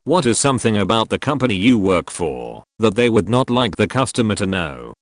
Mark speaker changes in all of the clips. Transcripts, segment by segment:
Speaker 1: What is something about the company you work for that they would not like the customer to know?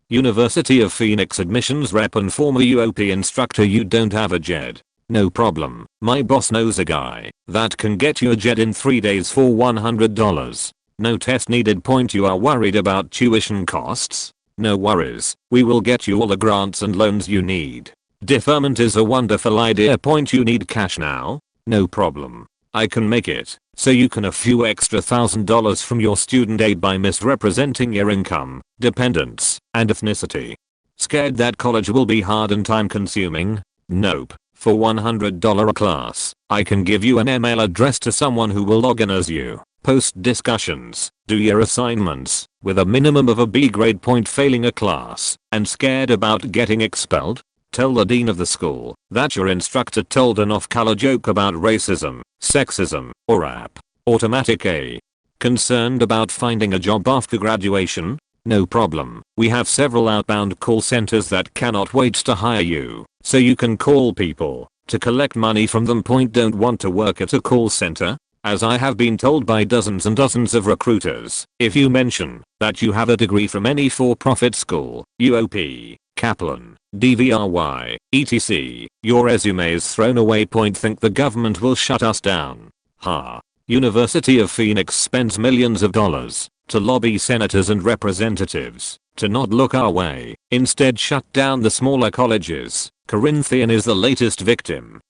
Speaker 1: University of Phoenix admissions rep and former UOP instructor. You don't have a JED. No problem. My boss knows a guy that can get you a JED in 3 days for $100. No test needed. Point. You are worried about tuition costs? No worries. We will get you all the grants and loans you need. Deferment is a wonderful idea. Point. You need cash now? No problem. I can make it so you can a few extra $1,000 from your student aid by misrepresenting your income, dependents, and ethnicity. Scared that college will be hard and time consuming? Nope. For $100 a class, I can give you an email address to someone who will log in as you, post discussions, do your assignments, with a minimum of a B grade. Point. Failing a class and scared about getting expelled? Tell the dean of the school that your instructor told an off-color joke about racism, sexism, or rap. Automatic A. Concerned about finding a job after graduation? No problem. We have several outbound call centers that cannot wait to hire you, so you can call people to collect money from them. Point. Don't want to work at a call center? As I have been told by dozens and dozens of recruiters, if you mention that you have a degree from any for-profit school, UOP, Kaplan, DVRY, etc., your resume is thrown away. Point. Think the government will shut us down? Ha. University of Phoenix spends millions of dollars to lobby senators and representatives to not look our way, instead shut down the smaller colleges. Corinthian is the latest victim.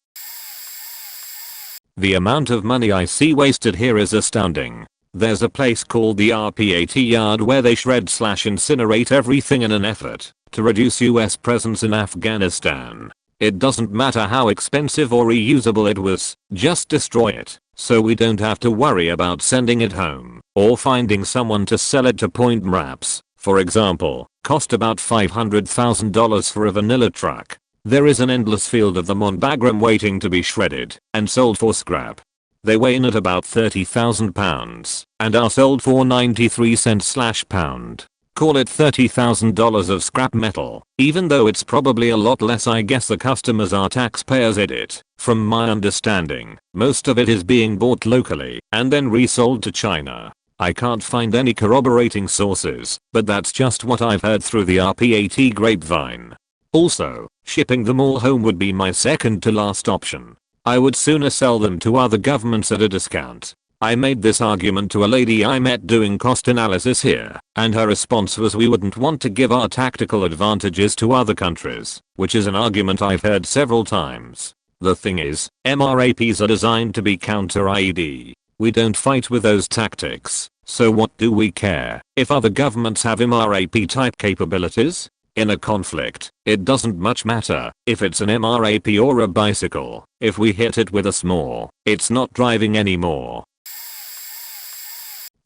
Speaker 1: The amount of money I see wasted here is astounding. There's a place called the RPAT yard where they shred/incinerate everything in an effort to reduce US presence in Afghanistan. It doesn't matter how expensive or reusable it was, just destroy it, so we don't have to worry about sending it home or finding someone to sell it to. Point. Wraps, for example, cost about $500,000 for a vanilla truck. There is an endless field of them on Bagram waiting to be shredded and sold for scrap. They weigh in at about 30,000 pounds and are sold for 93 cents/pound. Call it $30,000 of scrap metal, even though it's probably a lot less. I guess the customers are taxpayers. Edit. From my understanding, most of it is being bought locally and then resold to China. I can't find any corroborating sources, but that's just what I've heard through the RPAT grapevine. Also, shipping them all home would be my second to last option. I would sooner sell them to other governments at a discount. I made this argument to a lady I met doing cost analysis here, and her response was we wouldn't want to give our tactical advantages to other countries, which is an argument I've heard several times. The thing is, MRAPs are designed to be counter-IED. We don't fight with those tactics, so what do we care if other governments have MRAP type capabilities? In a conflict, it doesn't much matter if it's an MRAP or a bicycle. If we hit it with a SMOR, it's not driving anymore.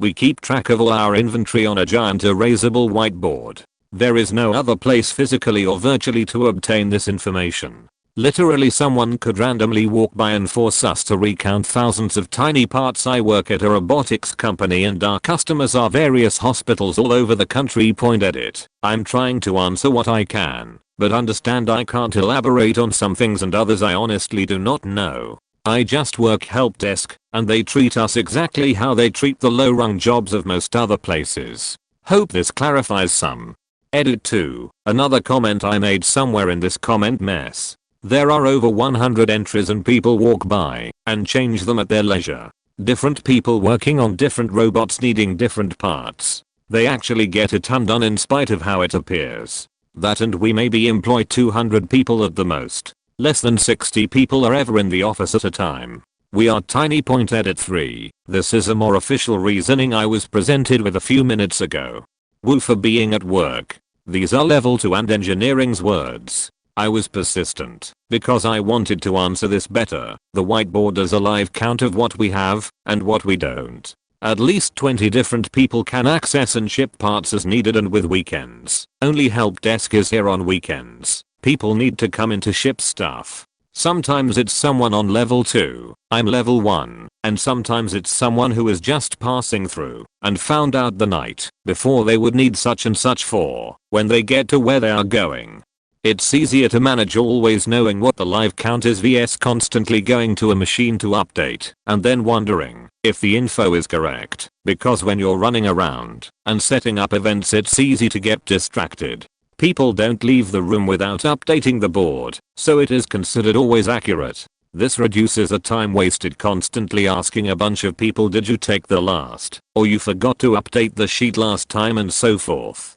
Speaker 1: We keep track of all our inventory on a giant erasable whiteboard. There is no other place physically or virtually to obtain this information. Literally someone could randomly walk by and force us to recount thousands of tiny parts. I work at a robotics company and our customers are various hospitals all over the country. Edit. I'm trying to answer what I can, but understand I can't elaborate on some things and others I honestly do not know. I just work help desk, and they treat us exactly how they treat the low-rung jobs of most other places. Hope this clarifies some. Edit 2. Another comment I made somewhere in this comment mess. There are over 100 entries and people walk by and change them at their leisure. Different people working on different robots needing different parts. They actually get a ton done in spite of how it appears. That and we maybe employ 200 people at the most. Less than 60 people are ever in the office at a time. We are tiny. Edit 3. This is a more official reasoning I was presented with a few minutes ago. Woo for being at work. These are level 2 and engineering's words. I was persistent because I wanted to answer this better. The whiteboard does a live count of what we have and what we don't. At least 20 different people can access and ship parts as needed, and with weekends. Only help desk is here on weekends. People need to come in to ship stuff. Sometimes it's someone on level 2, I'm level 1, and sometimes it's someone who is just passing through and found out the night before they would need such and such for when they get to where they are going. It's easier to manage always knowing what the live count is vs constantly going to a machine to update and then wondering if the info is correct, because when you're running around and setting up events it's easy to get distracted. People don't leave the room without updating the board, so it is considered always accurate. This reduces the time wasted constantly asking a bunch of people did you take the last, or you forgot to update the sheet last time and so forth.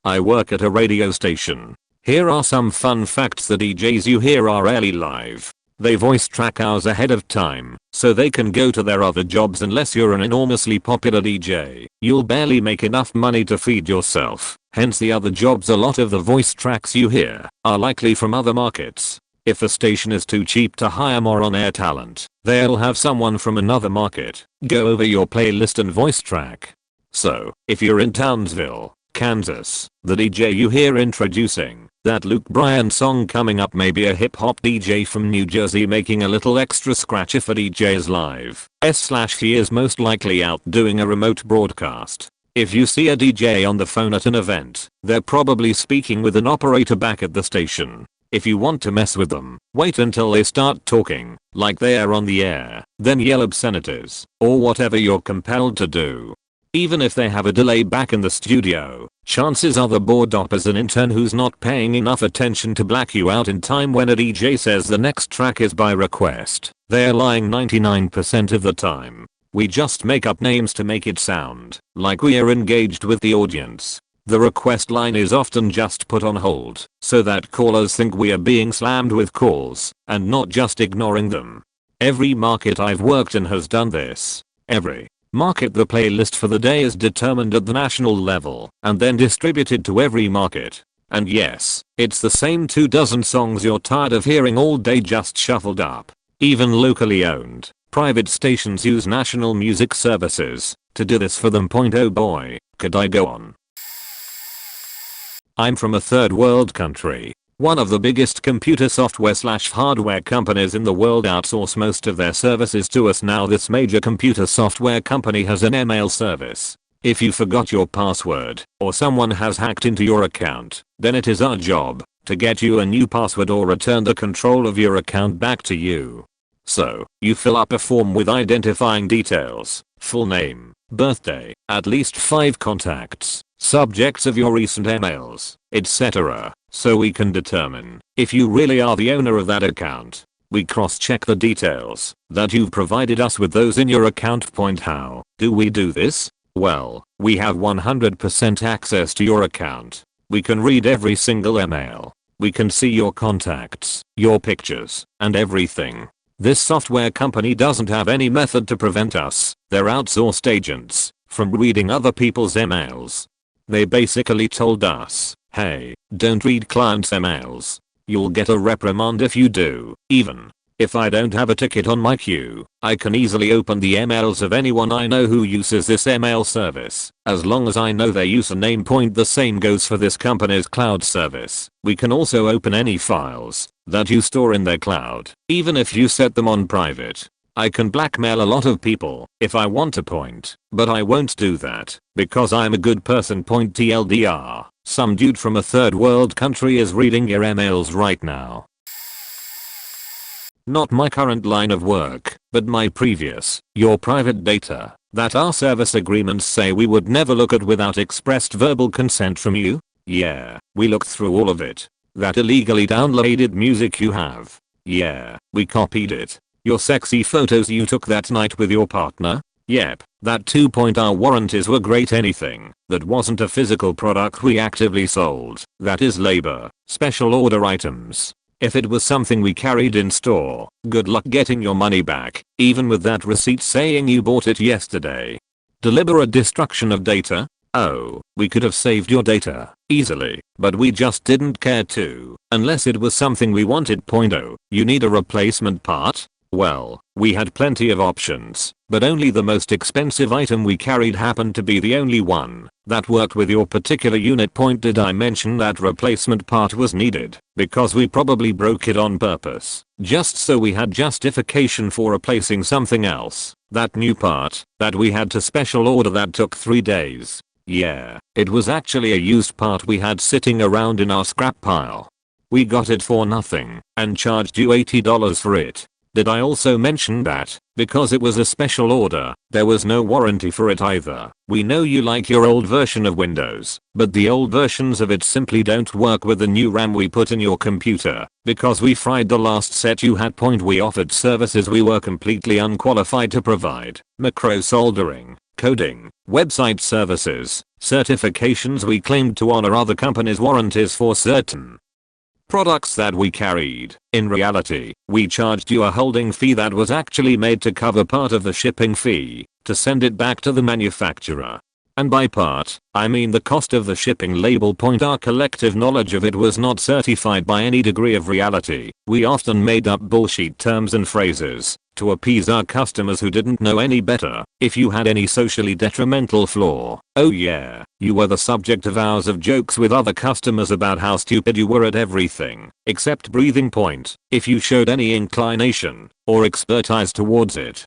Speaker 1: I work at a radio station. Here are some fun facts. The DJs you hear are rarely live. They voice track hours ahead of time, so they can go to their other jobs. Unless you're an enormously popular DJ, you'll barely make enough money to feed yourself. Hence the other jobs. A lot of the voice tracks you hear are likely from other markets. If a station is too cheap to hire more on-air talent, they'll have someone from another market go over your playlist and voice track. So, if you're in Townsville, Kansas, the DJ you hear introducing that Luke Bryan song coming up may be a hip hop DJ from New Jersey making a little extra scratch. If a DJ is live, he is most likely out doing a remote broadcast. If you see a DJ on the phone at an event, they're probably speaking with an operator back at the station. If you want to mess with them, wait until they start talking, like they are on the air, then yell obscenities, or whatever you're compelled to do. Even if they have a delay back in the studio, chances are the board op is an intern who's not paying enough attention to black you out in time when a DJ says the next track is by request. They're lying 99% of the time. We just make up names to make it sound like we are engaged with the audience. The request line is often just put on hold so that callers think we are being slammed with calls and not just ignoring them. Every market I've worked in has done this. Every market. The playlist for the day is determined at the national level and then distributed to every market. And yes, it's the same 24 songs you're tired of hearing all day just shuffled up. Even locally owned private stations use national music services to do this for them. Oh boy, could I go on. I'm from a third world country. One of the biggest computer software/hardware companies in the world outsource most of their services to us now. This major computer software company has an email service. If you forgot your password or someone has hacked into your account, then it is our job to get you a new password or return the control of your account back to you. So, you fill up a form with identifying details, full name, birthday, at least 5 contacts, subjects of your recent emails, etc. So we can determine if you really are the owner of that account. We cross-check the details that you've provided us with those in your account. How do we do this? Well, we have 100% access to your account. We can read every single email. We can see your contacts, your pictures, and everything. This software company doesn't have any method to prevent us, their outsourced agents, from reading other people's emails. They basically told us, hey, don't read clients' emails. You'll get a reprimand if you do. Even if I don't have a ticket on my queue, I can easily open the emails of anyone I know who uses this email service, as long as I know their username. The same goes for this company's cloud service. We can also open any files that you store in their cloud, even if you set them on private. I can blackmail a lot of people if I want to but I won't do that because I'm a good person. TLDR, some dude from a third world country is reading your emails right now. Not my current line of work, but my previous. Your private data that our service agreements say we would never look at without expressed verbal consent from you? Yeah, we looked through all of it. That illegally downloaded music you have? Yeah, we copied it. Your sexy photos you took that night with your partner? Yep, that 2.0 warranties were great. Anything that wasn't a physical product we actively sold, that is labor, special order items. If it was something we carried in store, good luck getting your money back, even with that receipt saying you bought it yesterday. Deliberate destruction of data? Oh, we could have saved your data easily, but we just didn't care to, unless it was something we wanted. Oh, you need a replacement part? Well, we had plenty of options, but only the most expensive item we carried happened to be the only one that worked with your particular unit. Did I mention that replacement part was needed because we probably broke it on purpose, just so we had justification for replacing something else? That new part that we had to special order that took 3 days. Yeah, it was actually a used part we had sitting around in our scrap pile. We got it for nothing and charged you $80 for it. Did I also mention that, because it was a special order, there was no warranty for it either? We know you like your old version of Windows, but the old versions of it simply don't work with the new RAM we put in your computer, because we fried the last set you had. We offered services we were completely unqualified to provide: macro soldering, coding, website services, certifications we claimed to honor other companies' warranties for certain products that we carried. In reality, we charged you a holding fee that was actually made to cover part of the shipping fee, to send it back to the manufacturer. And by part, I mean the cost of the shipping label. Our collective knowledge of it was not certified by any degree of reality. We often made up bullshit terms and phrases to appease our customers who didn't know any better. If you had any socially detrimental flaw, oh yeah, you were the subject of hours of jokes with other customers about how stupid you were at everything except breathing. If you showed any inclination or expertise towards it,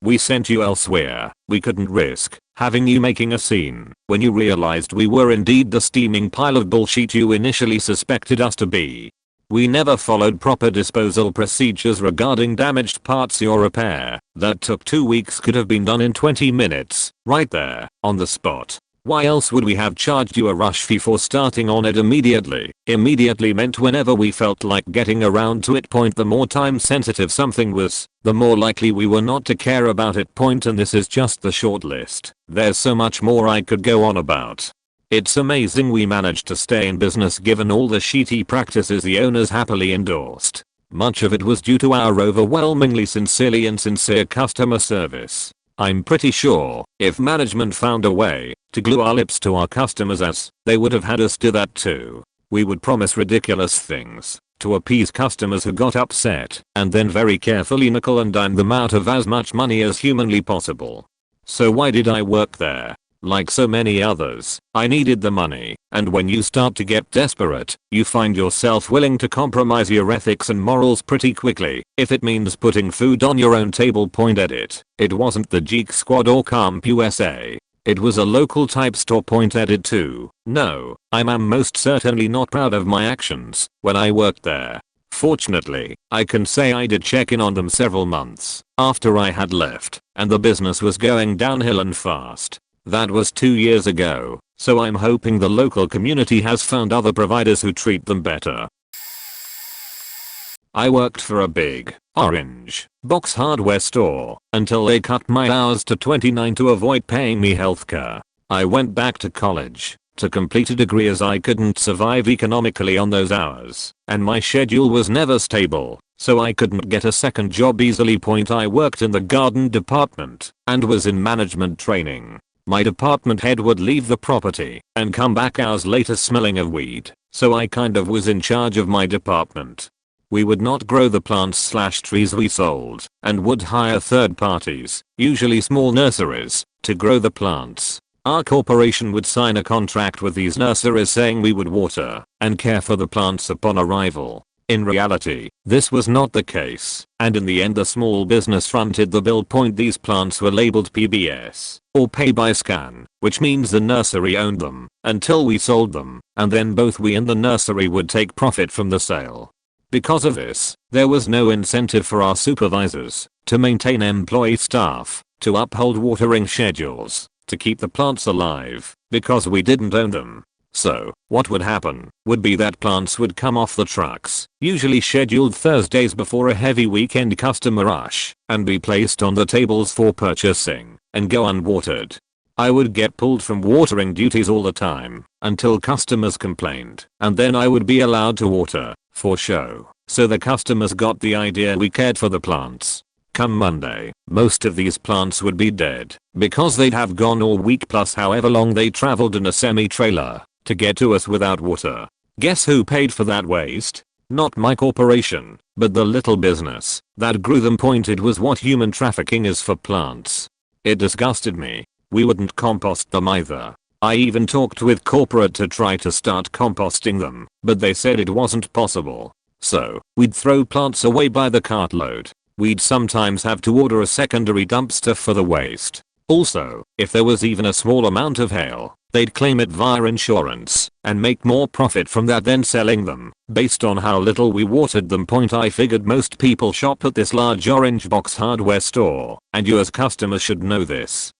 Speaker 1: we sent you elsewhere. We couldn't risk having you making a scene when you realized we were indeed the steaming pile of bullshit you initially suspected us to be. We never followed proper disposal procedures regarding damaged parts. Your repair that took 2 weeks could have been done in 20 minutes, right there, on the spot. Why else would we have charged you a rush fee for starting on it immediately? Immediately meant whenever we felt like getting around to it. The more time sensitive something was, the more likely we were not to care about it. And this is just the short list. There's so much more I could go on about. It's amazing we managed to stay in business given all the shitty practices the owners happily endorsed. Much of it was due to our overwhelmingly sincere customer service. I'm pretty sure if management found a way to glue our lips to our customers' ass, they would have had us do that too. We would promise ridiculous things to appease customers who got upset, and then very carefully nickel and dime them out of as much money as humanly possible. So why did I work there? Like so many others, I needed the money, and when you start to get desperate, you find yourself willing to compromise your ethics and morals pretty quickly, if it means putting food on your own table. Edit. It wasn't the Geek Squad or Camp USA. It was a local type store. Edit 2. No, I'm most certainly not proud of my actions when I worked there. Fortunately, I can say I did check in on them several months after I had left, and the business was going downhill and fast. That was 2 years ago, so I'm hoping the local community has found other providers who treat them better. I worked for a big, orange, box hardware store until they cut my hours to 29 to avoid paying me healthcare. I went back to college to complete a degree as I couldn't survive economically on those hours, and my schedule was never stable, so I couldn't get a second job easily. I worked in the garden department and was in management training. My department head would leave the property and come back hours later smelling of weed, so I kind of was in charge of my department. We would not grow the plants/trees we sold, and would hire third parties, usually small nurseries, to grow the plants. Our corporation would sign a contract with these nurseries saying we would water and care for the plants upon arrival. In reality, this was not the case, and in the end the small business fronted the bill. These plants were labeled PBS, or pay by scan, which means the nursery owned them until we sold them, and then both we and the nursery would take profit from the sale. Because of this, there was no incentive for our supervisors to maintain employee staff, to uphold watering schedules, to keep the plants alive, because we didn't own them. So, what would happen would be that plants would come off the trucks, usually scheduled Thursdays before a heavy weekend customer rush, and be placed on the tables for purchasing, and go unwatered. I would get pulled from watering duties all the time, until customers complained, and then I would be allowed to water, for show, so the customers got the idea we cared for the plants. Come Monday, most of these plants would be dead, because they'd have gone all week plus however long they traveled in a semi-trailer to get to us without water. Guess who paid for that waste? Not my corporation, but the little business that grew them. It was what human trafficking is for plants. It disgusted me. We wouldn't compost them either. I even talked with corporate to try to start composting them, but they said it wasn't possible. So, we'd throw plants away by the cartload. We'd sometimes have to order a secondary dumpster for the waste. Also, if there was even a small amount of hail, they'd claim it via insurance and make more profit from that than selling them based on how little we watered them. I figured most people shop at this large orange box hardware store, and you as customers should know this.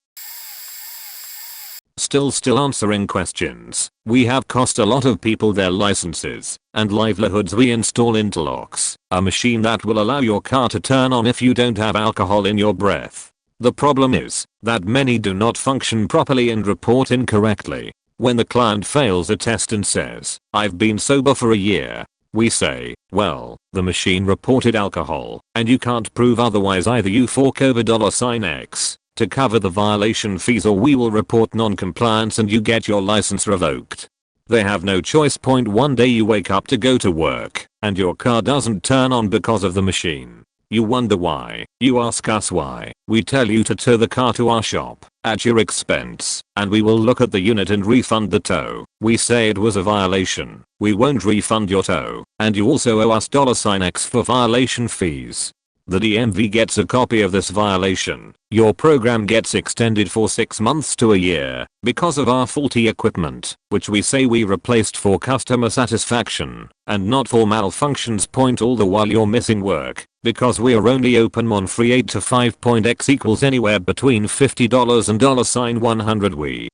Speaker 1: Still answering questions. We have cost a lot of people their licenses and livelihoods. We install interlocks, a machine that will allow your car to turn on if you don't have alcohol in your breath. The problem is that many do not function properly and report incorrectly. When the client fails a test and says, "I've been sober for a year," we say, "Well, the machine reported alcohol and you can't prove otherwise. Either you fork over $X to cover the violation fees, or we will report non-compliance and you get your license revoked." They have no choice. One day you wake up to go to work and your car doesn't turn on because of the machine. You wonder why. You ask us why. We tell you to tow the car to our shop at your expense and we will look at the unit and refund the tow. We say it was a violation. We won't refund your tow and you also owe us $X for violation fees. The DMV gets a copy of this violation. Your program gets extended for 6 months to a year because of our faulty equipment, which we say we replaced for customer satisfaction and not for malfunctions. All the while you're missing work because we are only open on free 8 to 5. X equals anywhere between $50 and $100. We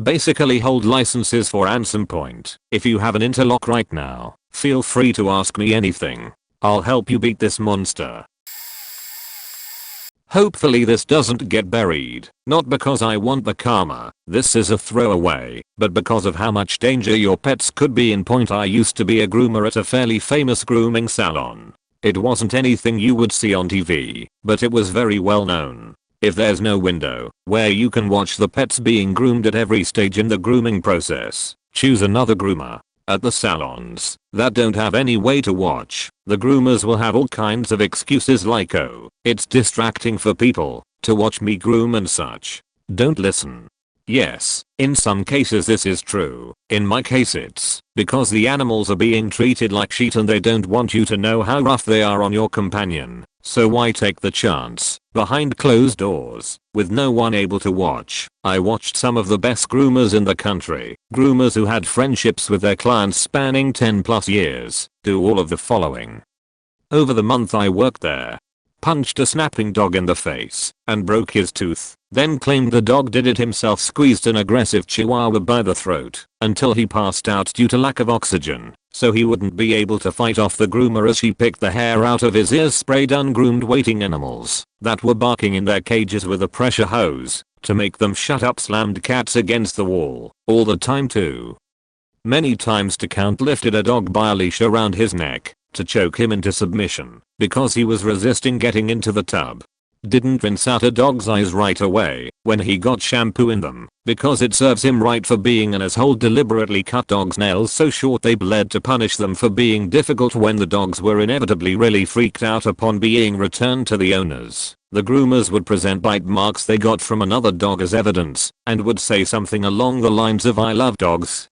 Speaker 1: basically hold licenses for Ansem Point. If you have an interlock right now, feel free to ask me anything. I'll help you beat this monster. Hopefully this doesn't get buried, not because I want the karma, this is a throwaway, but because of how much danger your pets could be in. I used to be a groomer at a fairly famous grooming salon. It wasn't anything you would see on TV, but it was very well known. If there's no window where you can watch the pets being groomed at every stage in the grooming process, choose another groomer. At the salons that don't have any way to watch, the groomers will have all kinds of excuses like, "Oh, it's distracting for people to watch me groom" and such. Don't listen. Yes, in some cases this is true. In my case it's because the animals are being treated like shit and they don't want you to know how rough they are on your companion. So why take the chance behind closed doors with no one able to watch? I watched some of the best groomers in the country, groomers who had friendships with their clients spanning 10+ years, do all of the following. Over the month I worked there, punched a snapping dog in the face and broke his tooth, then claimed the dog did it himself, squeezed an aggressive chihuahua by the throat until he passed out due to lack of oxygen, so he wouldn't be able to fight off the groomer as she picked the hair out of his ears, sprayed ungroomed waiting animals that were barking in their cages with a pressure hose to make them shut up, slammed cats against the wall all the time too. Many times to count, lifted a dog by a leash around his neck to choke him into submission because he was resisting getting into the tub. Didn't rinse out a dog's eyes right away when he got shampoo in them because it serves him right for being an asshole. Deliberately cut dogs' nails so short they bled to punish them for being difficult when the dogs were inevitably really freaked out upon being returned to the owners. The groomers would present bite marks they got from another dog as evidence and would say something along the lines of, "I love dogs,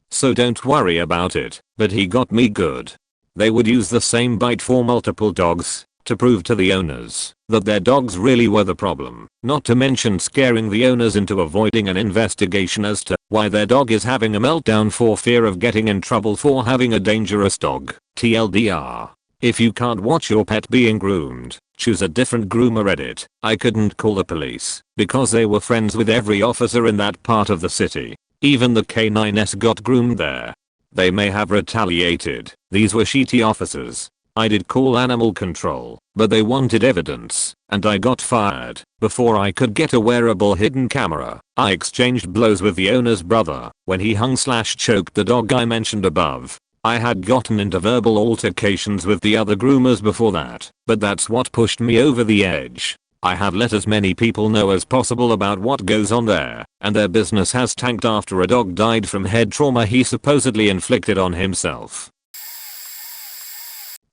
Speaker 1: so don't worry about it, but he got me good." They would use the same bite for multiple dogs to prove to the owners that their dogs really were the problem, not to mention scaring the owners into avoiding an investigation as to why their dog is having a meltdown for fear of getting in trouble for having a dangerous dog. TLDR. If you can't watch your pet being groomed, choose a different groomer. Edit. I couldn't call the police because they were friends with every officer in that part of the city. Even the K9s got groomed there. They may have retaliated. These were shitty officers. I did call animal control, but they wanted evidence, and I got fired before I could get a wearable hidden camera. I exchanged blows with the owner's brother when he hung/choked the dog I mentioned above. I had gotten into verbal altercations with the other groomers before that, but that's what pushed me over the edge. I have let as many people know as possible about what goes on there, and their business has tanked after a dog died from head trauma he supposedly inflicted on himself.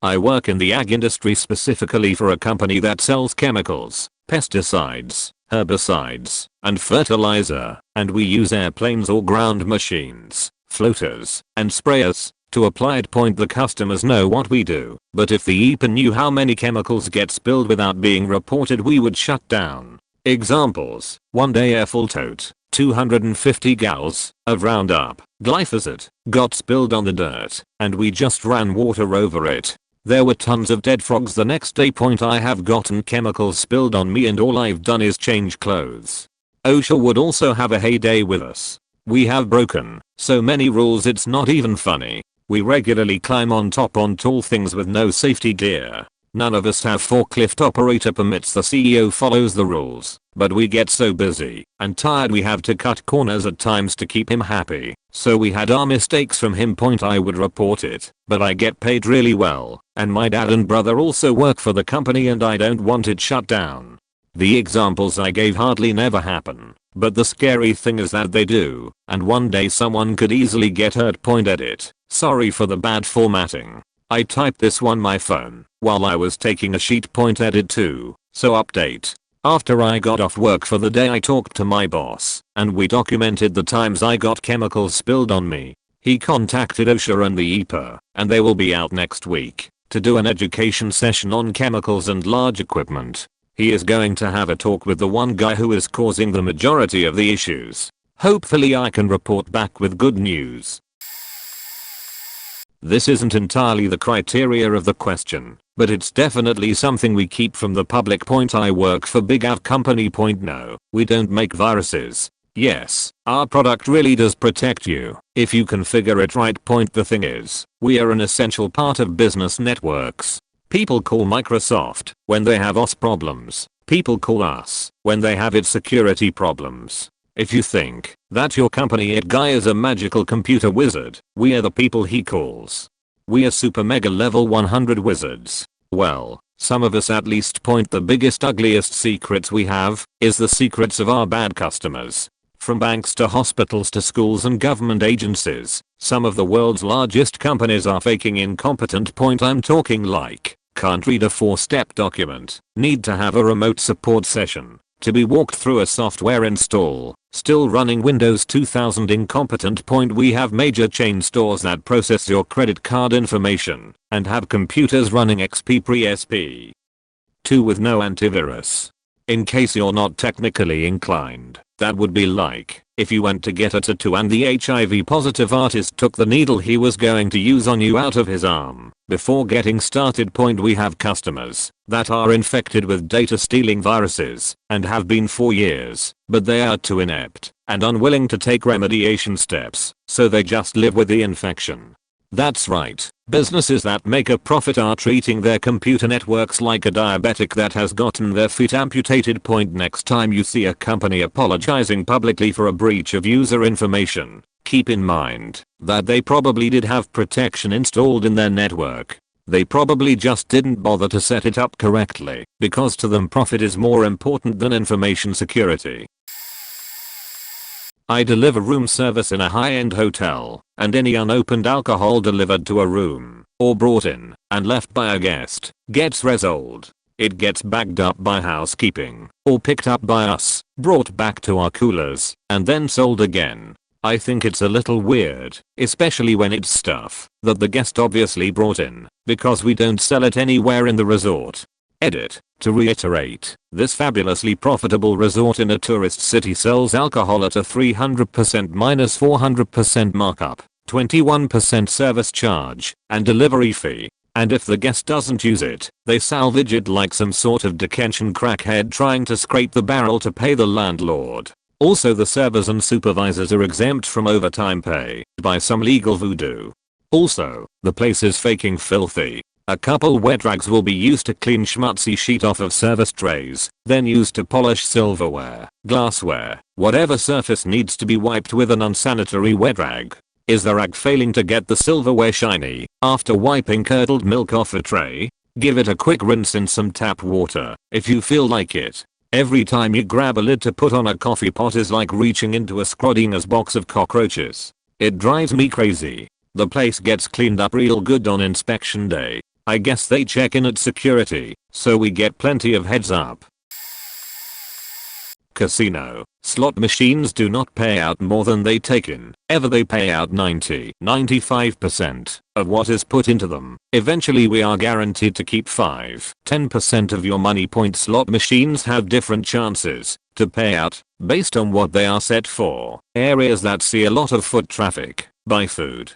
Speaker 1: I work in the ag industry, specifically for a company that sells chemicals, pesticides, herbicides, and fertilizer, and we use airplanes or ground machines, floaters, and sprayers to apply it. The customers know what we do, but if the EPA knew how many chemicals get spilled without being reported, we would shut down. Examples: one day air full tote, 250 gallons of Roundup, glyphosate, got spilled on the dirt, and we just ran water over it. There were tons of dead frogs the next day. I have gotten chemicals spilled on me and all I've done is change clothes. OSHA would also have a heyday with us. We have broken so many rules it's not even funny. We regularly climb on tall things with no safety gear. None of us have forklift operator permits. The CEO follows the rules, but we get so busy and tired we have to cut corners at times to keep him happy. So we had our mistakes from him. I would report it, but I get paid really well, and my dad and brother also work for the company and I don't want it shut down. The examples I gave hardly never happen, but the scary thing is that they do, and one day someone could easily get hurt. Edit. Sorry for the bad formatting. I typed this on my phone while I was taking a sheet. Edit 2. So update. After I got off work for the day I talked to my boss and we documented the times I got chemicals spilled on me. He contacted OSHA and the EPA and they will be out next week to do an education session on chemicals and large equipment. He is going to have a talk with the one guy who is causing the majority of the issues. Hopefully I can report back with good news. This isn't entirely the criteria of the question, but it's definitely something we keep from the public. I work for big AV company. No, we don't make viruses. Yes, our product really does protect you if you configure it right. The thing is, we are an essential part of business networks. People call Microsoft when they have OS problems. People call us when they have its security problems. If you think that your company IT guy is a magical computer wizard, we are the people he calls. We are super mega level 100 wizards. Well, some of us at least. The biggest ugliest secrets we have is the secrets of our bad customers. From banks to hospitals to schools and government agencies, some of the world's largest companies are faking incompetent. I'm talking like can't read a 4-step document, need to have a remote support session to be walked through a software install, still running Windows 2000 incompetent. We have major chain stores that process your credit card information and have computers running XP pre-SP 2 with no antivirus. In case you're not technically inclined, that would be like if you went to get a tattoo and the HIV positive artist took the needle he was going to use on you out of his arm before getting started. We have customers that are infected with data stealing viruses and have been for years, but they are too inept and unwilling to take remediation steps, so they just live with the infection. That's right, businesses that make a profit are treating their computer networks like a diabetic that has gotten their feet amputated. Next time you see a company apologizing publicly for a breach of user information, keep in mind that they probably did have protection installed in their network. They probably just didn't bother to set it up correctly because to them profit is more important than information security. I deliver room service in a high-end hotel, and any unopened alcohol delivered to a room, or brought in and left by a guest, gets resold. It gets bagged up by housekeeping, or picked up by us, brought back to our coolers, and then sold again. I think it's a little weird, especially when it's stuff that the guest obviously brought in, because we don't sell it anywhere in the resort. Edit. To reiterate, this fabulously profitable resort in a tourist city sells alcohol at a 300% minus 400% markup, 21% service charge, and delivery fee. And if the guest doesn't use it, they salvage it like some sort of detention crackhead trying to scrape the barrel to pay the landlord. Also, the servers and supervisors are exempt from overtime pay by some legal voodoo. Also, the place is faking filthy. A couple wet rags will be used to clean schmutzy sheet off of service trays, then used to polish silverware, glassware, whatever surface needs to be wiped with an unsanitary wet rag. Is the rag failing to get the silverware shiny after wiping curdled milk off a tray? Give it a quick rinse in some tap water if you feel like it. Every time you grab a lid to put on a coffee pot is like reaching into a Scrodinger's box of cockroaches. It drives me crazy. The place gets cleaned up real good on inspection day. I guess they check in at security, so we get plenty of heads up. casino. Slot machines do not pay out more than they take in. They pay out 90-95% of what is put into them. Eventually we are guaranteed to keep 5-10% of your money. Slot machines have different chances to pay out based on what they are set for. Areas that see a lot of foot traffic, buy food.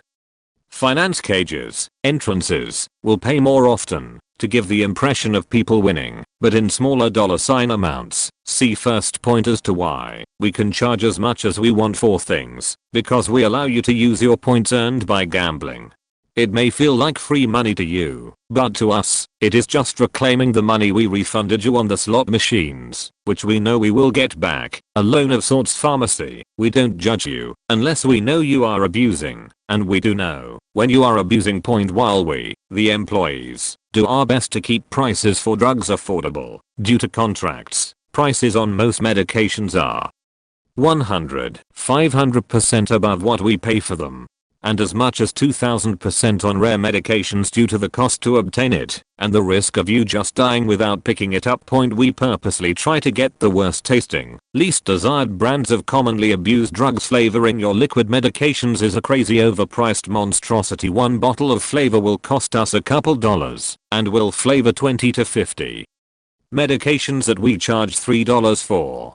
Speaker 1: Finance cages, entrances, will pay more often to give the impression of people winning, but in smaller dollar sign amounts. See first point as to why we can charge as much as we want for things, because we allow you to use your points earned by gambling. It may feel like free money to you, but to us, it is just reclaiming the money we refunded you on the slot machines, which we know we will get back. A loan of sorts. Pharmacy. We don't judge you unless we know you are abusing, and we do know when you are abusing. While we, the employees, do our best to keep prices for drugs affordable, due to contracts, prices on most medications are 100-500% above what we pay for them, and as much as 2000% on rare medications due to the cost to obtain it and the risk of you just dying without picking it up. We purposely try to get the worst tasting, least desired brands of commonly abused drugs. Flavoring your liquid medications is a crazy overpriced monstrosity. One bottle of flavor will cost us a couple dollars and will flavor 20 to 50 medications that we charge $3 for.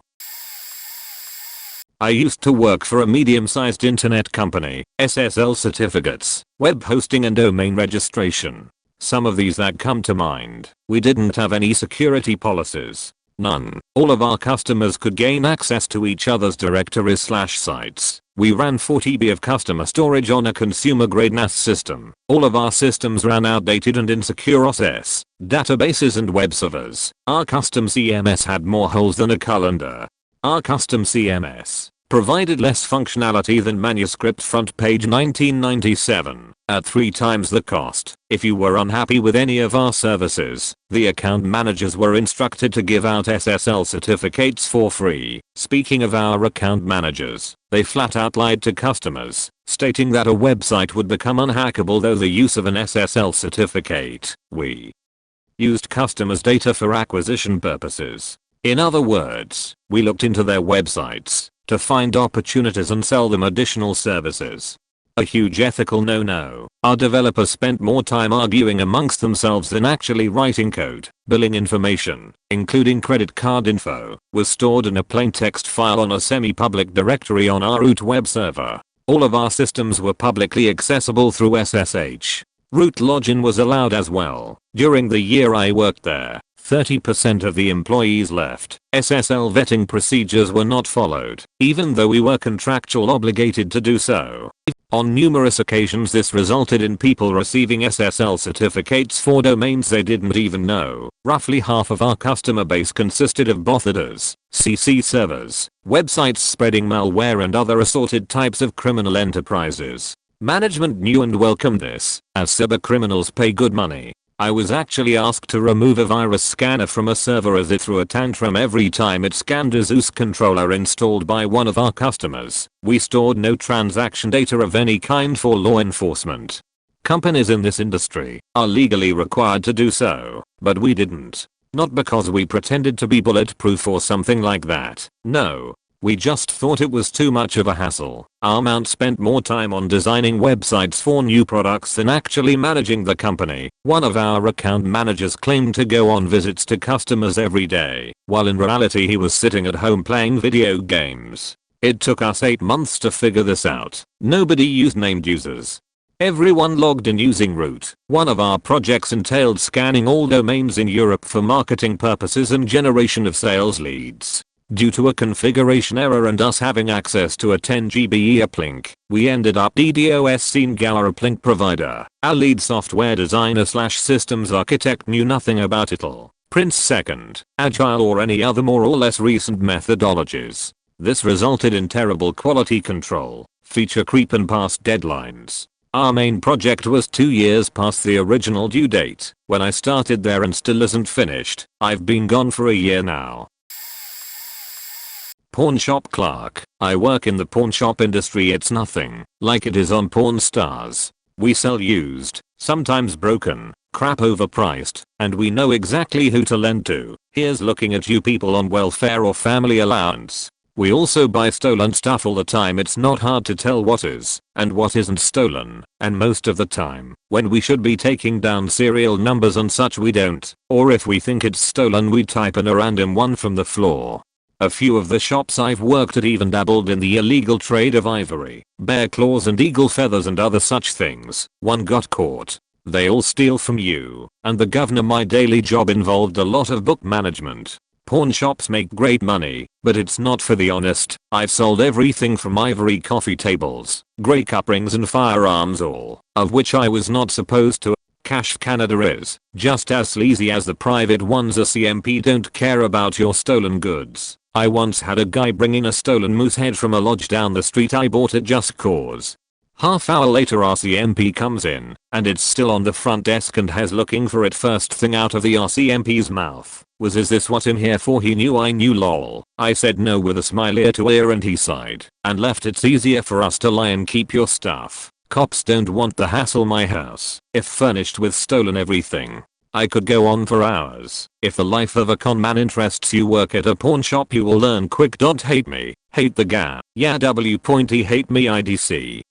Speaker 1: I used to work for a medium-sized internet company. SSL certificates, web hosting and domain registration. Some of these that come to mind. We didn't have any security policies. None. All of our customers could gain access to each other's directories/sites. We ran 40 GB of customer storage on a consumer-grade NAS system. All of our systems ran outdated and insecure OS, databases and web servers. Our custom CMS had more holes than a colander. Our custom CMS provided less functionality than manuscript front page 1997 at 3 times the cost. If you were unhappy with any of our services, the account managers were instructed to give out SSL certificates for free. Speaking of our account managers, they flat out lied to customers, stating that a website would become unhackable through the use of an SSL certificate. We used customers' data for acquisition purposes. In other words, we looked into their websites to find opportunities and sell them additional services. A huge ethical no-no. Our developers spent more time arguing amongst themselves than actually writing code. Billing information, including credit card info, was stored in a plain text file on a semi-public directory on our root web server. All of our systems were publicly accessible through SSH. Root login was allowed as well. During the year I worked there, 30% of the employees left. SSL vetting procedures were not followed, even though we were contractual obligated to do so. On numerous occasions this resulted in people receiving SSL certificates for domains they didn't even know. Roughly half of our customer base consisted of botheters, CC servers, websites spreading malware and other assorted types of criminal enterprises. Management knew and welcomed this, as cybercriminals pay good money. I was actually asked to remove a virus scanner from a server as it threw a tantrum every time it scanned a Zeus controller installed by one of our customers. We stored no transaction data of any kind for law enforcement. Companies in this industry are legally required to do so, but we didn't. Not because we pretended to be bulletproof or something like that. No. We just thought it was too much of a hassle. Our mount spent more time on designing websites for new products than actually managing the company. One of our account managers claimed to go on visits to customers every day, while in reality he was sitting at home playing video games. It took us 8 months to figure this out. Nobody used named users. Everyone logged in using root. One of our projects entailed scanning all domains in Europe for marketing purposes and generation of sales leads. Due to a configuration error and us having access to a 10 GB uplink, we ended up DDoSing our uplink provider. Our lead software designer/systems architect knew nothing about ITIL, Prince second, Agile or any other more or less recent methodologies. This resulted in terrible quality control, feature creep and past deadlines. Our main project was 2 years past the original due date when I started there and still isn't finished. I've been gone for a year now. Pawn shop clerk. I work in the pawn shop industry. It's nothing like it is on Pawn Stars. We sell used, sometimes broken, crap overpriced, and we know exactly who to lend to. Here's looking at you people on welfare or family allowance. We also buy stolen stuff all the time. It's not hard to tell what is and what isn't stolen, and most of the time, when we should be taking down serial numbers and such, we don't, or if we think it's stolen we type in a random one from the floor. A few of the shops I've worked at even dabbled in the illegal trade of ivory, bear claws and eagle feathers and other such things. One got caught. They all steal from you, and the governor. My daily job involved a lot of book management. Pawn shops make great money, but it's not for the honest. I've sold everything from ivory coffee tables, grey cup rings and firearms, all of which I was not supposed to. Cash Canada is just as sleazy as the private ones. A CMP don't care about your stolen goods. I once had a guy bringing a stolen moose head from a lodge down the street. I bought it just cause. Half hour later our CMP comes in, and it's still on the front desk and has looking for it. First thing out of the RCMP's mouth was, "Is this what I'm here for?" He knew I knew, lol. I said no with a smile ear to ear and he sighed and left. It's easier for us to lie and keep your stuff. Cops don't want the hassle. My house, if furnished with stolen everything. I could go on for hours. If the life of a con man interests you, work at a pawn shop. You will learn quick. Hate me. Hate the gap. Yeah, W.E. hate me IDC.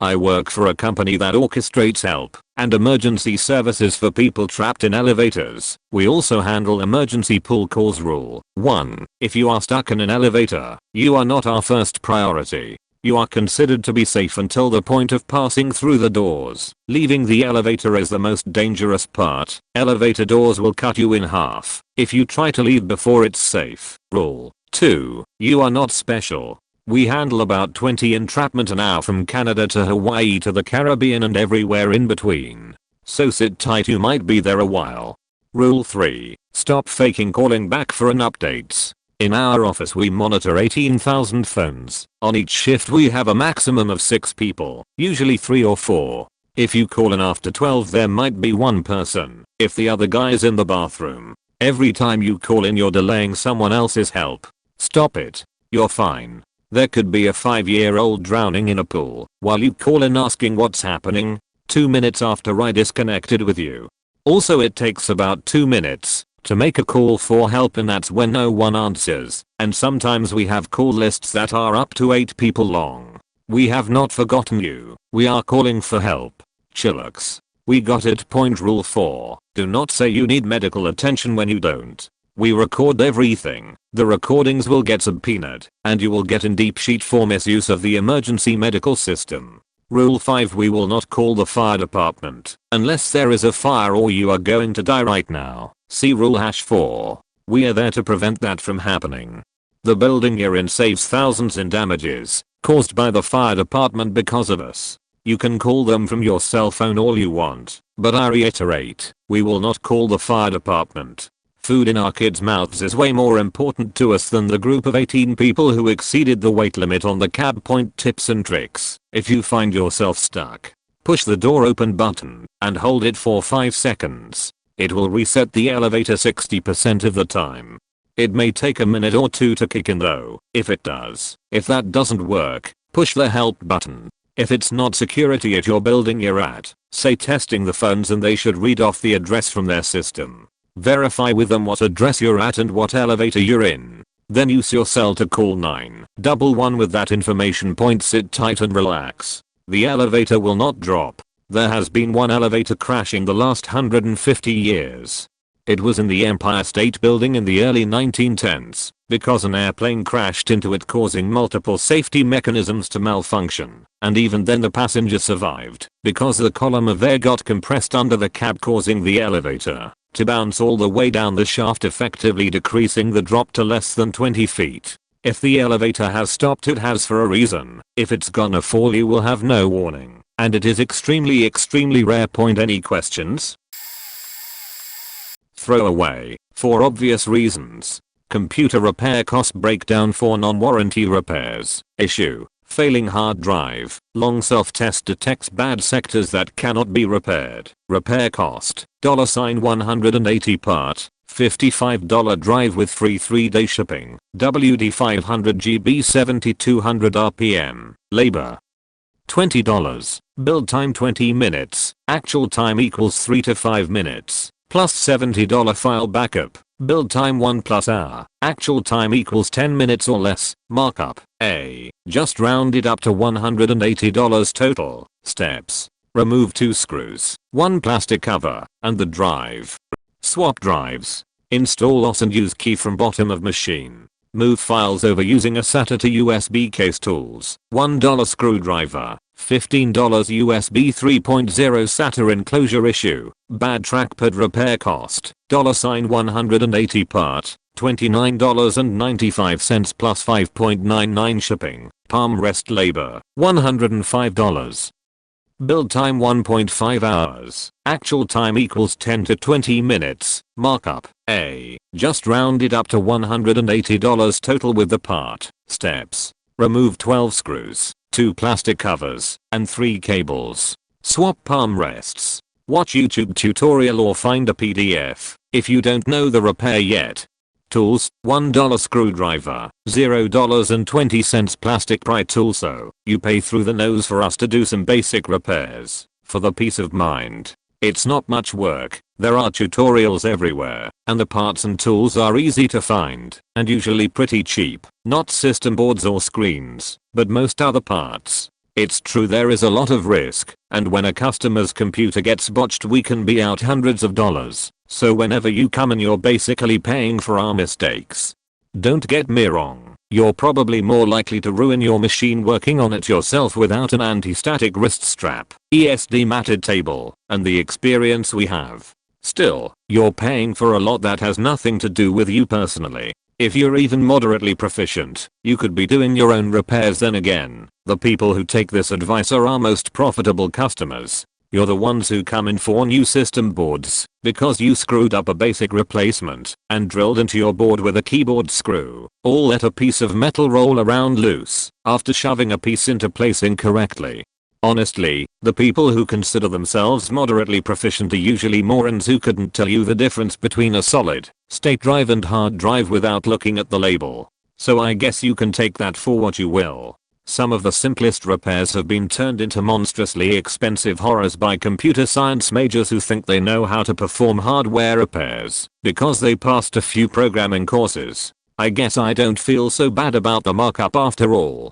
Speaker 1: I work for a company that orchestrates help and emergency services for people trapped in elevators. We also handle emergency pull calls. Rule 1. If you are stuck in an elevator, you are not our first priority. You are considered to be safe until the point of passing through the doors. Leaving the elevator is the most dangerous part. Elevator doors will cut you in half if you try to leave before it's safe. Rule 2. You are not special. We handle about 20 entrapment an hour from Canada to Hawaii to the Caribbean and everywhere in between. So sit tight, you might be there a while. Rule 3. Stop faking calling back for an updates. In our office we monitor 18,000 phones. On each shift we have a maximum of 6 people, usually 3 or 4. If you call in after 12 there might be one person, if the other guy is in the bathroom. Every time you call in you're delaying someone else's help. Stop it. You're fine. There could be a 5-year-old drowning in a pool while you call in asking what's happening. 2 minutes after I disconnected with you. Also it takes about 2 minutes to make a call for help, and that's when no one answers, and sometimes we have call lists that are up to 8 people long. We have not forgotten you. We are calling for help. Chillax. We got it. Point. Rule 4. Do not say you need medical attention when you don't. We record everything. The recordings will get subpoenaed, and you will get in deep shit for misuse of the emergency medical system. Rule 5. We will not call the fire department unless there is a fire or you are going to die right now. See Rule #4. We are there to prevent that from happening. The building you're in saves thousands in damages caused by the fire department because of us. You can call them from your cell phone all you want, but I reiterate, we will not call the fire department. Food in our kids' mouths is way more important to us than the group of 18 people who exceeded the weight limit on the cab. Point. Tips and tricks. If you find yourself stuck, push the door open button and hold it for 5 seconds. It will reset the elevator 60% of the time. It may take a minute or 2 to kick in though, if it does. If that doesn't work, push the help button. If it's not security at your building you're at, say testing the phones, and they should read off the address from their system. Verify with them what address you're at and what elevator you're in. Then use your cell to call 911 with that information. Point. Sit tight and relax. The elevator will not drop. There has been one elevator crash in the last 150 years. It was in the Empire State Building in the early 1910s because an airplane crashed into it, causing multiple safety mechanisms to malfunction, and even then the passenger survived because the column of air got compressed under the cab, causing the elevator to bounce all the way down the shaft, effectively decreasing the drop to less than 20 feet. If the elevator has stopped, it has for a reason. If it's gonna fall you will have no warning, and it is extremely rare. Point. Any questions? Throw away, for obvious reasons. Computer repair cost breakdown for non-warranty repairs. Issue: failing hard drive. Long self-test detects bad sectors that cannot be repaired. Repair cost: $180 part, $55 drive with free 3-day shipping. WD 500 GB 7200 RPM. Labor: $20. Build time 20 minutes. Actual time equals 3 to 5 minutes. plus $70 file backup. Build time 1 plus hour. Actual time equals 10 minutes or less. Markup A. Just round it up to $180 total. Steps. Remove 2 screws, 1 plastic cover, and the drive. Swap drives. Install OS and use key from bottom of machine. Move files over using a SATA to USB case tools. $1 screwdriver. $15 USB 3.0 SATA enclosure issue. Bad trackpad repair cost. $180 part. $29.95 plus 5.99 shipping. Palm rest labor. $105. Build time 1.5 hours. Actual time equals 10 to 20 minutes. Markup A. Just round it up to $180 total with the part. Steps. Remove 12 screws, 2 plastic covers, and 3 cables. Swap palm rests. Watch YouTube tutorial or find a PDF if you don't know the repair yet. Tools, $1 screwdriver, $0.20 plastic pry tool, so you pay through the nose for us to do some basic repairs. For the peace of mind. It's not much work, there are tutorials everywhere, and the parts and tools are easy to find, and usually pretty cheap. Not system boards or screens, but most other parts. It's true there is a lot of risk, and when a customer's computer gets botched we can be out hundreds of dollars. So whenever you come in you're basically paying for our mistakes. Don't get me wrong, you're probably more likely to ruin your machine working on it yourself without an anti-static wrist strap, ESD matted table, and the experience we have. Still, you're paying for a lot that has nothing to do with you personally. If you're even moderately proficient, you could be doing your own repairs. Then again, the people who take this advice are our most profitable customers. You're the ones who come in for new system boards because you screwed up a basic replacement and drilled into your board with a keyboard screw, or let a piece of metal roll around loose after shoving a piece into place incorrectly. Honestly, the people who consider themselves moderately proficient are usually morons who couldn't tell you the difference between a solid state drive and hard drive without looking at the label. So I guess you can take that for what you will. Some of the simplest repairs have been turned into monstrously expensive horrors by computer science majors who think they know how to perform hardware repairs because they passed a few programming courses. I guess I don't feel so bad about the markup after all.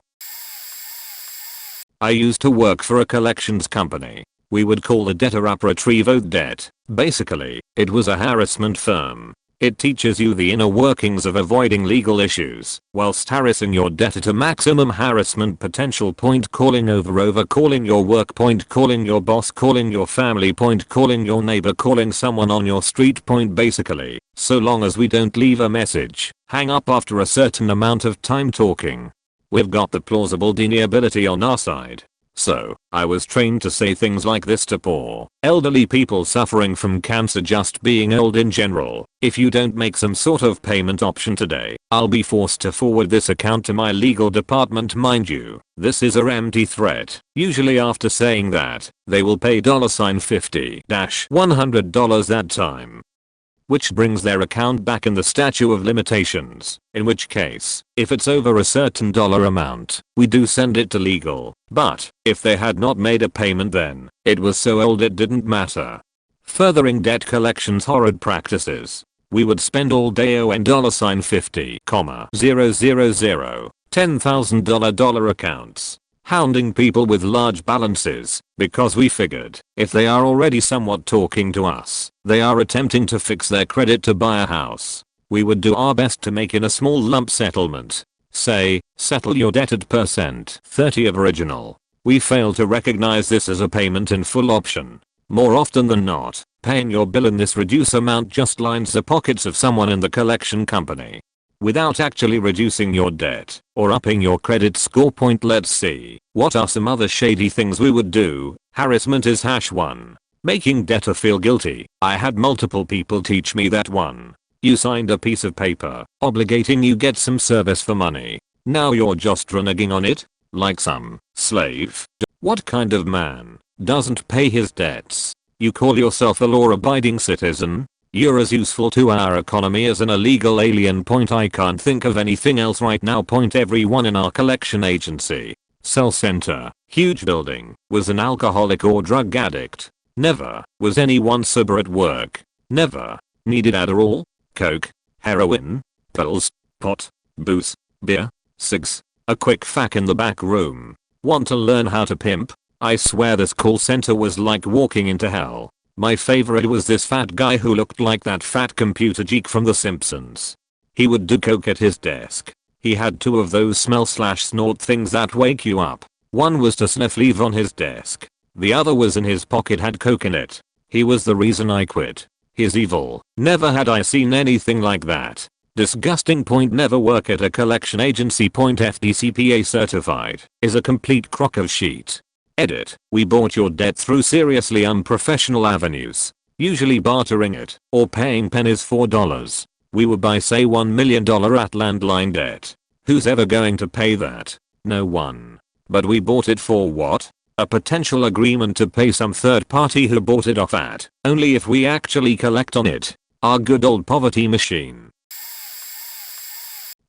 Speaker 1: I used to work for a collections company. We would call the debtor up retrieve owed debt. Basically, it was a harassment firm. It teaches you the inner workings of avoiding legal issues whilst harassing your debtor to maximum harassment potential. Point calling over calling your work, point calling your boss, calling your family, point calling your neighbor, calling someone on your street. Point basically, so long as we don't leave a message, hang up after a certain amount of time talking. We've got the plausible deniability on our side. So, I was trained to say things like this to poor, elderly people suffering from cancer, just being old in general. If you don't make some sort of payment option today, I'll be forced to forward this account to my legal department. Mind you, this is a empty threat. Usually after saying that, they will pay $50-$100 that time, which brings their account back in the statute of limitations, in which case, if it's over a certain dollar amount, we do send it to legal. But if they had not made a payment, then it was so old it didn't matter. Furthering debt collection's horrid practices, we would spend all day owing $50,000, $10,000 accounts, hounding people with large balances because we figured if they are already somewhat talking to us, they are attempting to fix their credit to buy a house. We would do our best to make in a small lump settlement. Say, settle your debt at %30 of original. We fail to recognize this as a payment in full option. More often than not, paying your bill in this reduced amount just lines the pockets of someone in the collection company without actually reducing your debt or upping your credit score. Point. Let's see, what are some other shady things we would do? Harassment is #1. Making debtor feel guilty. I had multiple people teach me that one. You signed a piece of paper obligating you get some service for money. Now you're just reneging on it? Like some slave? What kind of man doesn't pay his debts? You call yourself a law-abiding citizen? You're as useful to our economy as an illegal alien. Point. I can't think of anything else right now. Point. Everyone in our collection agency, cell center, huge building, was an alcoholic or drug addict. Never was anyone sober at work. Never. Needed Adderall, coke, heroin, pills, pot, booze, beer, cigs. A quick fact in the back room. Want to learn how to pimp? I swear this call center was like walking into hell. My favorite was this fat guy who looked like that fat computer geek from The Simpsons. He would do coke at his desk. He had two of those smell/snort things that wake you up. One was to sniff leave on his desk. The other was in his pocket, had coke in it. He was the reason I quit. He's evil. Never had I seen anything like that. Disgusting. Point never work at a collection agency. Point FDCPA certified is a complete crock of shit. Edit. We bought your debt through seriously unprofessional avenues. Usually bartering it or paying pennies for dollars. We would buy say $1 million at landline debt. Who's ever going to pay that? No one. But we bought it for what? A potential agreement to pay some third party who bought it off at only if we actually collect on it. Our good old poverty machine.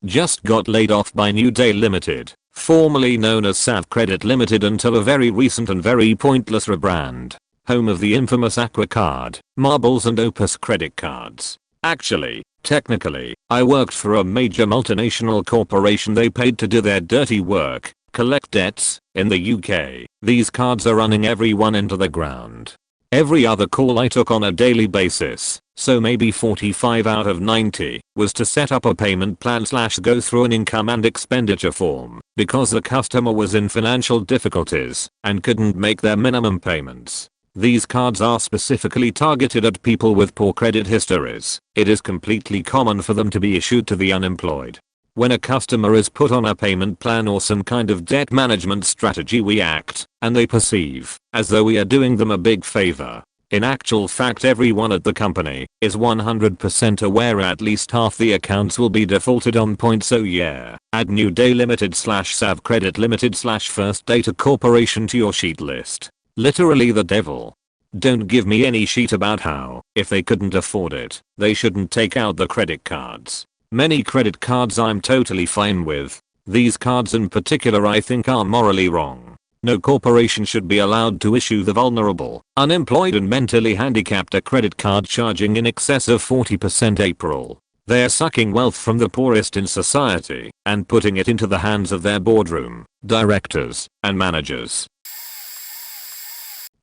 Speaker 1: Just got laid off by New Day Limited, formerly known as Sav Credit Limited until a very recent and very pointless rebrand. Home of the infamous Aqua Card, Marbles and Opus credit cards. Actually, technically, I worked for a major multinational corporation. They paid to do their dirty work, collect debts. In the UK, these cards are running everyone into the ground. Every other call I took on a daily basis, so maybe 45 out of 90, was to set up a payment plan / go through an income and expenditure form because the customer was in financial difficulties and couldn't make their minimum payments. These cards are specifically targeted at people with poor credit histories. It is completely common for them to be issued to the unemployed. When a customer is put on a payment plan or some kind of debt management strategy, we act, and they perceive, as though we are doing them a big favor. In actual fact, everyone at the company is 100% aware at least half the accounts will be defaulted on. So yeah, add New Day Limited / Sav Credit Limited / First Data Corporation to your sheet list. Literally the devil. Don't give me any shit about how, if they couldn't afford it, they shouldn't take out the credit cards. Many credit cards I'm totally fine with. These cards in particular I think are morally wrong. No corporation should be allowed to issue the vulnerable, unemployed and mentally handicapped a credit card charging in excess of 40% April. They're sucking wealth from the poorest in society and putting it into the hands of their boardroom, directors, and managers.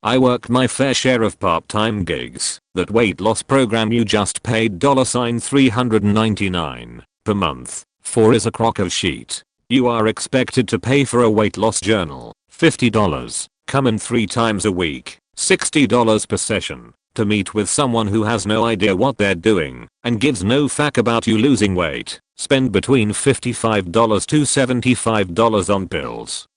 Speaker 1: I worked my fair share of part-time gigs. That weight loss program you just paid $399 per month for is a crock of shit. You are expected to pay for a weight loss journal, $50, come in 3 times a week, $60 per session, to meet with someone who has no idea what they're doing and gives no fuck about you losing weight. Spend between $55 to $75 on pills,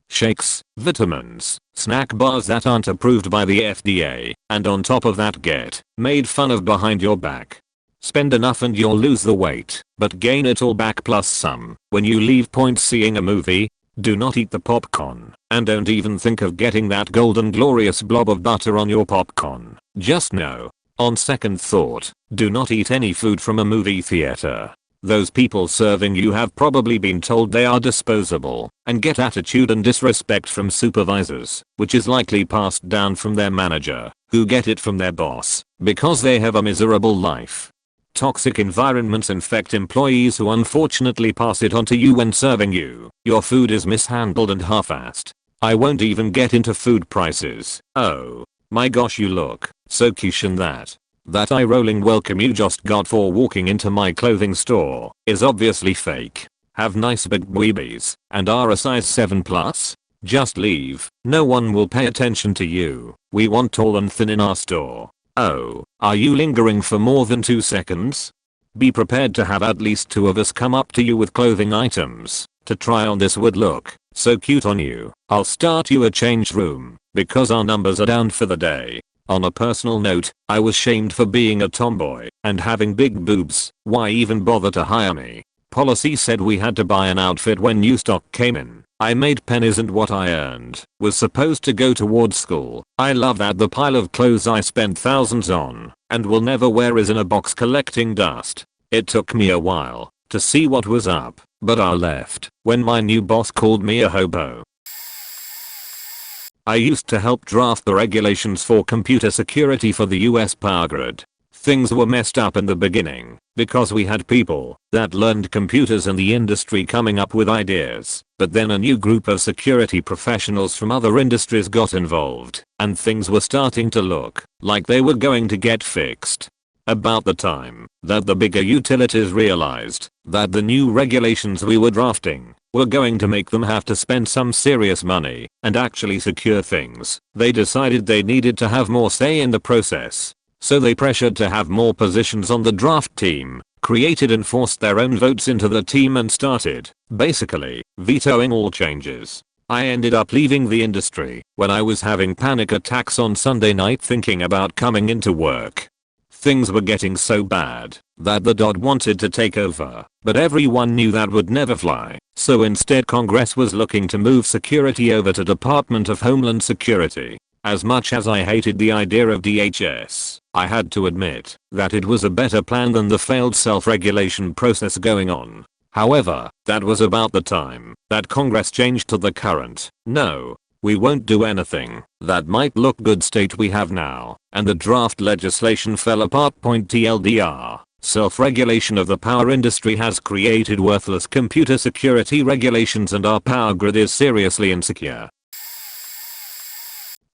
Speaker 1: shakes, vitamins, snack bars that aren't approved by the FDA, and on top of that get made fun of behind your back. Spend enough and you'll lose the weight, but gain it all back plus some when you leave. Seeing a movie? Do not eat the popcorn, and don't even think of getting that golden glorious blob of butter on your popcorn. Just know, on second thought, do not eat any food from a movie theater. Those people serving you have probably been told they are disposable and get attitude and disrespect from supervisors, which is likely passed down from their manager, who get it from their boss because they have a miserable life. Toxic environments infect employees who unfortunately pass it on to you when serving you. Your food is mishandled and half-assed. I won't even get into food prices. Oh my gosh, you look so cute, and that eye rolling welcome you just got for walking into my clothing store is obviously fake. Have nice big boobies and are a size 7+? Just leave. No one will pay attention to you. We want tall and thin in our store. Oh, are you lingering for more than 2 seconds? Be prepared to have at least 2 of us come up to you with clothing items to try on. This would look so cute on you. I'll start you a change room because our numbers are down for the day. On a personal note, I was shamed for being a tomboy and having big boobs. Why even bother to hire me? Policy said we had to buy an outfit when new stock came in. I made pennies and what I earned was supposed to go towards school. I love that the pile of clothes I spent thousands on and will never wear is in a box collecting dust. It took me a while to see what was up, but I left when my new boss called me a hobo. I used to help draft the regulations for computer security for the US power grid. Things were messed up in the beginning because we had people that learned computers in the industry coming up with ideas, but then a new group of security professionals from other industries got involved and things were starting to look like they were going to get fixed. About the time that the bigger utilities realized that the new regulations we were drafting were going to make them have to spend some serious money and actually secure things, they decided they needed to have more say in the process. So they pressured to have more positions on the draft team, created and forced their own votes into the team and started, basically, vetoing all changes. I ended up leaving the industry when I was having panic attacks on Sunday night thinking about coming into work. Things were getting so bad that the DOD wanted to take over, but everyone knew that would never fly. So instead Congress was looking to move security over to Department of Homeland Security. As much as I hated the idea of DHS, I had to admit that it was a better plan than the failed self-regulation process going on. However, that was about the time that Congress changed to the current, no, we won't do anything that might look good state we have now, and the draft legislation fell apart. TLDR. Self-regulation of the power industry has created worthless computer security regulations and our power grid is seriously insecure.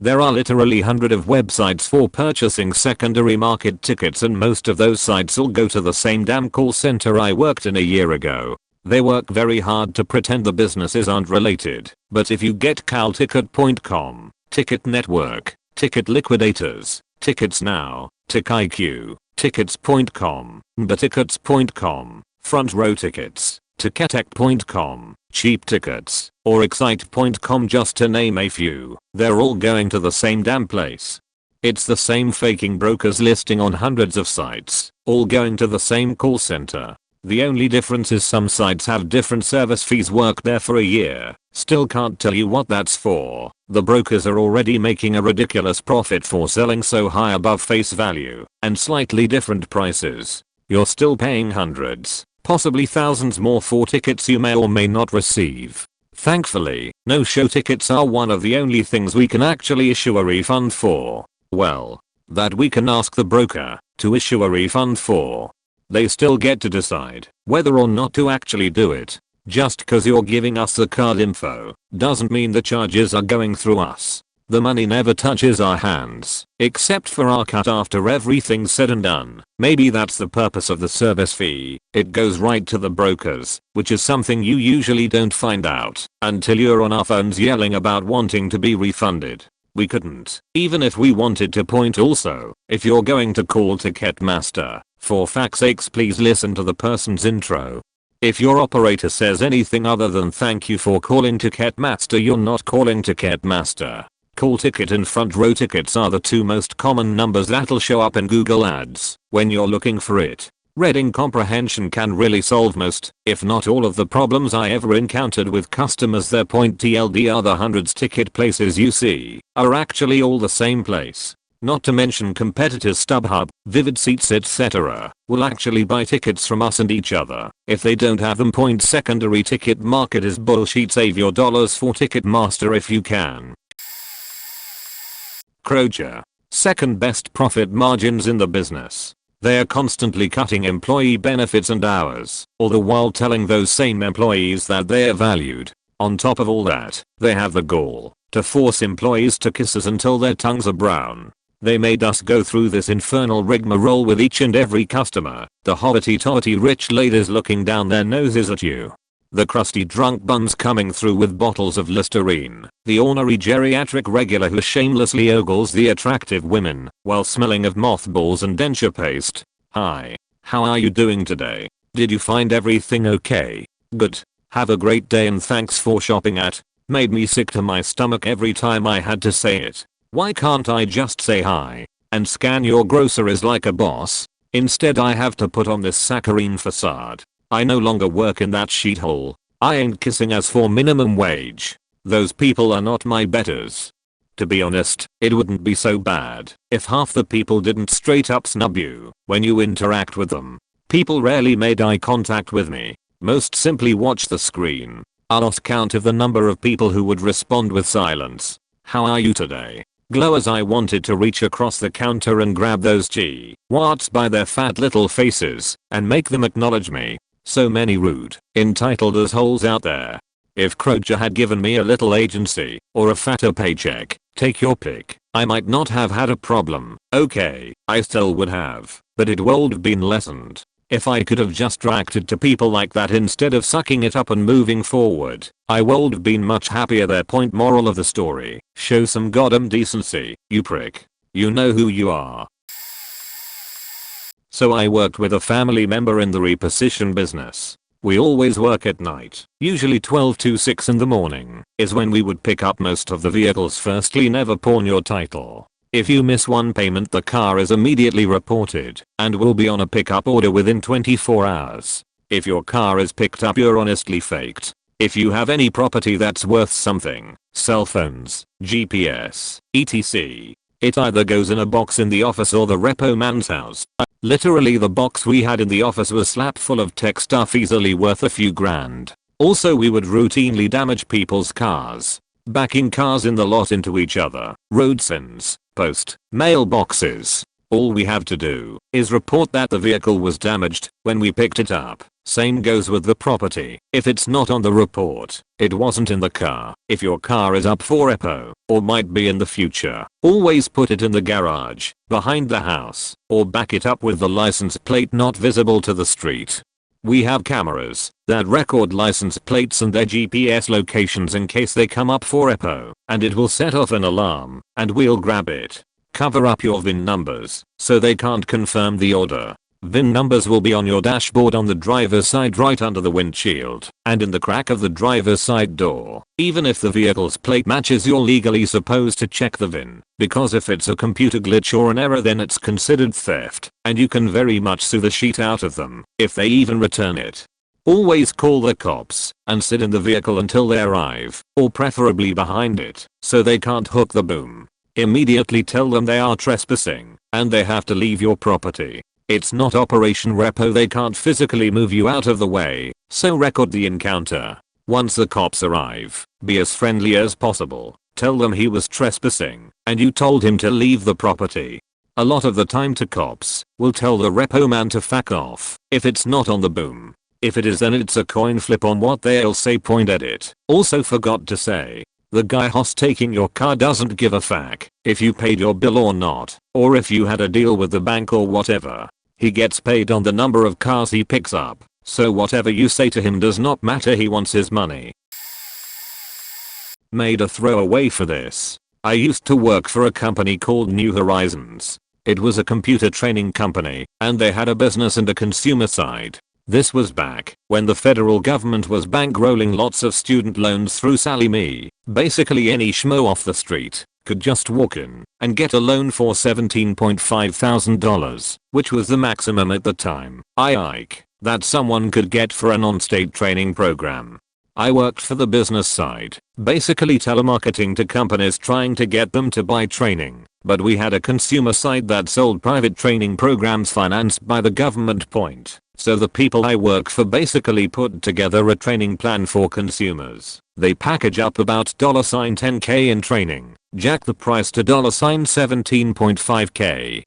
Speaker 1: There are literally hundreds of websites for purchasing secondary market tickets and most of those sites all go to the same damn call center I worked in a year ago. They work very hard to pretend the businesses aren't related, but if you get calticket.com, Ticket Network, Ticket Liquidators, Tickets Now, TickIQ, Tickets.com, Batickets.com, Front Row Tickets, Ticketek.com, Cheap Tickets, or Excite.com just to name a few, they're all going to the same damn place. It's the same faking brokers listing on hundreds of sites, all going to the same call center. The only difference is some sites have different service fees. Worked there for a year, still can't tell you what that's for. The brokers are already making a ridiculous profit for selling so high above face value and slightly different prices. You're still paying hundreds, possibly thousands more for tickets you may or may not receive. Thankfully, no-show tickets are one of the only things we can actually issue a refund for. Well, that we can ask the broker to issue a refund for. They still get to decide whether or not to actually do it. Just cause you're giving us the card info doesn't mean the charges are going through us. The money never touches our hands, except for our cut after everything's said and done. Maybe that's the purpose of the service fee. It goes right to the brokers, which is something you usually don't find out until you're on our phones yelling about wanting to be refunded. We couldn't, even if we wanted to. Point also, if you're going to call Ticketmaster, for fuck's sakes please listen to the person's intro. If your operator says anything other than thank you for calling Ticketmaster, you're not calling Ticketmaster. Call Ticket and Front Row Tickets are the two most common numbers that'll show up in Google ads when you're looking for it. Reading comprehension can really solve most, if not all of the problems I ever encountered with customers. Their point TLDR, the hundreds ticket places you see are actually all the same place. Not to mention competitors StubHub, Vivid Seats etc. will actually buy tickets from us and each other if they don't have them. Point secondary ticket market is bullshit. Save your dollars for Ticketmaster if you can. Kroger. Second best profit margins in the business. They are constantly cutting employee benefits and hours, all the while telling those same employees that they are valued. On top of all that, they have the gall to force employees to kiss us until their tongues are brown. They made us go through this infernal rigmarole with each and every customer, the hoity-toity rich ladies looking down their noses at you. The crusty drunk buns coming through with bottles of Listerine, the ornery geriatric regular who shamelessly ogles the attractive women while smelling of mothballs and denture paste. Hi. How are you doing today? Did you find everything okay? Good. Have a great day and thanks for shopping at. Made me sick to my stomach every time I had to say it. Why can't I just say hi and scan your groceries like a boss? Instead I have to put on this saccharine facade. I no longer work in that shithole. I ain't kissing as for minimum wage. Those people are not my betters. To be honest, it wouldn't be so bad if half the people didn't straight up snub you when you interact with them. People rarely made eye contact with me. Most simply watched the screen. I lost count of the number of people who would respond with silence. How are you today? glow as I wanted to reach across the counter and grab those G-Watts by their fat little faces and make them acknowledge me. So many rude, entitled assholes out there. If Kroger had given me a little agency or a fatter paycheck, take your pick, I might not have had a problem. Okay, I still would have, but it would have been lessened. If I could have just reacted to people like that instead of sucking it up and moving forward, I would have been much happier. Their point moral of the story, show some goddamn decency, you prick. You know who you are. So I worked with a family member in the reposition business. We always work at night, usually 12 to 6 in the morning is when we would pick up most of the vehicles. Firstly, never pawn your title. If you miss one payment, the car is immediately reported and will be on a pickup order within 24 hours. If your car is picked up, you're honestly faked. If you have any property that's worth something, cell phones, GPS, etc., it either goes in a box in the office or the repo man's house. Literally, the box we had in the office was slap full of tech stuff easily worth a few grand. Also, we would routinely damage people's cars, backing cars in the lot into each other, road signs, post, mailboxes. All we have to do is report that the vehicle was damaged when we picked it up. Same goes with the property. If it's not on the report, it wasn't in the car. If your car is up for repo, or might be in the future, always put it in the garage, behind the house, or back it up with the license plate not visible to the street. We have cameras that record license plates and their GPS locations in case they come up for repo, and it will set off an alarm, and we'll grab it. Cover up your VIN numbers so they can't confirm the order. VIN numbers will be on your dashboard on the driver's side right under the windshield and in the crack of the driver's side door. Even if the vehicle's plate matches, you're legally supposed to check the VIN, because if it's a computer glitch or an error, then it's considered theft and you can very much sue the shit out of them if they even return it. Always call the cops and sit in the vehicle until they arrive, or preferably behind it, so they can't hook the boom. Immediately tell them they are trespassing and they have to leave your property. It's not Operation Repo, they can't physically move you out of the way, so record the encounter. Once the cops arrive, be as friendly as possible. Tell them he was trespassing and you told him to leave the property. A lot of the time the cops will tell the repo man to fuck off if it's not on the boom. If it is, then it's a coin flip on what they'll say. Point at it. Also forgot to say, the guy who's taking your car doesn't give a fuck if you paid your bill or not, or if you had a deal with the bank or whatever. He gets paid on the number of cars he picks up, so whatever you say to him does not matter, he wants his money. Made a throwaway for this. I used to work for a company called New Horizons. It was a computer training company, and they had a business and a consumer side. This was back when the federal government was bankrolling lots of student loans through Sally Me. Basically any schmo off the street could just walk in and get a loan for $17.5 thousand, which was the maximum at the time, that someone could get for an on-state training program. I worked for the business side, basically telemarketing to companies trying to get them to buy training, but we had a consumer side that sold private training programs financed by the government. So the people I work for basically put together a training plan for consumers. They package up about $10K in training, jack the price to $17.5K,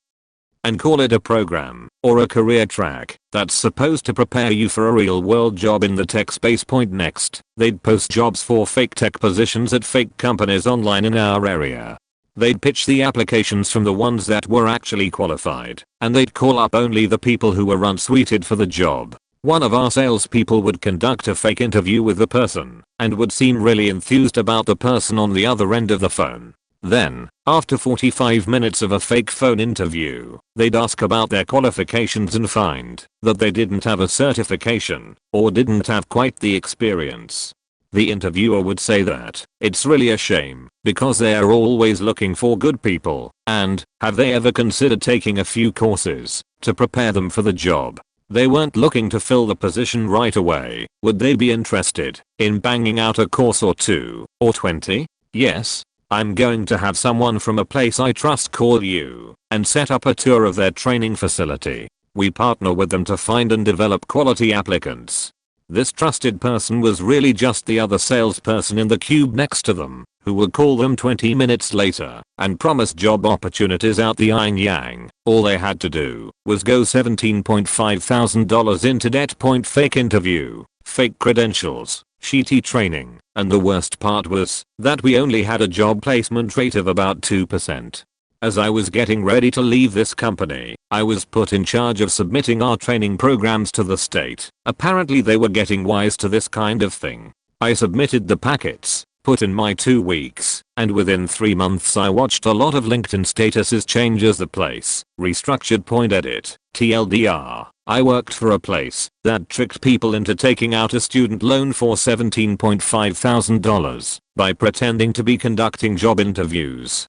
Speaker 1: and call it a program or a career track that's supposed to prepare you for a real world job in the tech space. Next, they'd post jobs for fake tech positions at fake companies online in our area. They'd pitch the applications from the ones that were actually qualified, and they'd call up only the people who were unsuited for the job. One of our salespeople would conduct a fake interview with the person and would seem really enthused about the person on the other end of the phone. Then, after 45 minutes of a fake phone interview, they'd ask about their qualifications and find that they didn't have a certification or didn't have quite the experience. The interviewer would say that it's really a shame because they are always looking for good people, and have they ever considered taking a few courses to prepare them for the job? They weren't looking to fill the position right away. Would they be interested in banging out a course or 2 or 20? Yes. I'm going to have someone from a place I trust call you and set up a tour of their training facility. We partner with them to find and develop quality applicants. This trusted person was really just the other salesperson in the cube next to them, who would call them 20 minutes later and promise job opportunities out the yin yang. All they had to do was go $17.5 thousand into debt. Fake interview, fake credentials, shitty training, and the worst part was that we only had a job placement rate of about 2%. As I was getting ready to leave this company, I was put in charge of submitting our training programs to the state. Apparently they were getting wise to this kind of thing. I submitted the packets, put in my 2 weeks, and within 3 months I watched a lot of LinkedIn statuses change as the place restructured. Edit. TLDR. I worked for a place that tricked people into taking out a student loan for $17.5 thousand by pretending to be conducting job interviews.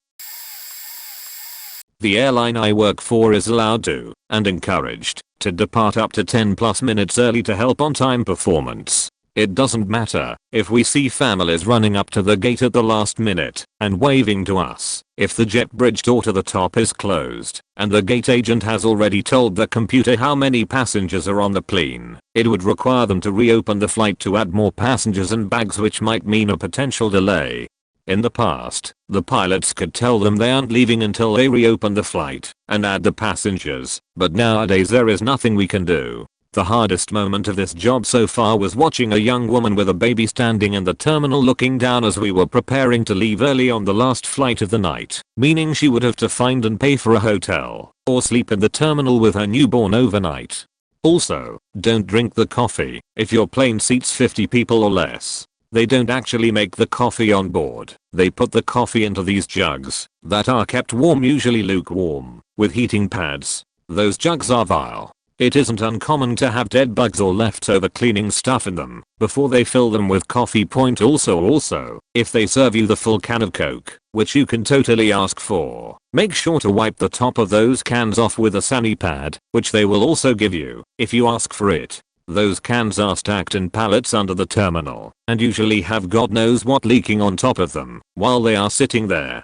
Speaker 1: The airline I work for is allowed to, and encouraged, to depart up to 10+ minutes early to help on-time performance. It doesn't matter if we see families running up to the gate at the last minute and waving to us. If the jet bridge door to the top is closed and the gate agent has already told the computer how many passengers are on the plane, it would require them to reopen the flight to add more passengers and bags, which might mean a potential delay. In the past, the pilots could tell them they aren't leaving until they reopen the flight and add the passengers, but nowadays there is nothing we can do. The hardest moment of this job so far was watching a young woman with a baby standing in the terminal looking down as we were preparing to leave early on the last flight of the night, meaning she would have to find and pay for a hotel or sleep in the terminal with her newborn overnight. Also, don't drink the coffee if your plane seats 50 people or less. They don't actually make the coffee on board. They put the coffee into these jugs that are kept warm, usually lukewarm, with heating pads. Those jugs are vile. It isn't uncommon to have dead bugs or leftover cleaning stuff in them before they fill them with coffee. Also, if they serve you the full can of Coke, which you can totally ask for, make sure to wipe the top of those cans off with a sani pad, which they will also give you if you ask for it. Those cans are stacked in pallets under the terminal and usually have God knows what leaking on top of them while they are sitting there.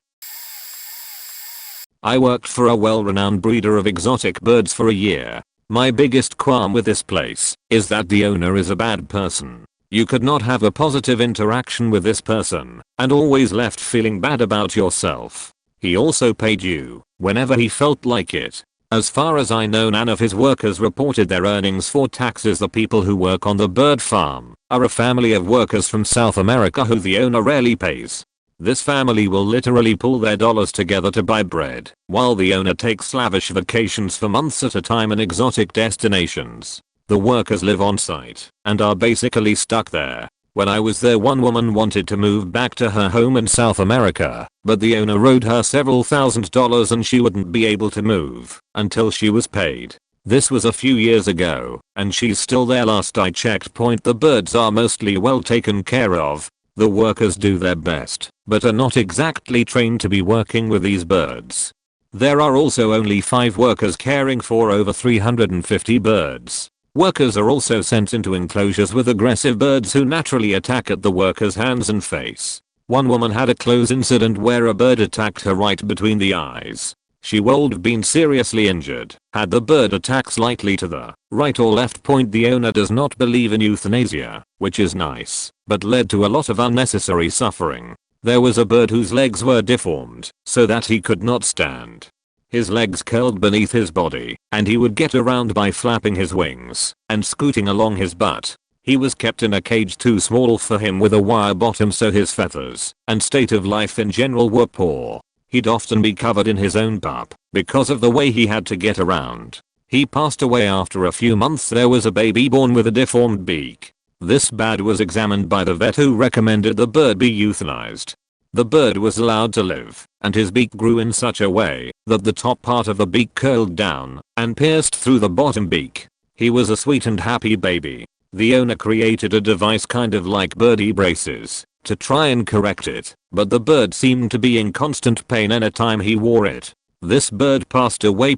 Speaker 1: I worked for a well-renowned breeder of exotic birds for a year. My biggest qualm with this place is that the owner is a bad person. You could not have a positive interaction with this person and always left feeling bad about yourself. He also paid you whenever he felt like it. As far as I know, none of his workers reported their earnings for taxes. The people who work on the bird farm are a family of workers from South America who the owner rarely pays. This family will literally pull their dollars together to buy bread, while the owner takes lavish vacations for months at a time in exotic destinations. The workers live on site and are basically stuck there. When I was there, one woman wanted to move back to her home in South America, but the owner owed her several $1000s and she wouldn't be able to move until she was paid. This was a few years ago, and she's still there last I checked. The birds are mostly well taken care of. The workers do their best, but are not exactly trained to be working with these birds. There are also only 5 workers caring for over 350 birds. Workers are also sent into enclosures with aggressive birds who naturally attack at the workers' hands and face. One woman had a close incident where a bird attacked her right between the eyes. She would have been seriously injured had the bird attacked slightly to the right or left. The owner does not believe in euthanasia, which is nice, but led to a lot of unnecessary suffering. There was a bird whose legs were deformed so that he could not stand. His legs curled beneath his body, and he would get around by flapping his wings and scooting along his butt. He was kept in a cage too small for him with a wire bottom, so his feathers and state of life in general were poor. He'd often be covered in his own poop because of the way he had to get around. He passed away after a few months. There was a baby born with a deformed beak. This bird was examined by the vet, who recommended the bird be euthanized. The bird was allowed to live, and his beak grew in such a way that the top part of the beak curled down and pierced through the bottom beak. He was a sweet and happy baby. The owner created a device kind of like birdie braces to try and correct it, but the bird seemed to be in constant pain anytime he wore it. This bird passed away.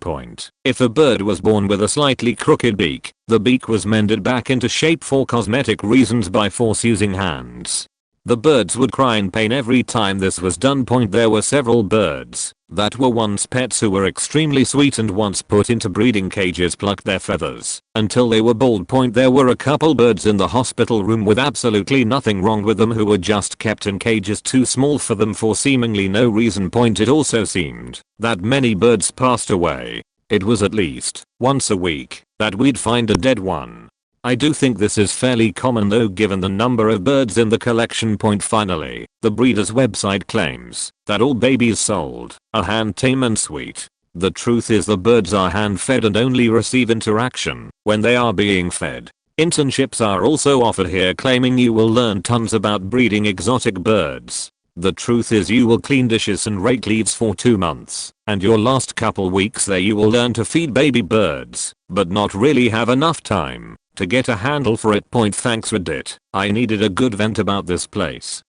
Speaker 1: If a bird was born with a slightly crooked beak, the beak was mended back into shape for cosmetic reasons by force using hands. The birds would cry in pain every time this was done. There were several birds that were once pets who were extremely sweet and once put into breeding cages plucked their feathers until they were bald. There were a couple birds in the hospital room with absolutely nothing wrong with them who were just kept in cages too small for them for seemingly no reason. It also seemed that many birds passed away. It was at least once a week that we'd find a dead one. I do think this is fairly common though given the number of birds in the collection. Finally, the breeder's website claims that all babies sold are hand tame and sweet. The truth is the birds are hand fed and only receive interaction when they are being fed. Internships are also offered here claiming you will learn tons about breeding exotic birds. The truth is you will clean dishes and rake leaves for 2 months, and your last couple weeks there you will learn to feed baby birds, but not really have enough time to get a handle for it. Thanks Reddit, I needed a good vent about this place.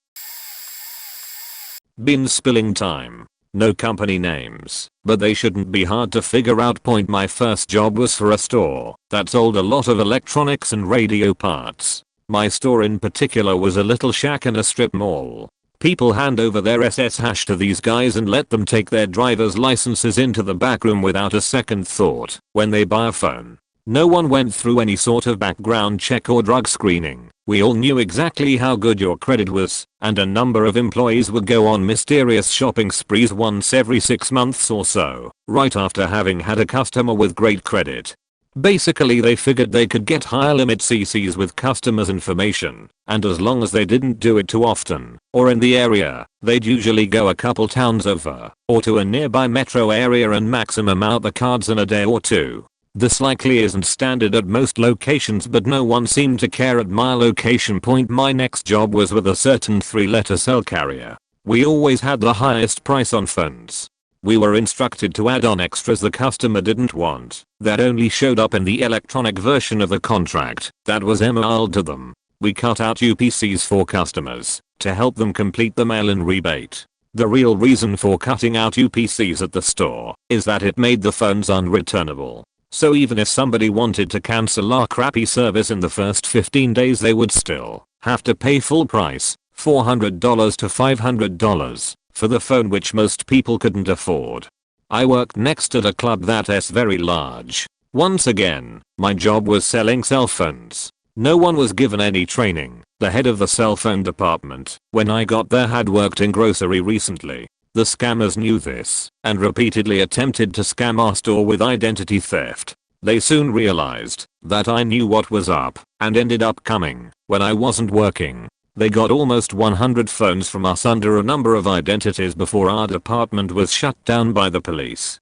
Speaker 1: Bean spilling time. No company names, but they shouldn't be hard to figure out. My first job was for a store that sold a lot of electronics and radio parts. My store in particular was a little shack in a strip mall. People hand over their SS hash to these guys and let them take their driver's licenses into the back room without a second thought when they buy a phone. No one went through any sort of background check or drug screening. We all knew exactly how good your credit was, and a number of employees would go on mysterious shopping sprees once every 6 months or so, right after having had a customer with great credit. Basically they figured they could get higher limit CCs with customers' information, and as long as they didn't do it too often, or in the area, they'd usually go a couple towns over, or to a nearby metro area and maximum out the cards in a day or two. This likely isn't standard at most locations but no one seemed to care at my location. My next job was with a certain 3-letter cell carrier. We always had the highest price on phones. We were instructed to add on extras the customer didn't want, that only showed up in the electronic version of the contract that was emailed to them. We cut out UPCs for customers to help them complete the mail-in rebate. The real reason for cutting out UPCs at the store is that it made the phones unreturnable. So even if somebody wanted to cancel our crappy service in the first 15 days they would still have to pay full price, $400 to $500, for the phone which most people couldn't afford. I worked next at a club that's very large. Once again, my job was selling cell phones. No one was given any training. The head of the cell phone department, when I got there, had worked in grocery recently. The scammers knew this and repeatedly attempted to scam our store with identity theft. They soon realized that I knew what was up and ended up coming when I wasn't working. They got almost 100 phones from us under a number of identities before our department was shut down by the police.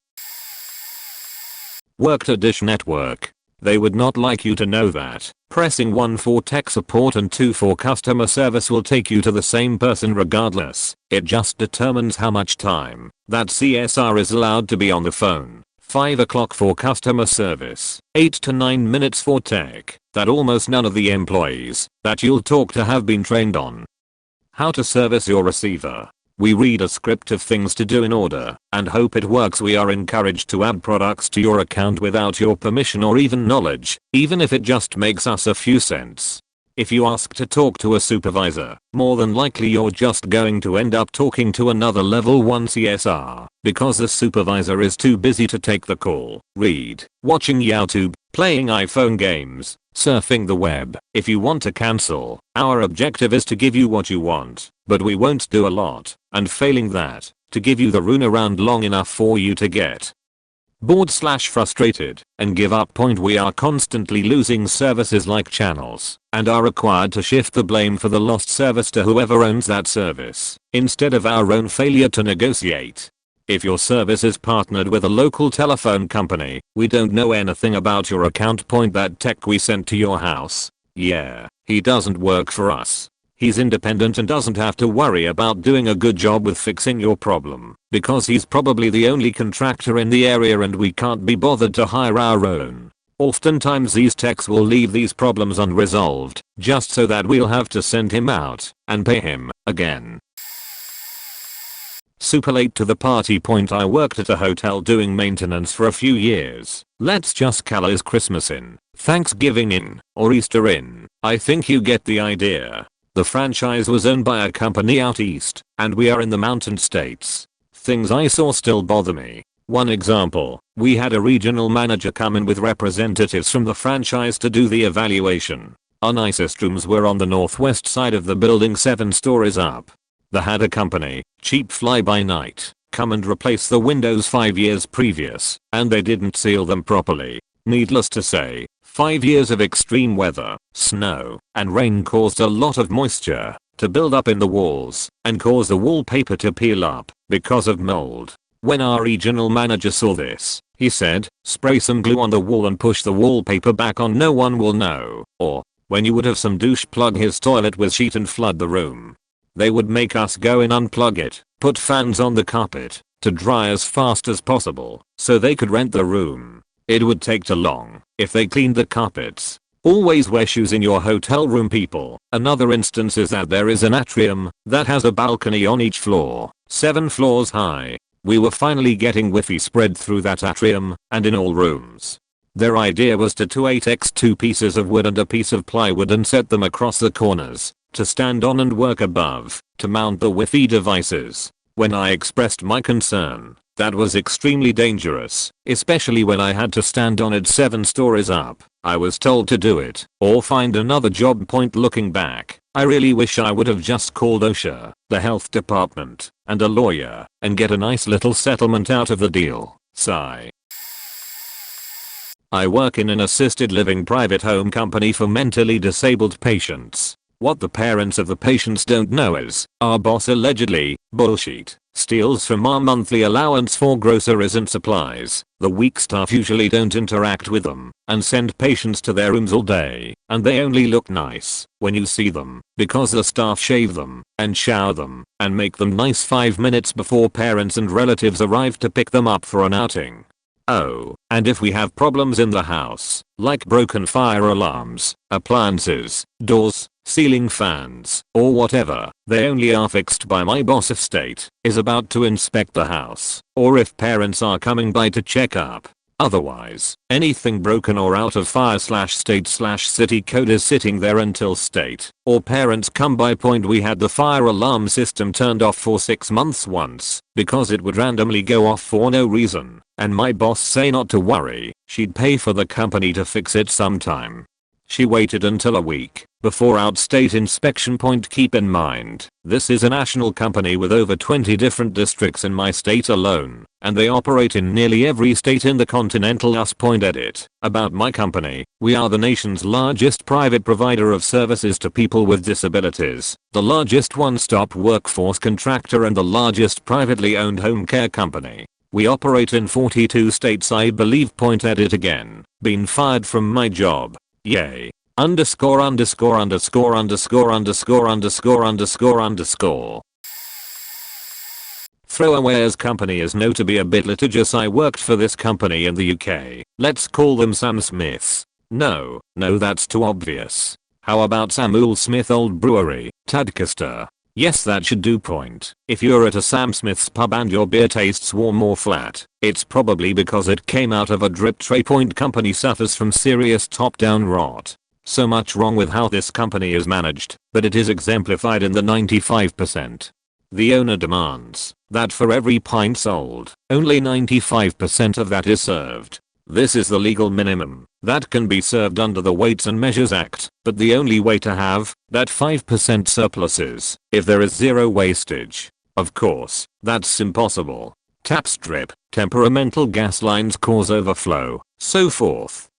Speaker 1: Worked at Dish Network. They would not like you to know that pressing 1 for tech support and 2 for customer service will take you to the same person regardless. It just determines how much time that CSR is allowed to be on the phone. 5 o'clock for customer service, 8 to 9 minutes for tech, that almost none of the employees that you'll talk to have been trained on. How to service your receiver. We read a script of things to do in order and hope it works. We are encouraged to add products to your account without your permission or even knowledge, even if it just makes us a few cents. If you ask to talk to a supervisor, more than likely you're just going to end up talking to another level 1 CSR because the supervisor is too busy to take the call. Read, watching YouTube, playing iPhone games, surfing the web. If you want to cancel, our objective is to give you what you want, but we won't do a lot, and failing that, to give you the runaround long enough for you to get bored/frustrated and give up. We are constantly losing services like channels and are required to shift the blame for the lost service to whoever owns that service instead of our own failure to negotiate. If your service is partnered with a local telephone company, we don't know anything about your account. That tech we sent to your house, yeah, he doesn't work for us. He's independent and doesn't have to worry about doing a good job with fixing your problem because he's probably the only contractor in the area and we can't be bothered to hire our own. Oftentimes these techs will leave these problems unresolved just so that we'll have to send him out and pay him again. Super late to the party. I worked at a hotel doing maintenance for a few years. Let's just call it Christmas in, Thanksgiving in, or Easter in. I think you get the idea. The franchise was owned by a company out east, and we are in the mountain states. Things I saw still bother me. One example, we had a regional manager come in with representatives from the franchise to do the evaluation. Our nicest rooms were on the northwest side of the building 7 stories up. They had a company, cheap fly-by-night, come and replace the windows 5 years previous, and they didn't seal them properly. Needless to say, 5 years of extreme weather, snow, and rain caused a lot of moisture to build up in the walls and cause the wallpaper to peel up because of mold. When our regional manager saw this, he said, spray some glue on the wall and push the wallpaper back on, no one will know. Or, when you would have some douche plug his toilet with sheet and flood the room. They would make us go in, unplug it, put fans on the carpet to dry as fast as possible so they could rent the room. It would take too long if they cleaned the carpets. Always wear shoes in your hotel room, people. Another instance is that there is an atrium that has a balcony on each floor, 7 floors high. We were finally getting Wi-Fi spread through that atrium and in all rooms. Their idea was to 8x2 pieces of wood and a piece of plywood and set them across the corners to stand on and work above to mount the Wi-Fi devices. When I expressed my concern, that was extremely dangerous, especially when I had to stand on it 7 stories up. I was told to do it or find another job. Point looking back, I really wish I would have just called OSHA, the health department, and a lawyer and get a nice little settlement out of the deal. Sigh. I work in an assisted living private home company for mentally disabled patients. What the parents of the patients don't know is, our boss allegedly, bullshit, steals from our monthly allowance for groceries and supplies. The weak staff usually don't interact with them and send patients to their rooms all day, and they only look nice when you see them because the staff shave them and shower them and make them nice 5 minutes before parents and relatives arrive to pick them up for an outing. Oh, and if we have problems in the house, like broken fire alarms, appliances, doors, ceiling fans, or whatever, they only are fixed by my boss if state is about to inspect the house, or if parents are coming by to check up. Otherwise, anything broken or out of fire/state/city code is sitting there until state or parents come by. Point, we had the fire alarm system turned off for 6 months once because it would randomly go off for no reason, and my boss say not to worry, she'd pay for the company to fix it sometime. She waited until a week before out-state inspection. Point, keep in mind, this is a national company with over 20 different districts in my state alone, and they operate in nearly every state in the continental US. Edit. About my company, we are the nation's largest private provider of services to people with disabilities, the largest one-stop workforce contractor, and the largest privately owned home care company. We operate in 42 states, I believe. Edit again. Been fired from my job. Yay. Underscore underscore underscore underscore underscore underscore underscore underscore. Throwaways company is known to be a bit litigious. I worked for this company in the UK. Let's call them Sam Smiths. No, that's too obvious. How about Samuel Smith Old Brewery, Tadcaster? Yes, that should do. Point. If you're at a Sam Smith's pub and your beer tastes warm or flat, it's probably because it came out of a drip tray. Company suffers from serious top-down rot. So much wrong with how this company is managed, but it is exemplified in the 95%. The owner demands that for every pint sold, only 95% of that is served. This is the legal minimum that can be served under the Weights and Measures Act, but the only way to have that 5% surplus is if there is zero wastage. Of course, that's impossible. Taps drip, temperamental gas lines cause overflow, so forth.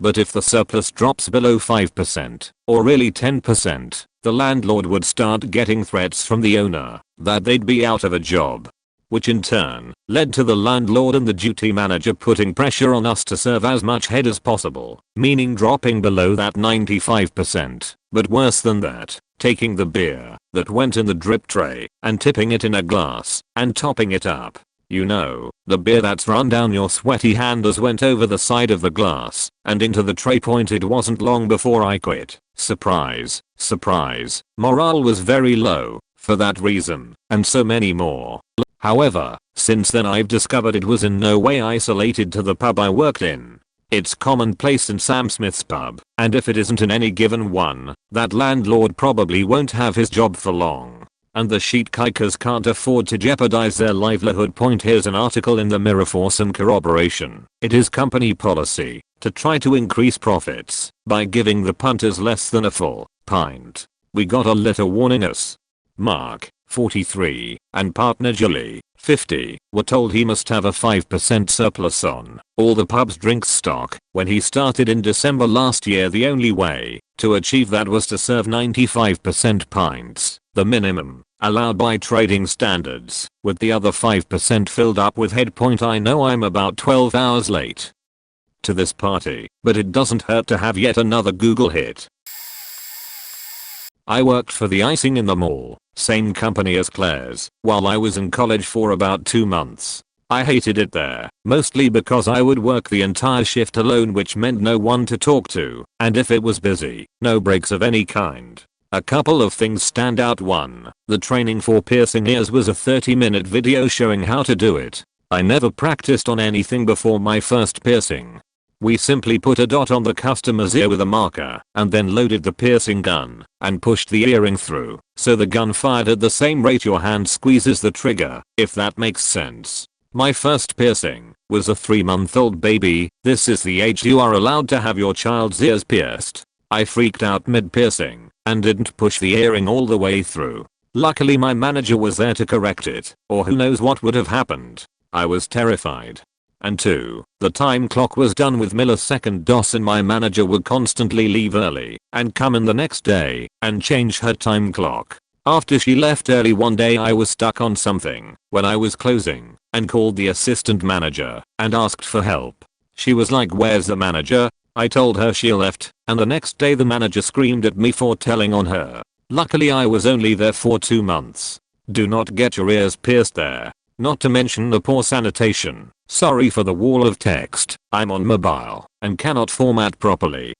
Speaker 1: But if the surplus drops below 5%, or really 10%, the landlord would start getting threats from the owner that they'd be out of a job. Which in turn led to the landlord and the duty manager putting pressure on us to serve as much head as possible, meaning dropping below that 95%. But worse than that, taking the beer that went in the drip tray and tipping it in a glass and topping it up. You know, the beer that's run down your sweaty hand as went over the side of the glass and into the tray. It wasn't long before I quit. Surprise, surprise. Morale was very low for that reason, and so many more. However, since then I've discovered it was in no way isolated to the pub I worked in. It's commonplace in Sam Smith's pub, and if it isn't in any given one, that landlord probably won't have his job for long. And the sheet kikers can't afford to jeopardize their livelihood. Here's an article in the Mirror for some corroboration. It is company policy to try to increase profits by giving the punters less than a full pint. We got a letter warning us. Mark, 43, and partner Julie, 50, were told he must have a 5% surplus on all the pub's drink stock when he started in December last year. The only way to achieve that was to serve 95% pints, the minimum allowed by trading standards, with the other 5% filled up with head. I know I'm about 12 hours late to this party, but it doesn't hurt to have yet another Google hit. I worked for the icing in the mall, same company as Claire's, while I was in college for about 2 months. I hated it there, mostly because I would work the entire shift alone, which meant no one to talk to, and if it was busy, no breaks of any kind. A couple of things stand out. 1. The training for piercing ears was a 30-minute video showing how to do it. I never practiced on anything before my first piercing. We simply put a dot on the customer's ear with a marker and then loaded the piercing gun and pushed the earring through, so the gun fired at the same rate your hand squeezes the trigger, if that makes sense. My first piercing was a 3-month-old baby. This is the age you are allowed to have your child's ears pierced. I freaked out mid-piercing and didn't push the earring all the way through. Luckily my manager was there to correct it, or who knows what would have happened. I was terrified. And 2. The time clock was done with millisecond DOS, and my manager would constantly leave early and come in the next day and change her time clock. After she left early one day, I was stuck on something when I was closing and called the assistant manager and asked for help. She was like, "Where's the manager?" I told her she left, and the next day the manager screamed at me for telling on her. Luckily I was only there for 2 months. Do not get your ears pierced there. Not to mention the poor sanitation. Sorry for the wall of text. I'm on mobile and cannot format properly.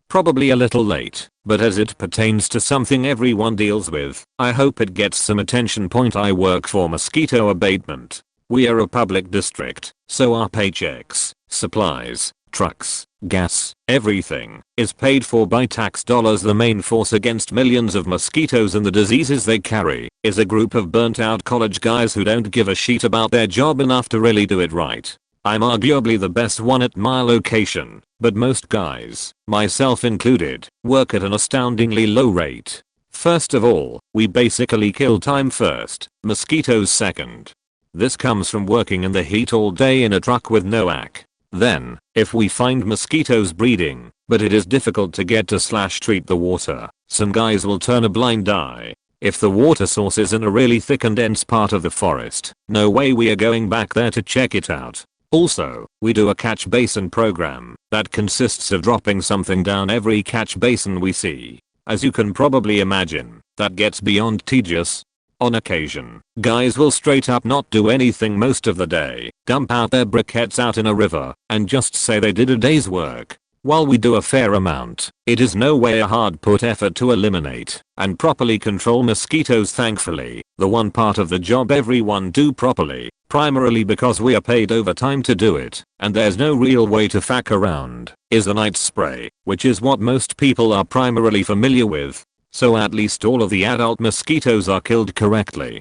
Speaker 1: Probably a little late, but as it pertains to something everyone deals with, I hope it gets some attention. I work for mosquito abatement. We are a public district, so our paychecks, supplies, trucks, gas, everything is paid for by tax dollars. The main force against millions of mosquitoes and the diseases they carry is a group of burnt out college guys who don't give a shit about their job enough to really do it right. I'm arguably the best one at my location, but most guys, myself included, work at an astoundingly low rate. First of all, we basically kill time first, mosquitoes second. This comes from working in the heat all day in a truck with no AC. Then, if we find mosquitoes breeding, but it is difficult to get to / treat the water, some guys will turn a blind eye. If the water source is in a really thick and dense part of the forest, no way we are going back there to check it out. Also, we do a catch basin program that consists of dropping something down every catch basin we see. As you can probably imagine, that gets beyond tedious. On occasion, guys will straight up not do anything most of the day, dump out their briquettes out in a river, and just say they did a day's work. While we do a fair amount, it is no way a hard-put effort to eliminate and properly control mosquitoes. Thankfully, the one part of the job everyone do properly, primarily because we are paid overtime to do it, and there's no real way to fuck around, is the night spray, which is what most people are primarily familiar with. So at least all of the adult mosquitoes are killed correctly.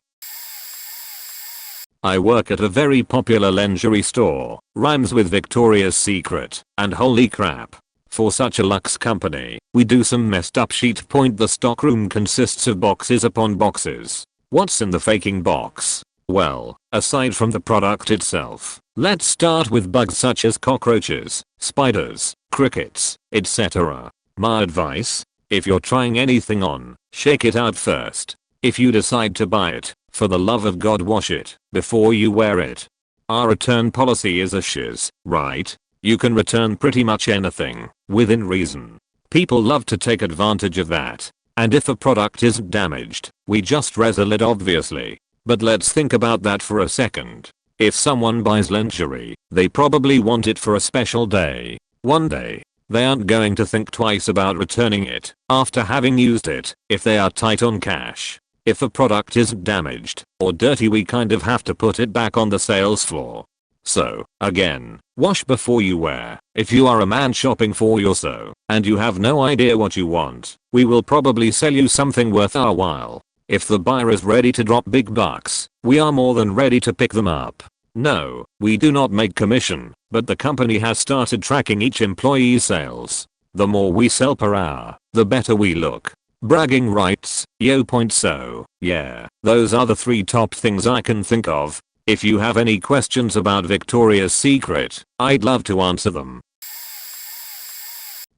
Speaker 1: I work at a very popular lingerie store, rhymes with Victoria's Secret, and holy crap. For such a luxe company, we do some messed up shit. The stockroom consists of boxes upon boxes. What's in the faking box? Well, aside from the product itself, let's start with bugs such as cockroaches, spiders, crickets, etc. My advice? If you're trying anything on, shake it out first. If you decide to buy it, for the love of God wash it before you wear it. Our return policy is a shiz, right? You can return pretty much anything, within reason. People love to take advantage of that. And if a product isn't damaged, we just resell it obviously. But let's think about that for a second. If someone buys lingerie, they probably want it for a special day. One day. They aren't going to think twice about returning it after having used it if they are tight on cash. If a product isn't damaged or dirty, we kind of have to put it back on the sales floor. So, again, wash before you wear. If you are a man shopping for your so, and you have no idea what you want, we will probably sell you something worth our while. If the buyer is ready to drop big bucks, we are more than ready to pick them up. No, we do not make commission, but the company has started tracking each employee's sales. The more we sell per hour, the better we look. Bragging rights, yo point so, yeah, those are the 3 top things I can think of. If you have any questions about Victoria's Secret, I'd love to answer them.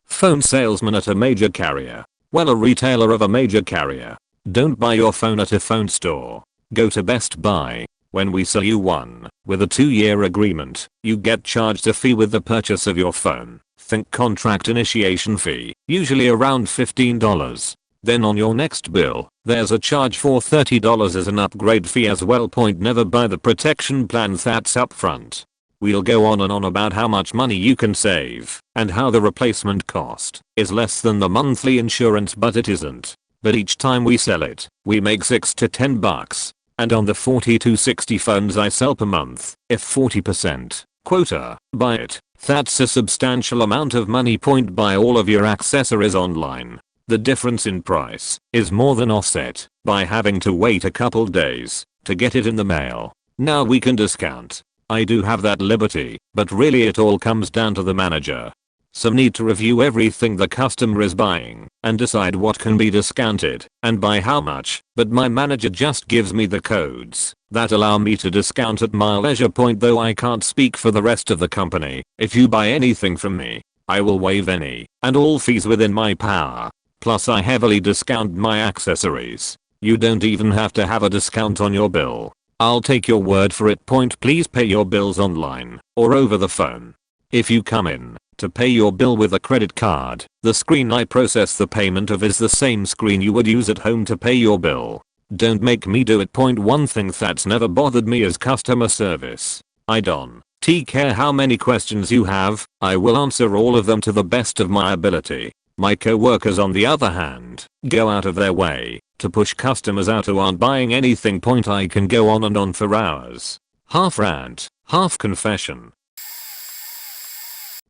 Speaker 1: Phone salesman at a major carrier. Well, a retailer of a major carrier. Don't buy your phone at a phone store. Go to Best Buy. When we sell you one, with a 2-year agreement, you get charged a fee with the purchase of your phone. Think contract initiation fee, usually around $15. Then on your next bill, there's a charge for $30 as an upgrade fee as well. Never buy the protection plan that's upfront. We'll go on and on about how much money you can save, and how the replacement cost is less than the monthly insurance, but it isn't. But each time we sell it, we make 6 to 10 bucks. And on the 40 to 60 phones I sell per month, if 40% quota buy it, that's a substantial amount of money. Buy all of your accessories online. The difference in price is more than offset by having to wait a couple days to get it in the mail. Now we can discount. I do have that liberty, but really it all comes down to the manager. Some need to review everything the customer is buying and decide what can be discounted and by how much, but my manager just gives me the codes that allow me to discount at my leisure. Though I can't speak for the rest of the company, if you buy anything from me, I will waive any and all fees within my power. Plus I heavily discount my accessories. You don't even have to have a discount on your bill. I'll take your word for it. Please pay your bills online or over the phone. If you come in to pay your bill with a credit card, the screen I process the payment of is the same screen you would use at home to pay your bill. Don't make me do it. One thing that's never bothered me is customer service. I don't care how many questions you have, I will answer all of them to the best of my ability. My co-workers on the other hand, go out of their way to push customers out who aren't buying anything. I can go on and on for hours. Half rant, half confession.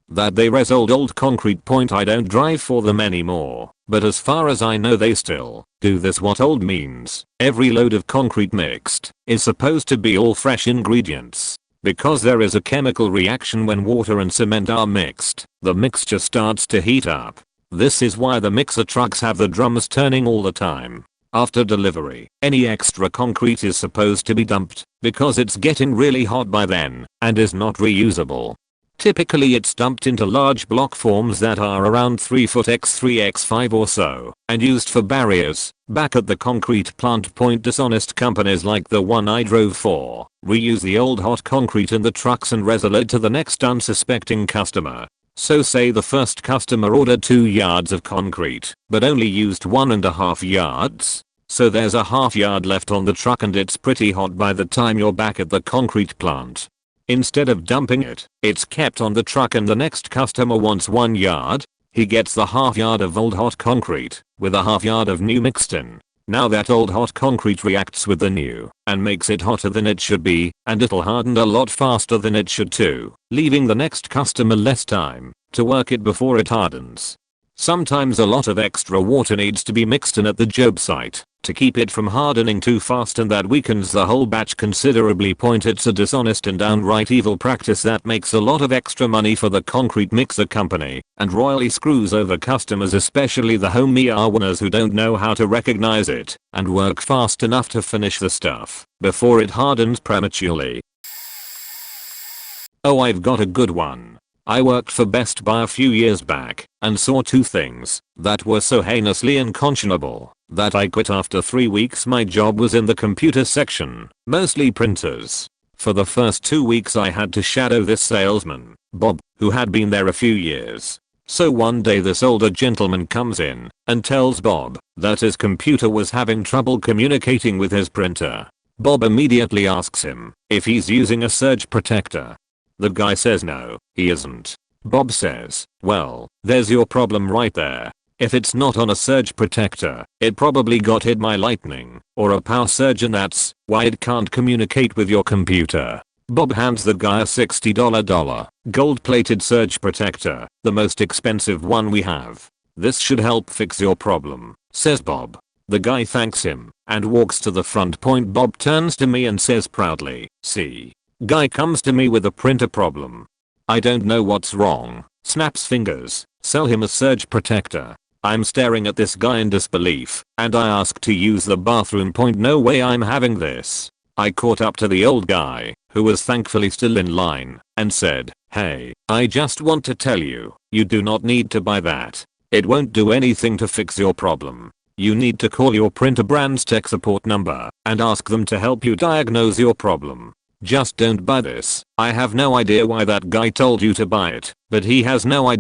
Speaker 1: That they resold old concrete. I don't drive for them anymore, but as far as I know they still do this. What old means, every load of concrete mixed is supposed to be all fresh ingredients. Because there is a chemical reaction when water and cement are mixed, the mixture starts to heat up. This is why the mixer trucks have the drums turning all the time. After delivery, any extra concrete is supposed to be dumped because it's getting really hot by then and is not reusable. Typically it's dumped into large block forms that are around 3 foot x 3 x 5 or so and used for barriers. Back at the concrete plant. Dishonest companies like the one I drove for reuse the old hot concrete in the trucks and resell it to the next unsuspecting customer. So say the first customer ordered 2 yards of concrete but only used 1.5 yards. So there's a half yard left on the truck and it's pretty hot by the time you're back at the concrete plant. Instead of dumping it, it's kept on the truck and the next customer wants 1 yard. He gets the half yard of old hot concrete with a half yard of new mixed in. Now that old hot concrete reacts with the new and makes it hotter than it should be, and it'll harden a lot faster than it should too, leaving the next customer less time to work it before it hardens. Sometimes a lot of extra water needs to be mixed in at the job site to keep it from hardening too fast, and that weakens the whole batch considerably. It's a dishonest and downright evil practice that makes a lot of extra money for the concrete mixer company and royally screws over customers, especially the home ER winners who don't know how to recognize it and work fast enough to finish the stuff before it hardens prematurely. Oh, I've got a good one. I worked for Best Buy a few years back and saw 2 things that were so heinously unconscionable that I quit after 3 weeks. My job was in the computer section, mostly printers. For the first 2 weeks I had to shadow this salesman, Bob, who had been there a few years. So one day this older gentleman comes in and tells Bob that his computer was having trouble communicating with his printer. Bob immediately asks him if he's using a surge protector. The guy says no, he isn't. Bob says, well, there's your problem right there. If it's not on a surge protector, it probably got hit by lightning or a power surge, and that's why it can't communicate with your computer. Bob hands the guy a $60 gold-plated surge protector, the most expensive one we have. "This should help fix your problem," says Bob. The guy thanks him and walks to the front. Bob turns to me and says proudly, "See." Guy comes to me with a printer problem. I don't know what's wrong. Snaps fingers. Sell him a surge protector. I'm staring at this guy in disbelief, and I ask to use the bathroom. No way I'm having this. I caught up to the old guy, who was thankfully still in line, and said, "Hey, I just want to tell you, you do not need to buy that. It won't do anything to fix your problem. You need to call your printer brand's tech support number and ask them to help you diagnose your problem. Just don't buy this." I have no idea why that guy told you to buy it, but he has no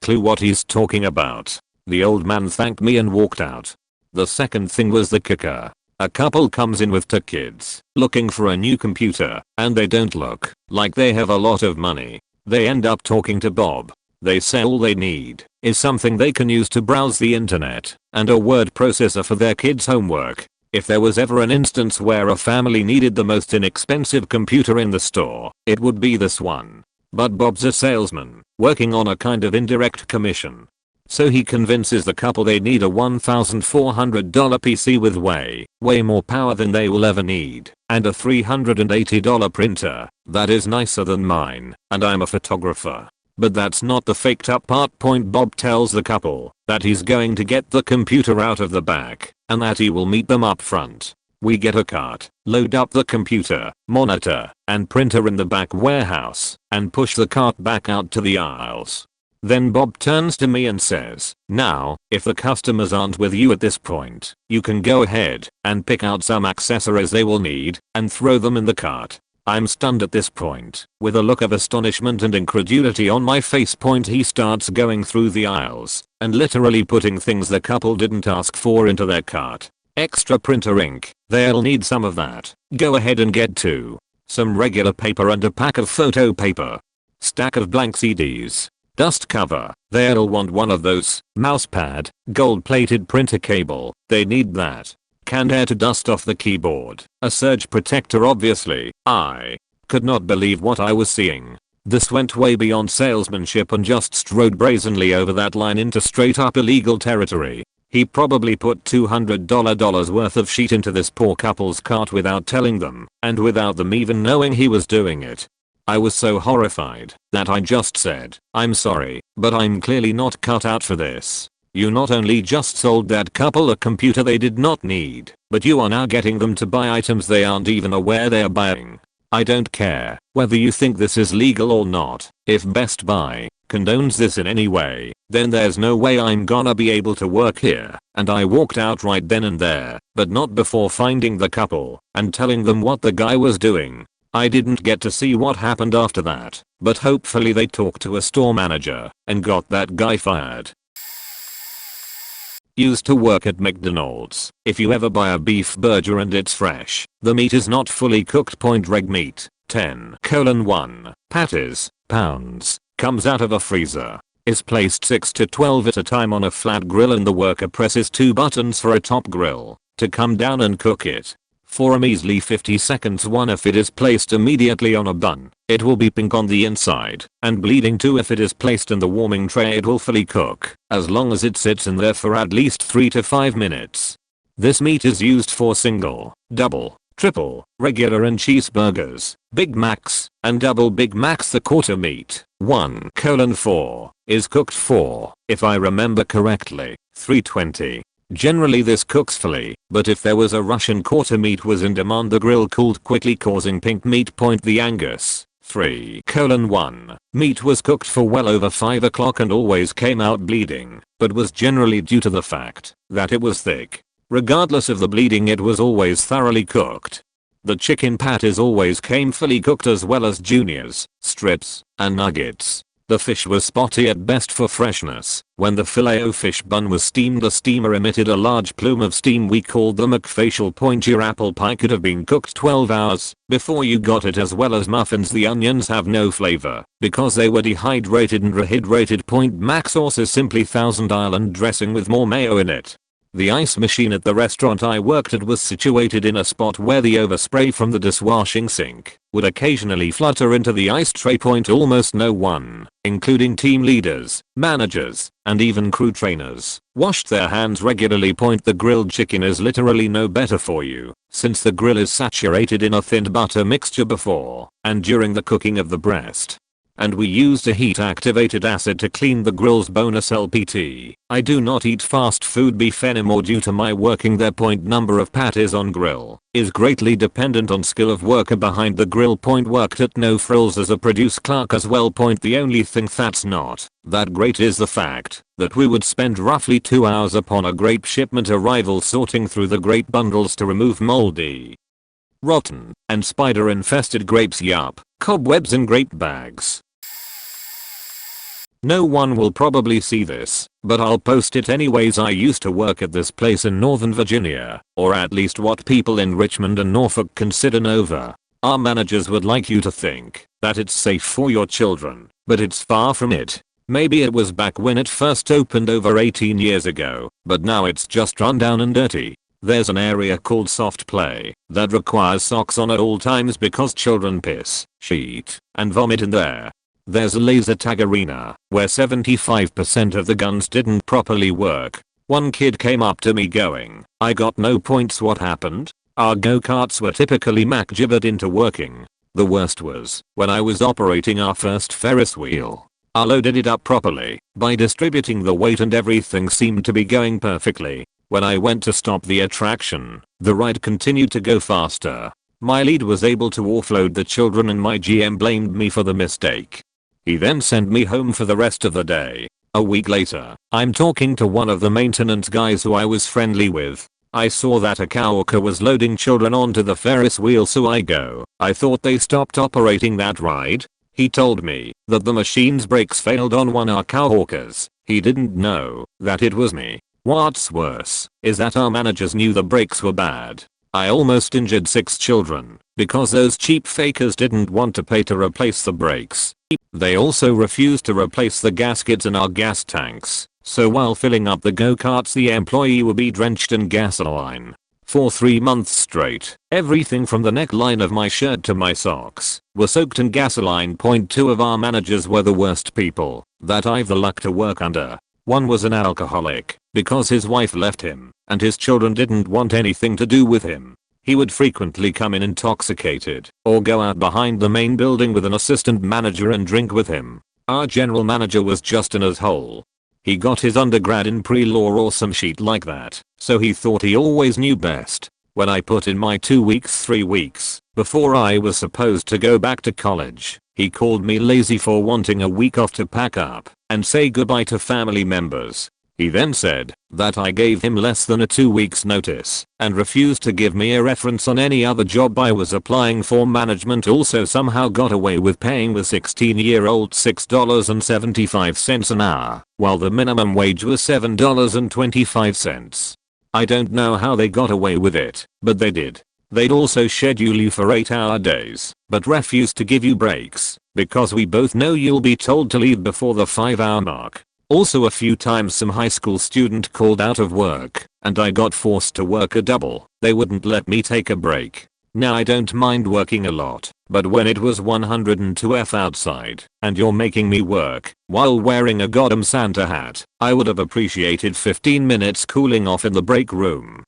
Speaker 1: clue what he's talking about. The old man thanked me and walked out. The second thing was the kicker. A couple comes in with two kids, looking for a new computer, and they don't look like they have a lot of money. They end up talking to Bob. They say all they need is something they can use to browse the internet, and a word processor for their kids' homework. If there was ever an instance where a family needed the most inexpensive computer in the store, it would be this one. But Bob's a salesman, working on a kind of indirect commission. So he convinces the couple they need a $1,400 PC with way more power than they will ever need, and a $380 printer that is nicer than mine, and I'm a photographer. But that's not the faked up part. Bob tells the couple that he's going to get the computer out of the back, and that he will meet them up front. We get a cart, load up the computer, monitor, and printer in the back warehouse, and push the cart back out to the aisles. Then Bob turns to me and says, "Now, if the customers aren't with you at this point, you can go ahead and pick out some accessories they will need and throw them in the cart." I'm stunned at this point, with a look of astonishment and incredulity on my face. He starts going through the aisles and literally putting things the couple didn't ask for into their cart. Extra printer ink, they'll need some of that. Go ahead and get two. Some regular paper and a pack of photo paper. Stack of blank CDs. Dust cover, they'll want one of those. Mousepad, gold-plated printer cable, they need that. Canned air to dust off the keyboard. A surge protector obviously. I could not believe what I was seeing. This went way beyond salesmanship and just strode brazenly over that line into straight up illegal territory. He probably put $200 worth of shit into this poor couple's cart without telling them, and without them even knowing he was doing it. I was so horrified that I just said, "I'm sorry, but I'm clearly not cut out for this. You not only just sold that couple a computer they did not need, but you are now getting them to buy items they aren't even aware they are buying. I don't care whether you think this is legal or not. If Best Buy condones this in any way, then there's no way I'm gonna be able to work here." And I walked out right then and there, but not before finding the couple and telling them what the guy was doing. I didn't get to see what happened after that, but hopefully they talked to a store manager and got that guy fired. Used to work at McDonald's. If you ever buy a beef burger and it's fresh, the meat is not fully cooked. Reg meat, 10:1, patties, pounds, comes out of a freezer, is placed 6 to 12 at a time on a flat grill, and the worker presses 2 buttons for a top grill to come down and cook it. For a measly 50 seconds. 1. If it is placed immediately on a bun, it will be pink on the inside and bleeding. 2. If it is placed in the warming tray, it will fully cook, as long as it sits in there for at least 3 to 5 minutes. This meat is used for single, double, triple, regular and cheeseburgers, Big Macs, and double Big Macs. The quarter meat, 1:4, is cooked for, if I remember correctly, 320. Generally this cooks fully, but if there was a Russian quarter meat was in demand, the grill cooled quickly, causing pink meat. The Angus 3:1 meat was cooked for well over 5 o'clock and always came out bleeding, but was generally due to the fact that it was thick. Regardless of the bleeding, it was always thoroughly cooked. The chicken patties always came fully cooked, as well as juniors, strips, and nuggets. The fish was spotty at best for freshness. When the Filet-O-Fish bun was steamed, the steamer emitted a large plume of steam we called the McFacial. Your apple pie could have been cooked 12 hours before you got it, as well as muffins. The onions have no flavor because they were dehydrated and rehydrated. Mac sauce is simply Thousand Island dressing with more mayo in it. The ice machine at the restaurant I worked at was situated in a spot where the overspray from the dishwashing sink would occasionally flutter into the ice tray. Almost no one, including team leaders, managers, and even crew trainers, washed their hands regularly. The grilled chicken is literally no better for you, since the grill is saturated in a thin butter mixture before and during the cooking of the breast. And we used a heat activated acid to clean the grill's bonus LPT. I do not eat fast food beef anymore due to my working there. Number of patties on grill is greatly dependent on skill of worker behind the grill. Worked at No Frills as a produce clerk as well. The only thing that's not that great is the fact that we would spend roughly 2 hours upon a grape shipment arrival sorting through the grape bundles to remove moldy, rotten, and spider infested grapes. Yup, cobwebs in grape bags. No one will probably see this, but I'll post it anyways. I used to work at this place in Northern Virginia, or at least what people in Richmond and Norfolk consider Nova. Our managers would like you to think that it's safe for your children, but it's far from it. Maybe it was back when it first opened over 18 years ago, but now it's just run down and dirty. There's an area called soft play that requires socks on at all times because children piss, shit, and vomit in there. There's a laser tag arena where 75% of the guns didn't properly work. One kid came up to me going, "I got no points, what happened?" Our go-karts were typically Mac jibbered into working. The worst was when I was operating our first Ferris wheel. I loaded it up properly by distributing the weight and everything seemed to be going perfectly. When I went to stop the attraction, the ride continued to go faster. My lead was able to offload the children and my GM blamed me for the mistake. He then sent me home for the rest of the day. A week later, I'm talking to one of the maintenance guys who I was friendly with. I saw that a coworker was loading children onto the Ferris wheel, so I go, "I thought they stopped operating that ride." He told me that the machine's brakes failed on one of our coworkers. He didn't know that it was me. What's worse is that our managers knew the brakes were bad. I almost injured 6 children because those cheap fakers didn't want to pay to replace the brakes. They also refused to replace the gaskets in our gas tanks, so while filling up the go-karts the employee would be drenched in gasoline. For 3 months straight, everything from the neckline of my shirt to my socks were soaked in gasoline. 2 of our managers were the worst people that I've the luck to work under. One was an alcoholic because his wife left him and his children didn't want anything to do with him. He would frequently come in intoxicated or go out behind the main building with an assistant manager and drink with him. Our general manager was just an asshole. He got his undergrad in pre-law or some shit like that, so he thought he always knew best. When I put in my 3 weeks, before I was supposed to go back to college, he called me lazy for wanting a week off to pack up and say goodbye to family members. He then said that I gave him less than a 2 weeks notice and refused to give me a reference on any other job I was applying for. Management also somehow got away with paying the 16-year-old $6.75 an hour, while the minimum wage was $7.25. I don't know how they got away with it, but they did. They'd also schedule you for 8-hour days, but refuse to give you breaks, because we both know you'll be told to leave before the 5-hour mark. Also a few times some high school student called out of work, and I got forced to work a double. They wouldn't let me take a break. Now I don't mind working a lot, but when it was 102 outside, and you're making me work while wearing a goddamn Santa hat, I would have appreciated 15 minutes cooling off in the break room.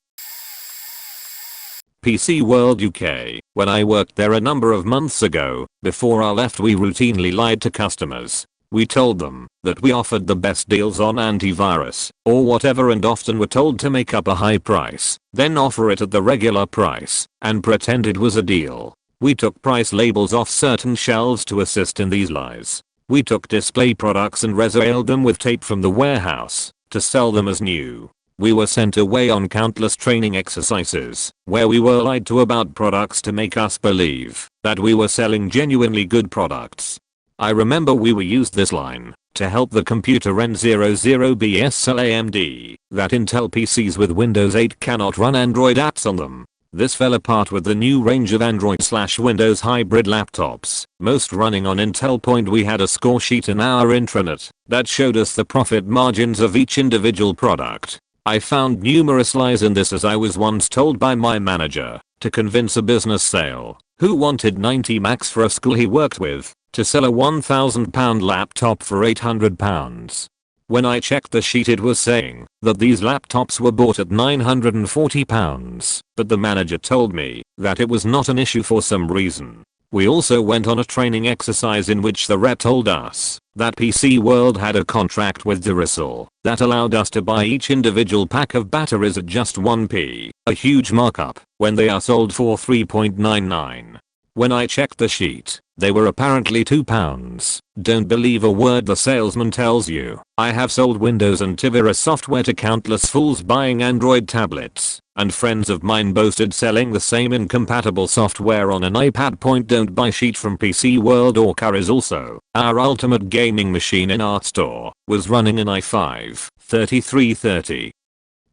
Speaker 1: PC World UK. When I worked there a number of months ago, before I left we routinely lied to customers. We told them that we offered the best deals on antivirus or whatever and often were told to make up a high price, then offer it at the regular price and pretend it was a deal. We took price labels off certain shelves to assist in these lies. We took display products and resealed them with tape from the warehouse to sell them as new. We were sent away on countless training exercises where we were lied to about products to make us believe that we were selling genuinely good products. I remember we were used this line to help the computer N00BS tell AMD that Intel PCs with Windows 8 cannot run Android apps on them. This fell apart with the new range of Android/Windows hybrid laptops, most running on Intel. We had a score sheet in our intranet that showed us the profit margins of each individual product. I found numerous lies in this, as I was once told by my manager to convince a business sale who wanted 90 max for a school he worked with to sell a £1,000 laptop for £800. When I checked the sheet, it was saying that these laptops were bought at £940, but the manager told me that it was not an issue for some reason. We also went on a training exercise in which the rep told us that PC World had a contract with Duracell that allowed us to buy each individual pack of batteries at just 1p, a huge markup, when they are sold for 3.99. When I checked the sheet, they were apparently £2. Don't believe a word the salesman tells you. I have sold Windows antivirus software to countless fools buying Android tablets, and friends of mine boasted selling the same incompatible software on an iPad. Don't buy sheet from PC World or Currys. Also, our ultimate gaming machine in our store was running an i5 3330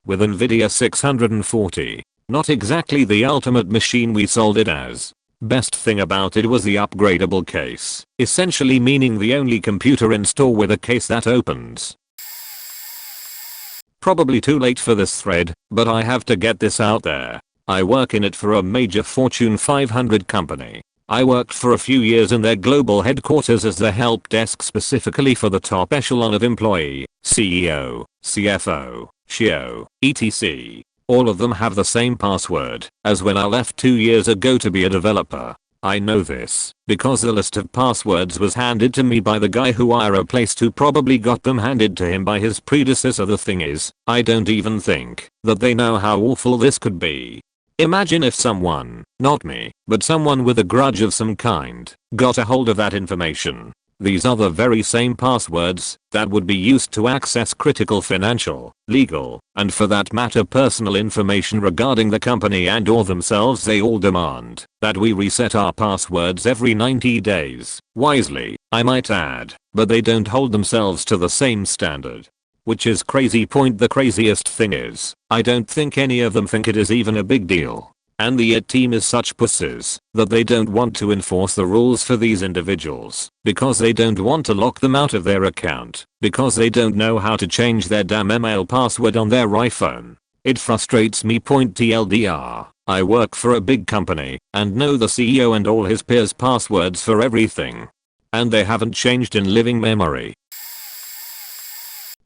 Speaker 1: with Nvidia 640. Not exactly the ultimate machine we sold it as. Best thing about it was the upgradable case, essentially meaning the only computer in store with a case that opens. Probably too late for this thread, but I have to get this out there. I work in it for a major Fortune 500 company. I worked for a few years in their global headquarters as the help desk, specifically for the top echelon of employee, CEO, CFO, CIO, etc. All of them have the same password as when I left 2 years ago to be a developer. I know this because the list of passwords was handed to me by the guy who I replaced, who probably got them handed to him by his predecessor. The thing is, I don't even think that they know how awful this could be. Imagine if someone, not me, but someone with a grudge of some kind, got a hold of that information. These are the very same passwords that would be used to access critical financial, legal, and for that matter personal information regarding the company and or themselves. They all demand that we reset our passwords every 90 days. Wisely, I might add, but they don't hold themselves to the same standard. Which is crazy. The craziest thing is, I don't think any of them think it is even a big deal. And the IT team is such pussies that they don't want to enforce the rules for these individuals because they don't want to lock them out of their account because they don't know how to change their damn email password on their iPhone. It frustrates me. TLDR, I work for a big company and know the CEO and all his peers' passwords for everything. And they haven't changed in living memory.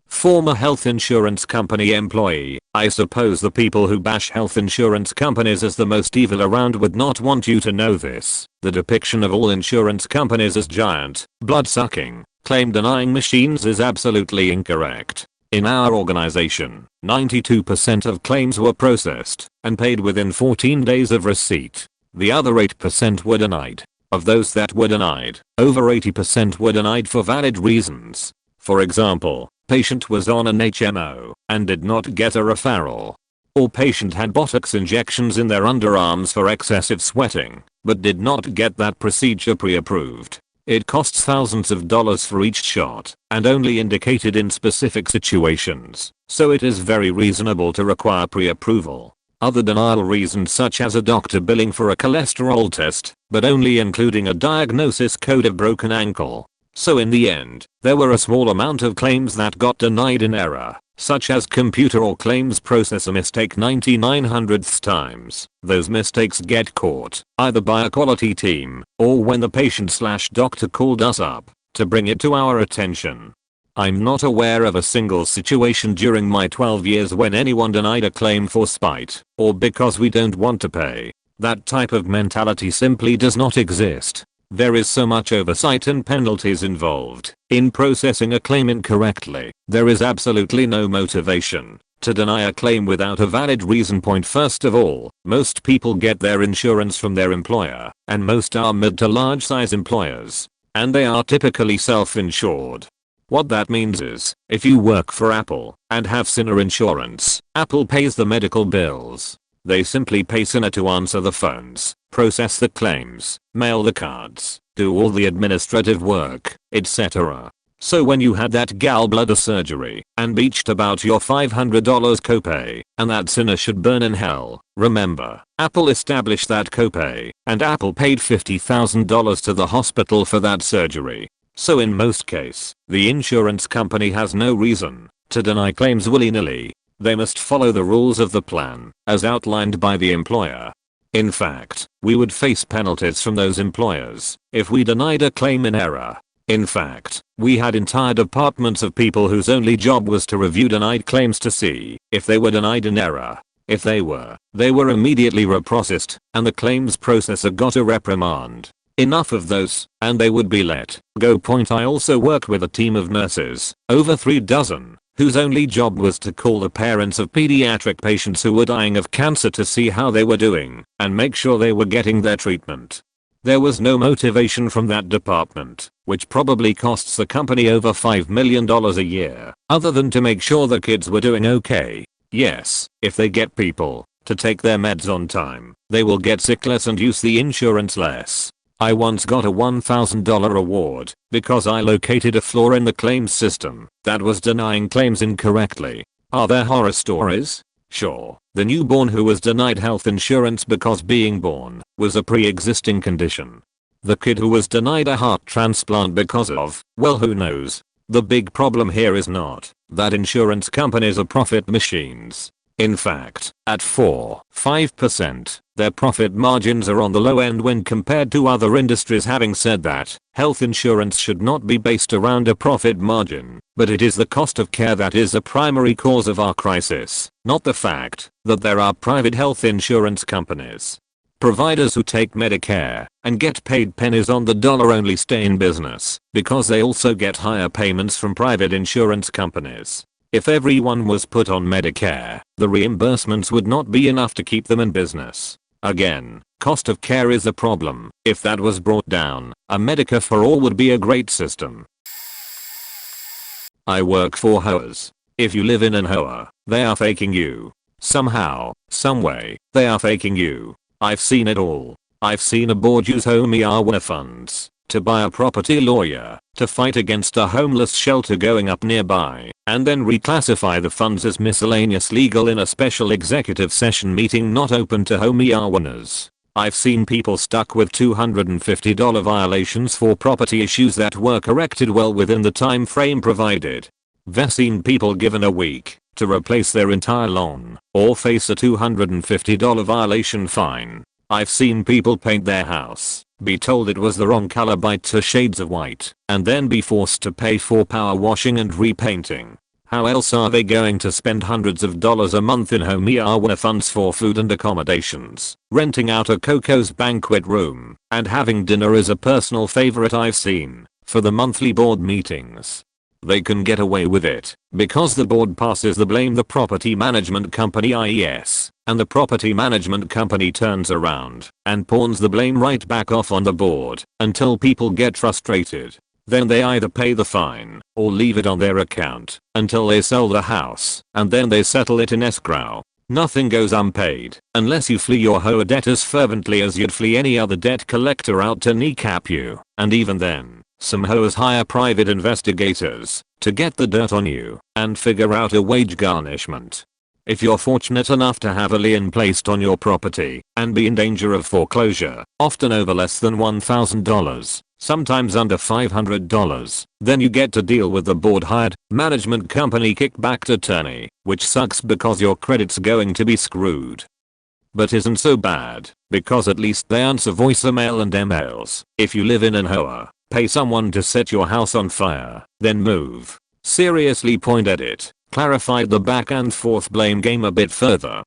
Speaker 1: Former health insurance company employee. I suppose the people who bash health insurance companies as the most evil around would not want you to know this. The depiction of all insurance companies as giant, blood-sucking, claim-denying machines is absolutely incorrect. In our organization, 92% of claims were processed and paid within 14 days of receipt. The other 8% were denied. Of those that were denied, over 80% were denied for valid reasons. For example, patient was on an HMO and did not get a referral. Or patient had Botox injections in their underarms for excessive sweating, but did not get that procedure pre-approved. It costs thousands of dollars for each shot and only indicated in specific situations, so it is very reasonable to require pre-approval. Other denial reasons such as a doctor billing for a cholesterol test, but only including a diagnosis code of broken ankle. So in the end, there were a small amount of claims that got denied in error, such as computer or claims processor mistake 99/100th times. Those mistakes get caught either by a quality team or when the patient/doctor called us up to bring it to our attention. I'm not aware of a single situation during my 12 years when anyone denied a claim for spite or because we don't want to pay. That type of mentality simply does not exist. There is so much oversight and penalties involved in processing a claim incorrectly. There is absolutely no motivation to deny a claim without a valid reason. First of all, most people get their insurance from their employer, and most are mid to large size employers, and they are typically self-insured. What that means is, if you work for Apple and have Cigna insurance, Apple pays the medical bills. They simply pay Cigna to answer the phones, process the claims, mail the cards, do all the administrative work, etc. So when you had that gallbladder surgery and beached about your $500 copay, and that Cigna should burn in hell, remember, Apple established that copay, and Apple paid $50,000 to the hospital for that surgery. So in most cases, the insurance company has no reason to deny claims willy-nilly. They must follow the rules of the plan, as outlined by the employer. In fact, we would face penalties from those employers if we denied a claim in error. In fact, we had entire departments of people whose only job was to review denied claims to see if they were denied in error. If they were immediately reprocessed, and the claims processor got a reprimand. Enough of those, and they would be let go. I also worked with a team of nurses, over 3 dozen, whose only job was to call the parents of pediatric patients who were dying of cancer to see how they were doing, and make sure they were getting their treatment. There was no motivation from that department, which probably costs the company over $5 million a year, other than to make sure the kids were doing okay. Yes, if they get people to take their meds on time, they will get sick less and use the insurance less. I once got a $1,000 award because I located a flaw in the claims system that was denying claims incorrectly. Are there horror stories? Sure. The newborn who was denied health insurance because being born was a pre-existing condition. The kid who was denied a heart transplant because of, well, who knows. The big problem here is not that insurance companies are profit machines. In fact, at 4-5%, their profit margins are on the low end when compared to other industries. Having said that, health insurance should not be based around a profit margin, but it is the cost of care that is a primary cause of our crisis, not the fact that there are private health insurance companies. Providers who take Medicare and get paid pennies on the dollar only stay in business because they also get higher payments from private insurance companies. If everyone was put on Medicare, the reimbursements would not be enough to keep them in business. Again, cost of care is a problem. If that was brought down, a Medicare for all would be a great system. I work for HOAs. If you live in an HOA, they are faking you. Somehow, someway, they are faking you. I've seen it all. I've seen a board use homeowner funds to buy a property lawyer to fight against a homeless shelter going up nearby, and then reclassify the funds as miscellaneous legal in a special executive session meeting not open to homeowners. I've seen people stuck with $250 violations for property issues that were corrected well within the time frame provided. I've seen people given a week to replace their entire lawn or face a $250 violation fine. I've seen people paint their house, be told it was the wrong color by 2 shades of white, and then be forced to pay for power washing and repainting. How else are they going to spend hundreds of dollars a month in homeowner funds for food and accommodations? Renting out a Coco's banquet room and having dinner is a personal favorite I've seen for the monthly board meetings. They can get away with it because the board passes the blame the property management company IES, and the property management company turns around and pawns the blame right back off on the board until people get frustrated. Then they either pay the fine or leave it on their account until they sell the house, and then they settle it in escrow. Nothing goes unpaid unless you flee your HOA debt as fervently as you'd flee any other debt collector out to kneecap you, and even then, some HOAs hire private investigators to get the dirt on you and figure out a wage garnishment. If you're fortunate enough to have a lien placed on your property and be in danger of foreclosure, often over less than $1,000, sometimes under $500, then you get to deal with the board-hired management company kickback attorney, which sucks because your credit's going to be screwed. But isn't so bad, because at least they answer voicemail and emails. If you live in an HOA, pay someone to set your house on fire, then move. Seriously, point at it. Clarified the back and forth blame game a bit further.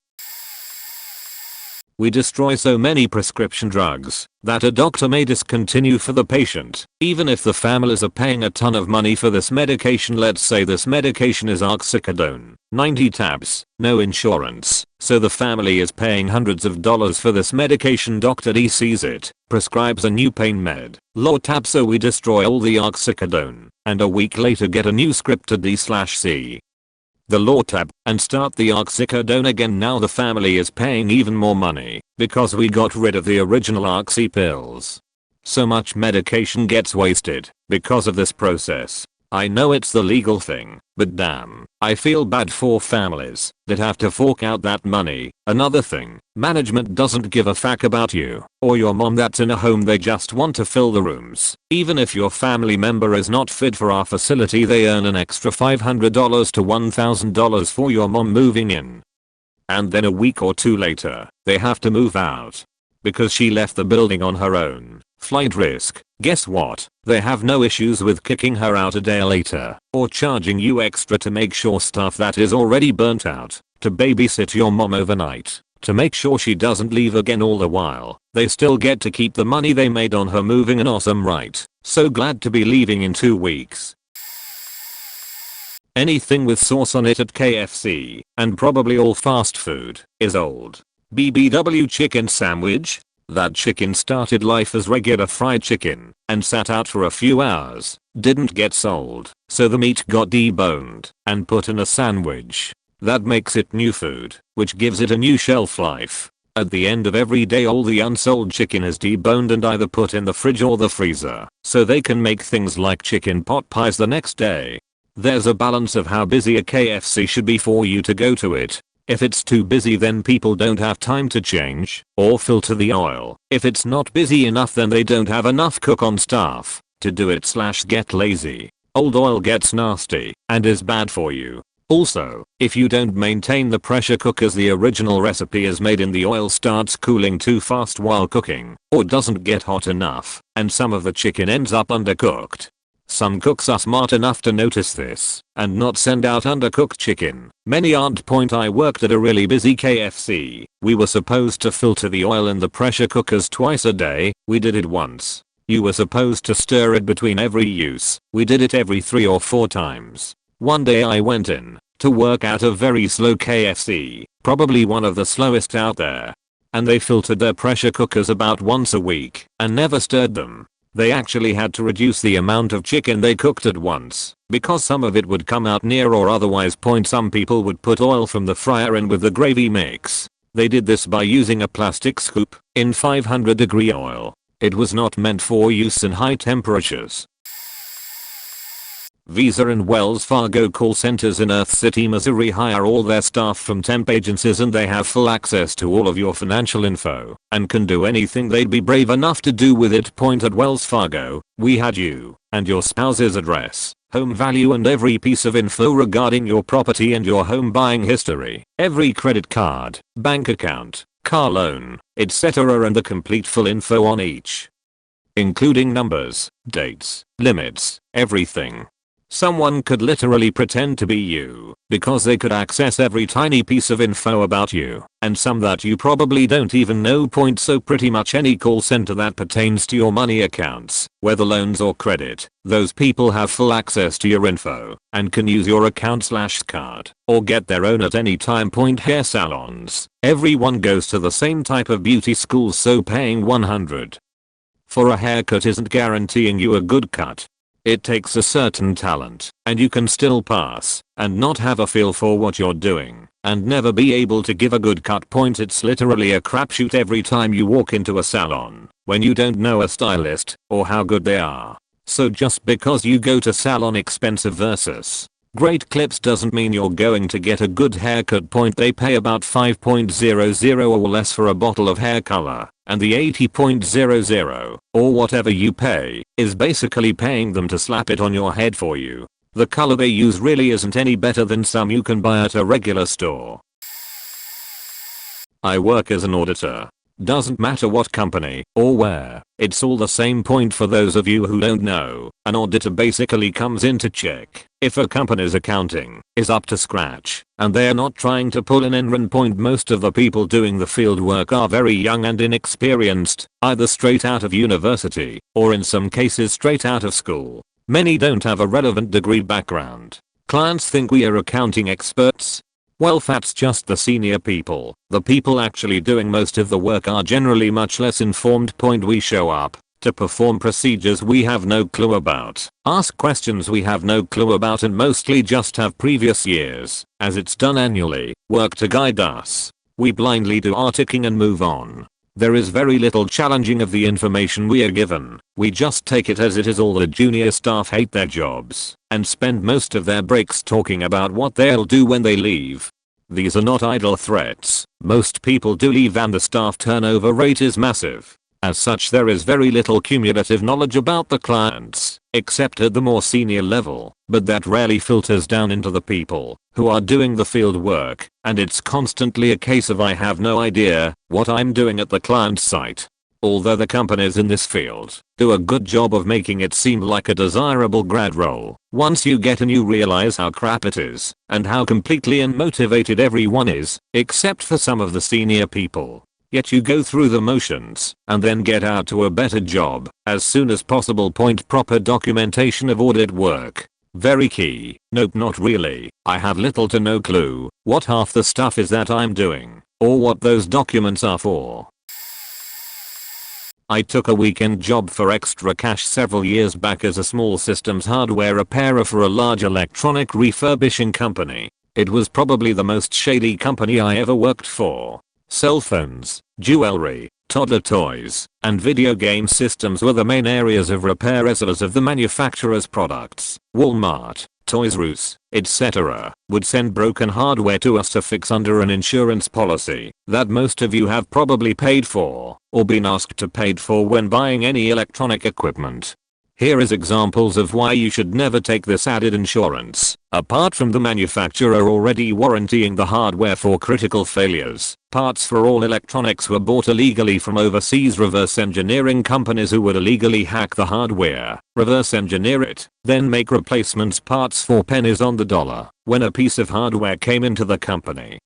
Speaker 1: We destroy so many prescription drugs that a doctor may discontinue for the patient, even if the families are paying a ton of money for this medication. Let's say this medication is oxycodone, 90 tabs, no insurance, so the family is paying hundreds of dollars for this medication. Dr. D sees it, prescribes a new pain med, low tab, so we destroy all the oxycodone, and a week later get a new script to D/C. The law tab and start the oxycodone again. Now the family is paying even more money because we got rid of the original oxy pills. So much medication gets wasted because of this process. I know it's the legal thing, but damn, I feel bad for families that have to fork out that money. Another thing, management doesn't give a fuck about you or your mom that's in a home. They just want to fill the rooms. Even if your family member is not fit for our facility, they earn an extra $500 to $1,000 for your mom moving in. And then a week or two later, they have to move out because she left the building on her own. Flight risk. Guess what? They have no issues with kicking her out a day later or charging you extra to make sure stuff that is already burnt out, to babysit your mom overnight, to make sure she doesn't leave again. All the while, they still get to keep the money they made on her moving in. Awesome, right? So glad to be leaving in 2 weeks. Anything with sauce on it at KFC, and probably all fast food, is old. BBW chicken sandwich? That chicken started life as regular fried chicken and sat out for a few hours, didn't get sold, so the meat got deboned and put in a sandwich. That makes it new food, which gives it a new shelf life. At the end of every day, all the unsold chicken is deboned and either put in the fridge or the freezer, so they can make things like chicken pot pies the next day. There's a balance of how busy a KFC should be for you to go to it. If it's too busy, then people don't have time to change or filter the oil. If it's not busy enough, then they don't have enough cook-on staff to do it / get lazy. Old oil gets nasty and is bad for you. Also, if you don't maintain the pressure cookers the original recipe is made in, the oil starts cooling too fast while cooking or doesn't get hot enough, and some of the chicken ends up undercooked. Some cooks are smart enough to notice this and not send out undercooked chicken. Many aren't. I worked at a really busy KFC. We were supposed to filter the oil in the pressure cookers twice a day. We did it once. You were supposed to stir it between every use. We did it every 3 or 4 times. One day I went in to work at a very slow KFC, probably one of the slowest out there, and they filtered their pressure cookers about once a week and never stirred them. They actually had to reduce the amount of chicken they cooked at once because some of it would come out near or otherwise. Some people would put oil from the fryer in with the gravy mix. They did this by using a plastic scoop in 500-degree oil. It was not meant for use in high temperatures. Visa and Wells Fargo call centers in Earth City, Missouri hire all their staff from temp agencies, and they have full access to all of your financial info and can do anything they'd be brave enough to do with it. At Wells Fargo, we had you and your spouse's address, home value, and every piece of info regarding your property and your home buying history, every credit card, bank account, car loan, etc., and the complete full info on each, including numbers, dates, limits, everything. Someone could literally pretend to be you because they could access every tiny piece of info about you, and some that you probably don't even know. So pretty much any call center that pertains to your money accounts, whether loans or credit, those people have full access to your info and can use your account / card or get their own at any time. Hair salons. Everyone goes to the same type of beauty school, so paying $100 for a haircut isn't guaranteeing you a good cut. It takes a certain talent, and you can still pass and not have a feel for what you're doing and never be able to give a good cut. It's literally a crapshoot every time you walk into a salon when you don't know a stylist or how good they are. So just because you go to salon expensive versus great clips doesn't mean you're going to get a good haircut. They pay about $5.00 or less for a bottle of hair color, and the $80.00 or whatever you pay is basically paying them to slap it on your head for you. The color they use really isn't any better than some you can buy at a regular store. I work as an auditor. Doesn't matter what company or where, it's all the same. For those of you who don't know, an auditor basically comes in to check if a company's accounting is up to scratch and they're not trying to pull an errand. Most of the people doing the field work are very young and inexperienced, either straight out of university or in some cases straight out of school. Many don't have a relevant degree background. Clients think we are accounting experts. Well, that's just the senior people. The people actually doing most of the work are generally much less informed. We show up to perform procedures we have no clue about, ask questions we have no clue about, and mostly just have previous years, as it's done annually, work to guide us. We blindly do our ticking and move on. There is very little challenging of the information we are given. We just take it as it is. All the junior staff hate their jobs and spend most of their breaks talking about what they'll do when they leave. These are not idle threats. Most people do leave and the staff turnover rate is massive. As such, there is very little cumulative knowledge about the clients, except at the more senior level, but that rarely filters down into the people who are doing the field work, and it's constantly a case of I have no idea what I'm doing at the client site. Although the companies in this field do a good job of making it seem like a desirable grad role, once you get in you realize how crap it is, and how completely unmotivated everyone is, except for some of the senior people. Yet you go through the motions and then get out to a better job as soon as possible. Point: proper documentation of audit work. Very key. Nope, not really. I have little to no clue what half the stuff is that I'm doing, or what those documents are for. I took a weekend job for extra cash several years back as a small systems hardware repairer for a large electronic refurbishing company. It was probably the most shady company I ever worked for. Cell phones, jewelry, toddler toys, and video game systems were the main areas of repair as well as of the manufacturer's products. Walmart, Toys R Us, etc. would send broken hardware to us to fix under an insurance policy that most of you have probably paid for or been asked to pay for when buying any electronic equipment. Here is examples of why you should never take this added insurance. Apart from the manufacturer already warrantying the hardware for critical failures, parts for all electronics were bought illegally from overseas reverse engineering companies who would illegally hack the hardware, reverse engineer it, then make replacements parts for pennies on the dollar when a piece of hardware came into the company.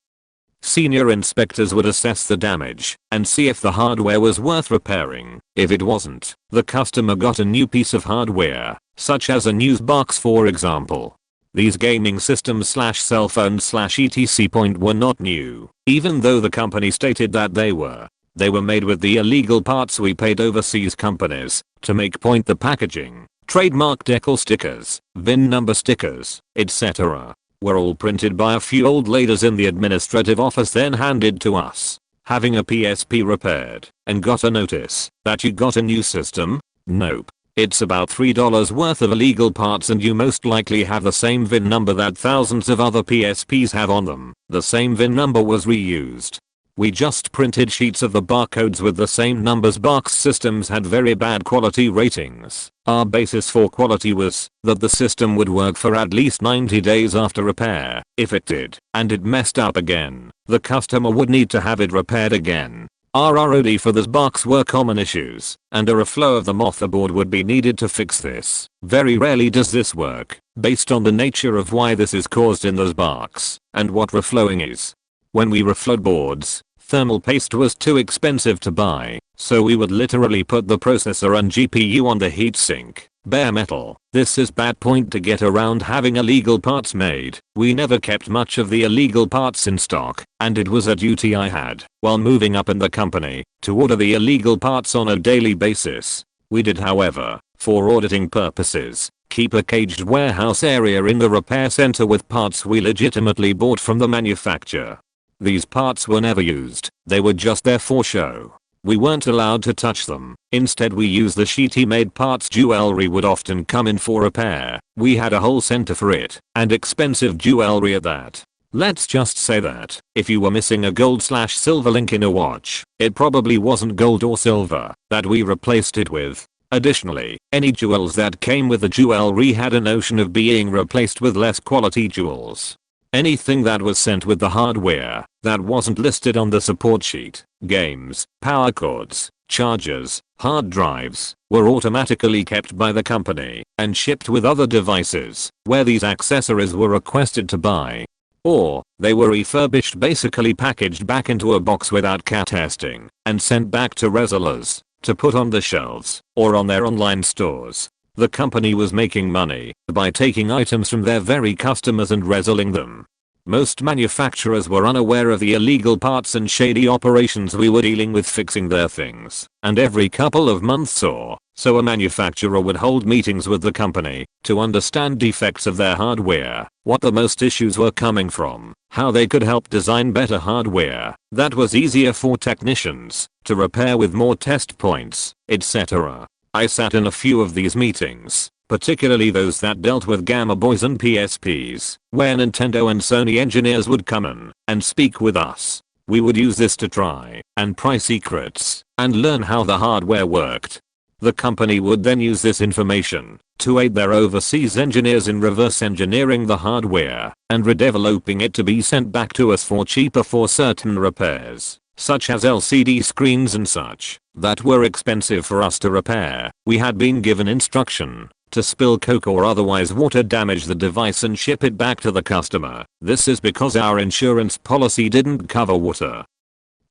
Speaker 1: Senior inspectors would assess the damage and see if the hardware was worth repairing. If it wasn't, the customer got a new piece of hardware, such as a news box for example. These gaming systems / cell phones / etc. point were not new, even though the company stated that they were. They were made with the illegal parts we paid overseas companies to make. Point: the packaging, trademark decal stickers, VIN number stickers, etc. were all printed by a few old ladies in the administrative office, then handed to us. Having a PSP repaired and got a notice that you got a new system? Nope. It's about $3 worth of illegal parts and you most likely have the same VIN number that thousands of other PSPs have on them. The same VIN number was reused. We just printed sheets of the barcodes with the same numbers. Box systems had very bad quality ratings. Our basis for quality was that the system would work for at least 90 days after repair. If it did, and it messed up again, the customer would need to have it repaired again. Our ROD for this box were common issues, and a reflow of the motherboard would be needed to fix this. Very rarely does this work, based on the nature of why this is caused in those box, and what reflowing is. When we reflowed boards, thermal paste was too expensive to buy, so we would literally put the processor and GPU on the heatsink. Bare metal. This is bad. Point: to get around having illegal parts made, we never kept much of the illegal parts in stock, and it was a duty I had, while moving up in the company, to order the illegal parts on a daily basis. We did, however, for auditing purposes, keep a caged warehouse area in the repair center with parts we legitimately bought from the manufacturer. These parts were never used, they were just there for show. We weren't allowed to touch them. Instead we used the shitty made parts. Jewelry would often come in for repair. We had a whole center for it, and expensive jewelry at that. Let's just say that if you were missing a gold / silver link in a watch, it probably wasn't gold or silver that we replaced it with. Additionally, any jewels that came with the jewelry had a notion of being replaced with less quality jewels. Anything that was sent with the hardware that wasn't listed on the support sheet, games, power cords, chargers, hard drives, were automatically kept by the company and shipped with other devices where these accessories were requested to buy. Or, they were refurbished, basically packaged back into a box without CAT testing and sent back to resellers to put on the shelves or on their online stores. The company was making money by taking items from their very customers and reselling them. Most manufacturers were unaware of the illegal parts and shady operations we were dealing with fixing their things, and every couple of months or so a manufacturer would hold meetings with the company to understand defects of their hardware, what the most issues were coming from, how they could help design better hardware that was easier for technicians to repair with more test points, etc. I sat in a few of these meetings, particularly those that dealt with Gamma Boys and PSPs, where Nintendo and Sony engineers would come in and speak with us. We would use this to try and pry secrets and learn how the hardware worked. The company would then use this information to aid their overseas engineers in reverse engineering the hardware and redeveloping it to be sent back to us for cheaper for certain repairs, such as LCD screens and such, that were expensive for us to repair. We had been given instruction to spill coke or otherwise water damage the device and ship it back to the customer. This is because our insurance policy didn't cover water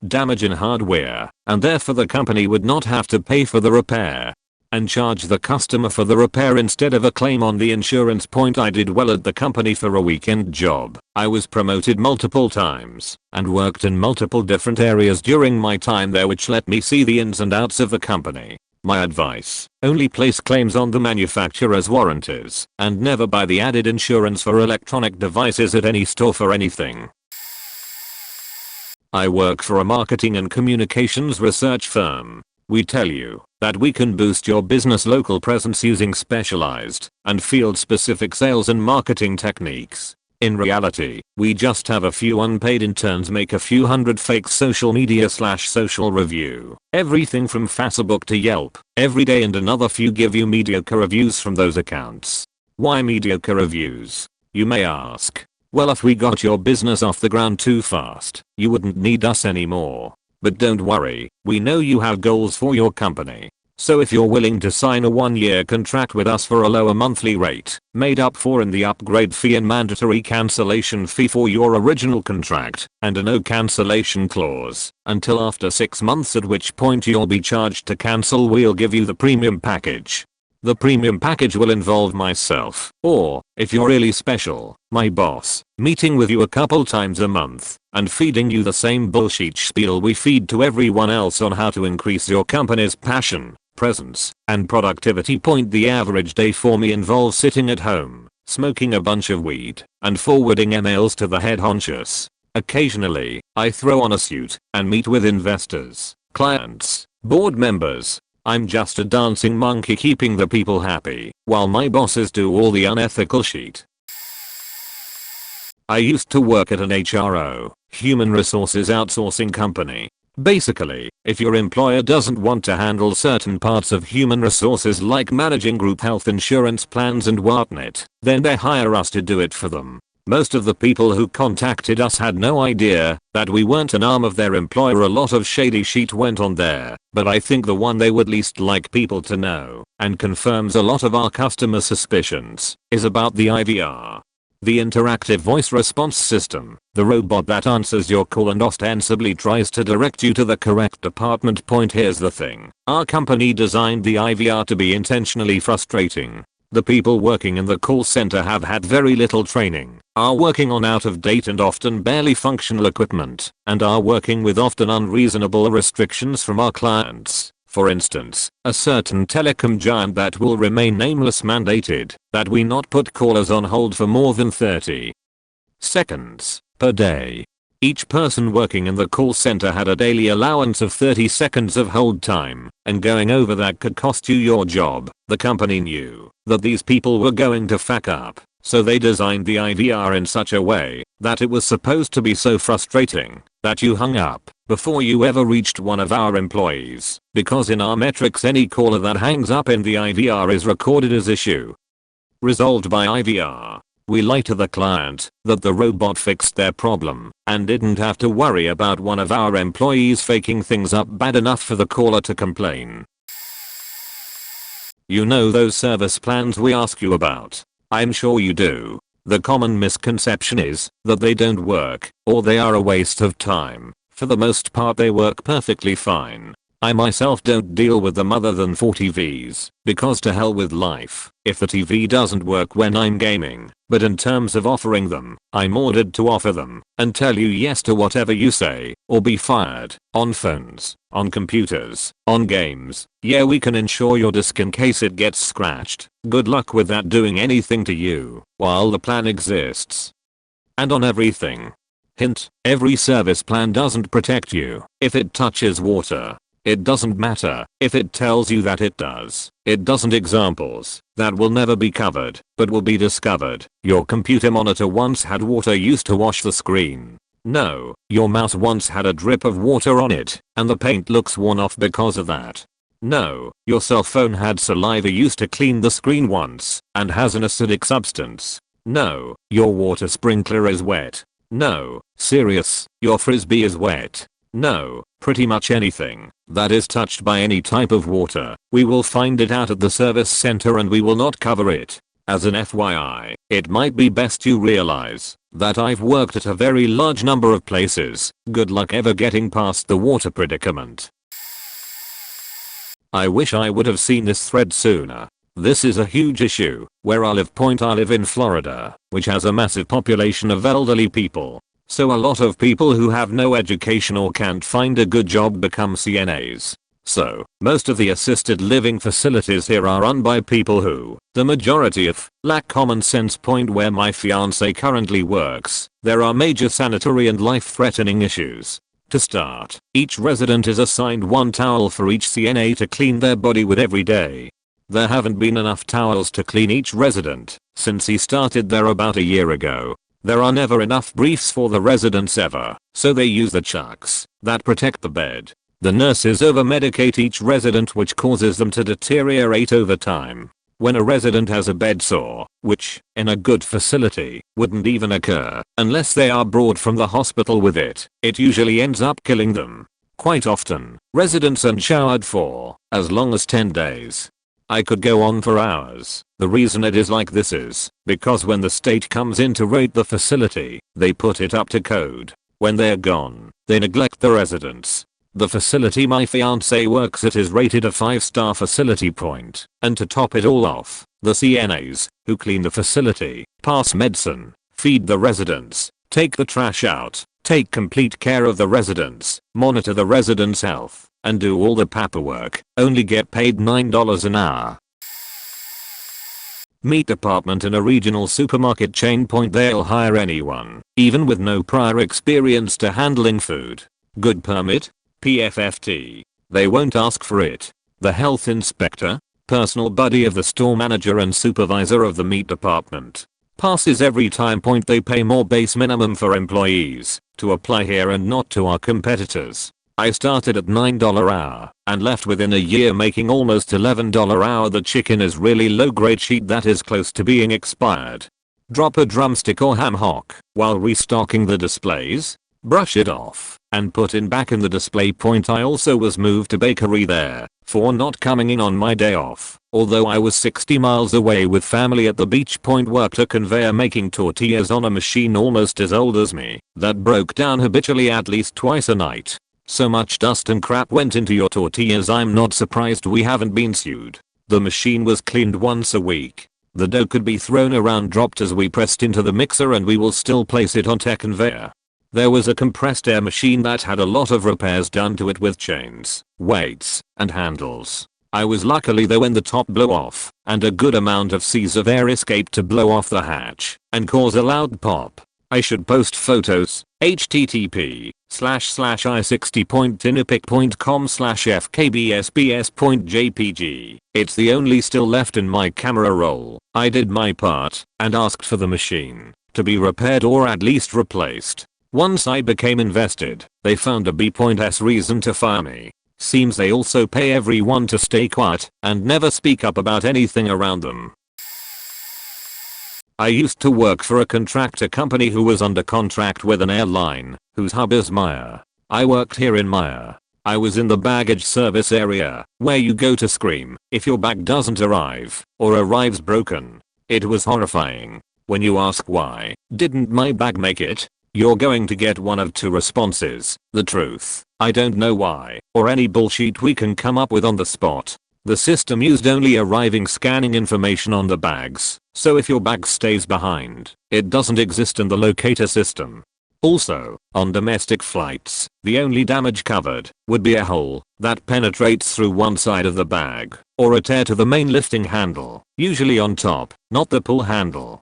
Speaker 1: damage in hardware, and therefore the company would not have to pay for the repair and charge the customer for the repair instead of a claim on the insurance. Point: I did well at the company for a weekend job. I was promoted multiple times and worked in multiple different areas during my time there, which let me see the ins and outs of the company. My advice: only place claims on the manufacturer's warranties and never buy the added insurance for electronic devices at any store for anything. I work for a marketing and communications research firm. We tell you that we can boost your business local presence using specialized and field-specific sales and marketing techniques. In reality, we just have a few unpaid interns make a few hundred fake social media / social review everything from Facebook to Yelp every day, and another few give you mediocre reviews from those accounts. Why mediocre reviews, you may ask? Well, if we got your business off the ground too fast, you wouldn't need us anymore. But don't worry, we know you have goals for your company. So if you're willing to sign a 1-year contract with us for a lower monthly rate, made up for in the upgrade fee and mandatory cancellation fee for your original contract, and a no cancellation clause until after 6 months, at which point you'll be charged to cancel, we'll give you the premium package. The premium package will involve myself, or, if you're really special, my boss, meeting with you a couple times a month and feeding you the same bullshit spiel we feed to everyone else on how to increase your company's passion, presence, and productivity. Point: the average day for me involves sitting at home, smoking a bunch of weed, and forwarding emails to the head honchos. Occasionally, I throw on a suit and meet with investors, clients, board members. I'm just a dancing monkey keeping the people happy, while my bosses do all the unethical shit. I used to work at an HRO, human resources outsourcing company. Basically, if your employer doesn't want to handle certain parts of human resources like managing group health insurance plans and whatnot, then they hire us to do it for them. Most of the people who contacted us had no idea that we weren't an arm of their employer. A lot of shady shit went on there, but I think the one they would least like people to know, and confirms a lot of our customer suspicions, is about the IVR. The interactive voice response system, the robot that answers your call and ostensibly tries to direct you to the correct department. Point: here's the thing, our company designed the IVR to be intentionally frustrating. The people working in the call center have had very little training, are working on out-of-date and often barely functional equipment, and are working with often unreasonable restrictions from our clients. For instance, a certain telecom giant that will remain nameless mandated that we not put callers on hold for more than 30 seconds per day. Each person working in the call center had a daily allowance of 30 seconds of hold time, and going over that could cost you your job. The company knew that these people were going to fuck up, so they designed the IVR in such a way that it was supposed to be so frustrating that you hung up before you ever reached one of our employees, because in our metrics any caller that hangs up in the IVR is recorded as issue resolved by IVR. We lie to the client that the robot fixed their problem and didn't have to worry about one of our employees faking things up bad enough for the caller to complain. You know those service plans we ask you about? I'm sure you do. The common misconception is that they don't work, or they are a waste of time. For the most part they work perfectly fine. I myself don't deal with them other than for TVs, because to hell with life if the TV doesn't work when I'm gaming, but in terms of offering them, I'm ordered to offer them and tell you yes to whatever you say, or be fired, on phones, on computers, on games. Yeah, we can insure your disk in case it gets scratched. Good luck with that doing anything to you while the plan exists. And on everything. Hint, every service plan doesn't protect you if it touches water. It doesn't matter if it tells you that it does. It doesn't. Examples that will never be covered but will be discovered. Your computer monitor once had water used to wash the screen. No, your mouse once had a drip of water on it and the paint looks worn off because of that. No, your cell phone had saliva used to clean the screen once and has an acidic substance. No, your water sprinkler is wet. No, serious, your frisbee is wet. No, pretty much anything that is touched by any type of water, we will find it out at the service center and we will not cover it. As an FYI, it might be best you realize that I've worked at a very large number of places. Good luck ever getting past the water predicament. I wish I would have seen this thread sooner. This is a huge issue where I live. I live in Florida, which has a massive population of elderly people. So a lot of people who have no education or can't find a good job become CNAs. So, most of the assisted living facilities here are run by people who, the majority of, lack common sense. Where my fiance currently works, there are major sanitary and life-threatening issues. To start, each resident is assigned one towel for each CNA to clean their body with every day. There haven't been enough towels to clean each resident since he started there about a year ago. There are never enough briefs for the residents ever, so they use the chucks that protect the bed. The nurses over-medicate each resident, which causes them to deteriorate over time. When a resident has a bed sore, which, in a good facility, wouldn't even occur unless they are brought from the hospital with it, it usually ends up killing them. Quite often, residents aren't showered for as long as 10 days. I could go on for hours. The reason it is like this is because when the state comes in to rate the facility, they put it up to code. When they're gone, they neglect the residents. The facility my fiance works at is rated a 5-star facility point, and to top it all off, the CNAs, who clean the facility, pass medicine, feed the residents, take the trash out, take complete care of the residents, monitor the residents' health, and do all the paperwork, only get paid $9 an hour. Meat department in a regional supermarket chain. They'll hire anyone, even with no prior experience to handling food. Good permit? PFFT. They won't ask for it. The health inspector, personal buddy of the store manager and supervisor of the meat department, passes every time. They pay more base minimum for employees to apply here and not to our competitors. I started at $9 hour and left within a year making almost $11 hour. The chicken is really low grade sheet that is close to being expired. Drop a drumstick or ham hock while restocking the displays. Brush it off and put it back in the display. I also was moved to bakery there for not coming in on my day off, although I was 60 miles away with family at the beach. Worked a conveyor making tortillas on a machine almost as old as me that broke down habitually at least twice a night. So much dust and crap went into your tortillas, I'm not surprised we haven't been sued. The machine was cleaned once a week. The dough could be thrown around, dropped as we pressed into the mixer, and we will still place it on a conveyor. There was a compressed air machine that had a lot of repairs done to it with chains, weights, and handles. I was luckily there when the top blew off, and a good amount of C's of air escaped to blow off the hatch and cause a loud pop. I should post photos. http://i60.tinipic.com/fkbsbs.jpg. It's the only still left in my camera roll. I did my part and asked for the machine to be repaired or at least replaced. Once I became invested, they found a B.S reason to fire me. Seems they also pay everyone to stay quiet and never speak up about anything around them. I used to work for a contractor company who was under contract with an airline, whose hub is Maya. I worked here in Maya. I was in the baggage service area, where you go to scream if your bag doesn't arrive, or arrives broken. It was horrifying. When you ask why didn't my bag make it, you're going to get one of two responses: the truth, I don't know why, or any bullshit we can come up with on the spot. The system used only arriving scanning information on the bags, so if your bag stays behind, it doesn't exist in the locator system. Also, on domestic flights, the only damage covered would be a hole that penetrates through one side of the bag, or a tear to the main lifting handle, usually on top, not the pull handle.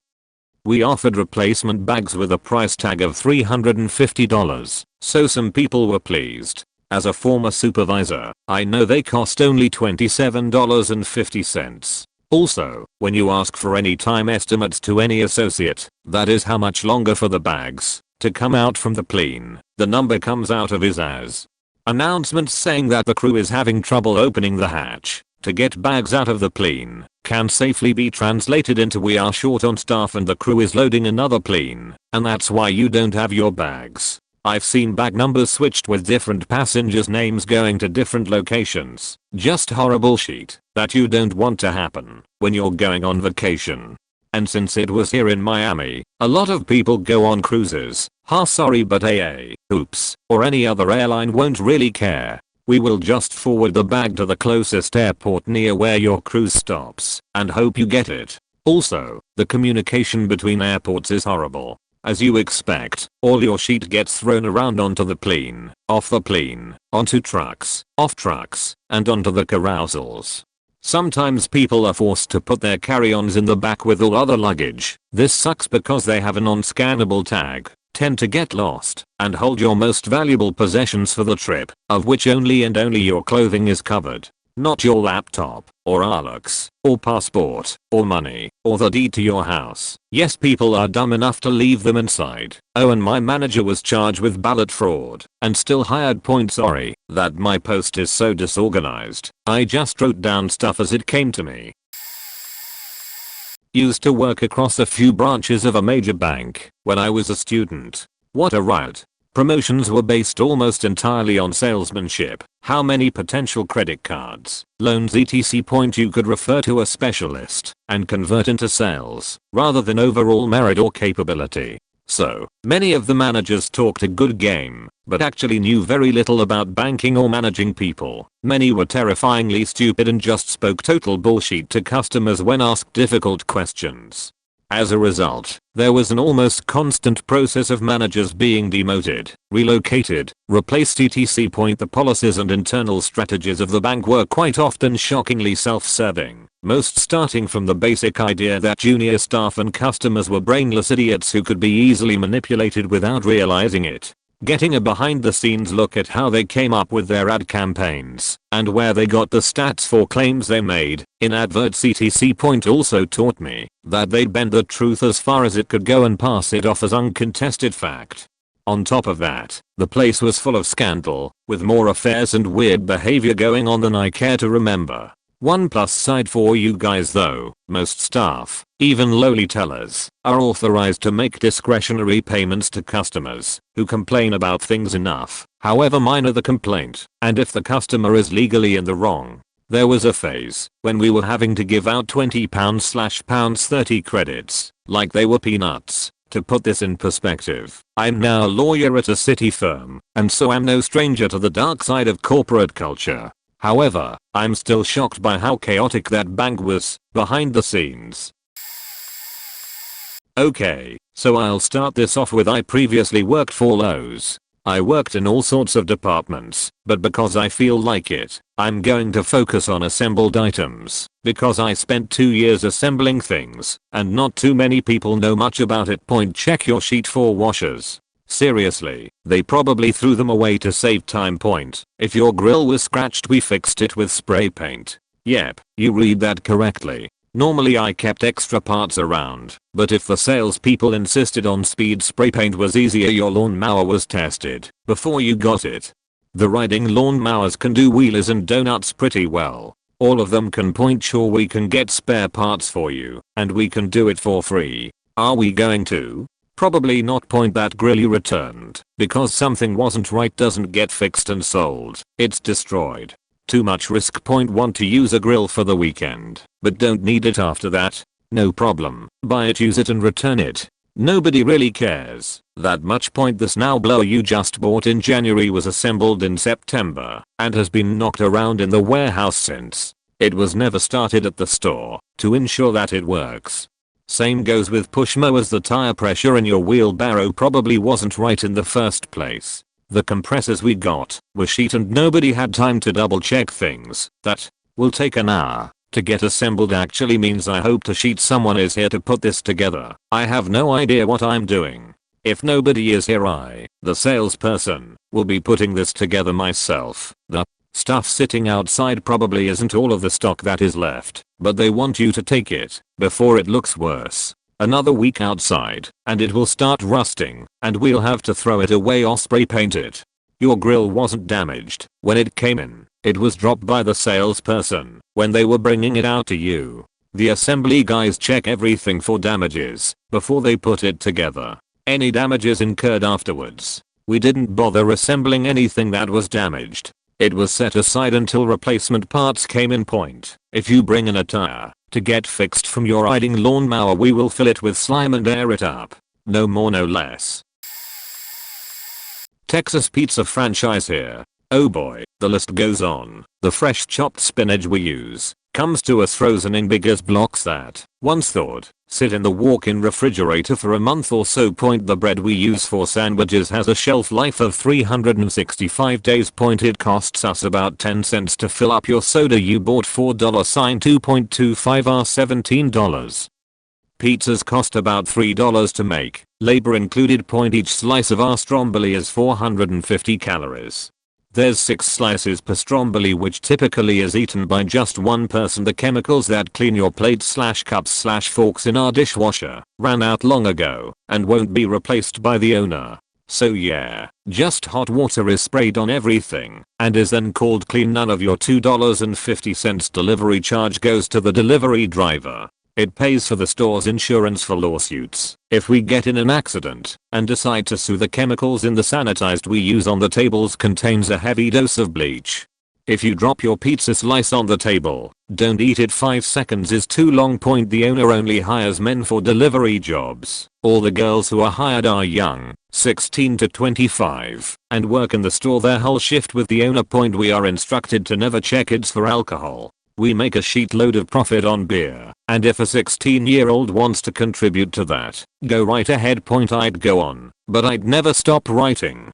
Speaker 1: We offered replacement bags with a price tag of $350, so some people were pleased. As a former supervisor, I know they cost only $27.50. Also, when you ask for any time estimates to any associate, that is how much longer for the bags to come out from the plane, the number comes out of his as announcements saying that the crew is having trouble opening the hatch to get bags out of the plane can safely be translated into we are short on staff and the crew is loading another plane, and that's why you don't have your bags. I've seen bag numbers switched with different passengers' names going to different locations. Just horrible shit that you don't want to happen when you're going on vacation. And since it was here in Miami, a lot of people go on cruises. Sorry, but oops, or any other airline won't really care. We will just forward the bag to the closest airport near where your cruise stops and hope you get it. Also, the communication between airports is horrible. As you expect, all your shit gets thrown around onto the plane, off the plane, onto trucks, off trucks, and onto the carousels. Sometimes people are forced to put their carry-ons in the back with all other luggage. This sucks because they have a non-scannable tag, tend to get lost, and hold your most valuable possessions for the trip, of which only your clothing is covered. Not your laptop, or Alex, or passport, or money, or the deed to your house. Yes, people are dumb enough to leave them inside. Oh, and my manager was charged with ballot fraud, and still hired point. Sorry that my post is so disorganized. I just wrote down stuff as it came to me. Used to work across a few branches of a major bank when I was a student. What a riot. Promotions were based almost entirely on salesmanship, how many potential credit cards, loans etc. point you could refer to a specialist and convert into sales, rather than overall merit or capability. So, many of the managers talked a good game, but actually knew very little about banking or managing people. Many were terrifyingly stupid and just spoke total bullshit to customers when asked difficult questions. As a result, there was an almost constant process of managers being demoted, relocated, replaced etc. point the policies and internal strategies of the bank were quite often shockingly self-serving, most starting from the basic idea that junior staff and customers were brainless idiots who could be easily manipulated without realizing it. Getting a behind-the-scenes look at how they came up with their ad campaigns and where they got the stats for claims they made in adverts etc. point also taught me that they'd bend the truth as far as it could go and pass it off as uncontested fact. On top of that, the place was full of scandal, with more affairs and weird behavior going on than I care to remember. One plus side for you guys though, most staff, even lowly tellers, are authorized to make discretionary payments to customers who complain about things enough, however minor the complaint, and if the customer is legally in the wrong. There was a phase when we were having to give out £20/£30 credits, like they were peanuts. To put this in perspective, I'm now a lawyer at a city firm, and so I'm no stranger to the dark side of corporate culture. However, I'm still shocked by how chaotic that bank was, behind the scenes. Okay, so I'll start this off with I previously worked for Lowe's. I worked in all sorts of departments, but because I feel like it, I'm going to focus on assembled items, because I spent 2 years assembling things, and not too many people know much about it. Point check your sheet for washers. Seriously, they probably threw them away to save time. Point. If your grill was scratched, we fixed it with spray paint. Yep, you read that correctly. Normally I kept extra parts around, but if the salespeople insisted on speed, spray paint was easier. Your lawnmower was tested before you got it. The riding lawnmowers can do wheelies and donuts pretty well. All of them can. Point sure, we can get spare parts for you, and we can do it for free. Are we going to? Probably not. Point that grill you returned because something wasn't right doesn't get fixed and sold. It's destroyed. Too much risk. Point want to use a grill for the weekend, but don't need it after that. No problem. Buy it, use it and return it. Nobody really cares that much. Point this now blower you just bought in January was assembled in September and has been knocked around in the warehouse since. It was never started at the store to ensure that it works. Same goes with push mowers. The tire pressure in your wheelbarrow probably wasn't right in the first place. The compressors we got were shit and nobody had time to double check things that will take an hour to get assembled. Actually means I hope to sheet someone is here to put this together. I have no idea what I'm doing. If nobody is here, I, the salesperson, will be putting this together myself. The stuff sitting outside probably isn't all of the stock that is left, but they want you to take it before it looks worse. Another week outside and it will start rusting and we'll have to throw it away or spray paint it. Your grill wasn't damaged when it came in. It was dropped by the salesperson when they were bringing it out to you. The assembly guys check everything for damages before they put it together. Any damages incurred afterwards. We didn't bother assembling anything that was damaged. It was set aside until replacement parts came in. Point. If you bring in a tire to get fixed from your riding lawnmower, we will fill it with slime and air it up. No more, no less. Texas pizza franchise here. Oh boy, the list goes on. The fresh chopped spinach we use comes to us frozen in big as blocks that, once thawed, sit in the walk-in refrigerator for a month or so. Point. The bread we use for sandwiches has a shelf life of 365 days. Point. It costs us about 10 cents to fill up your soda you bought $4.2.25 are $17. Pizzas cost about $3 to make, labor included. Point. Each slice of our stromboli is 450 calories. There's 6 slices per stromboli, which typically is eaten by just one person. The chemicals that clean your plates/cups/forks in our dishwasher ran out long ago and won't be replaced by the owner. So yeah, just hot water is sprayed on everything and is then called clean. None of your $2.50 delivery charge goes to the delivery driver. It pays for the store's insurance for lawsuits if we get in an accident and decide to sue. The chemicals in the sanitized we use on the tables contains a heavy dose of bleach. If you drop your pizza slice on the table, don't eat it. 5 seconds is too long. Point. The owner only hires men for delivery jobs. All the girls who are hired are young, 16 to 25, and work in the store their whole shift with the owner. Point. We are instructed to never check kids for alcohol. We make a sheetload of profit on beer, and if a 16-year-old wants to contribute to that, go right ahead. Point. I'd go on, but I'd never stop writing.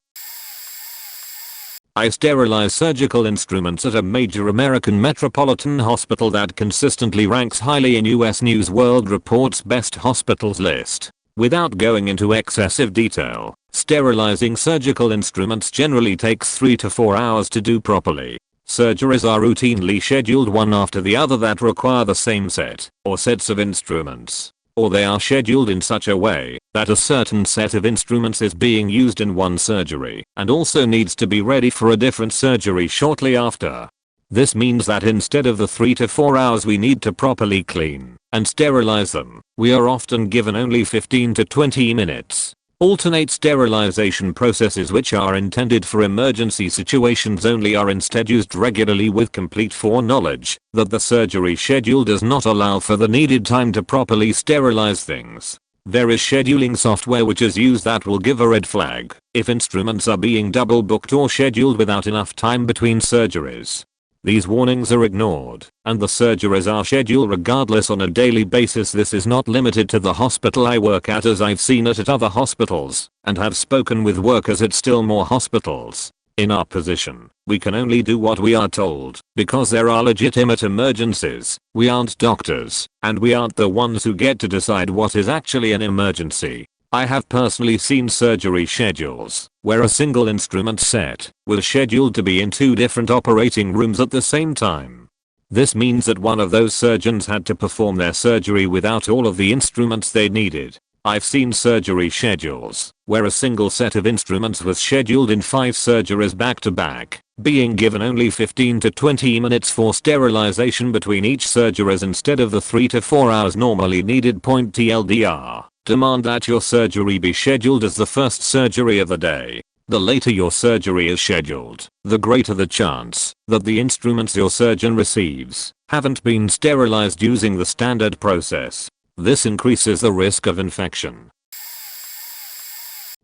Speaker 1: I sterilize surgical instruments at a major American metropolitan hospital that consistently ranks highly in US News World Report's best hospitals list. Without going into excessive detail, sterilizing surgical instruments generally takes 3 to 4 hours to do properly. Surgeries are routinely scheduled one after the other that require the same set or sets of instruments, or they are scheduled in such a way that a certain set of instruments is being used in one surgery and also needs to be ready for a different surgery shortly after. This means that instead of the 3 to 4 hours we need to properly clean and sterilize them, we are often given only 15 to 20 minutes. Alternate sterilization processes which are intended for emergency situations only are instead used regularly with complete foreknowledge that the surgery schedule does not allow for the needed time to properly sterilize things. There is scheduling software which is used that will give a red flag if instruments are being double booked or scheduled without enough time between surgeries. These warnings are ignored, and the surgeries are scheduled regardless on a daily basis. This is not limited to the hospital I work at, as I've seen it at other hospitals, and have spoken with workers at still more hospitals. In our position, we can only do what we are told, because there are legitimate emergencies. We aren't doctors, and we aren't the ones who get to decide what is actually an emergency. I have personally seen surgery schedules where a single instrument set was scheduled to be in 2 different operating rooms at the same time. This means that one of those surgeons had to perform their surgery without all of the instruments they needed. I've seen surgery schedules where a single set of instruments was scheduled in 5 surgeries back to back, being given only 15 to 20 minutes for sterilization between each surgeries instead of the 3 to 4 hours normally needed. TLDR. Demand that your surgery be scheduled as the first surgery of the day. The later your surgery is scheduled, the greater the chance that the instruments your surgeon receives haven't been sterilized using the standard process. This increases the risk of infection.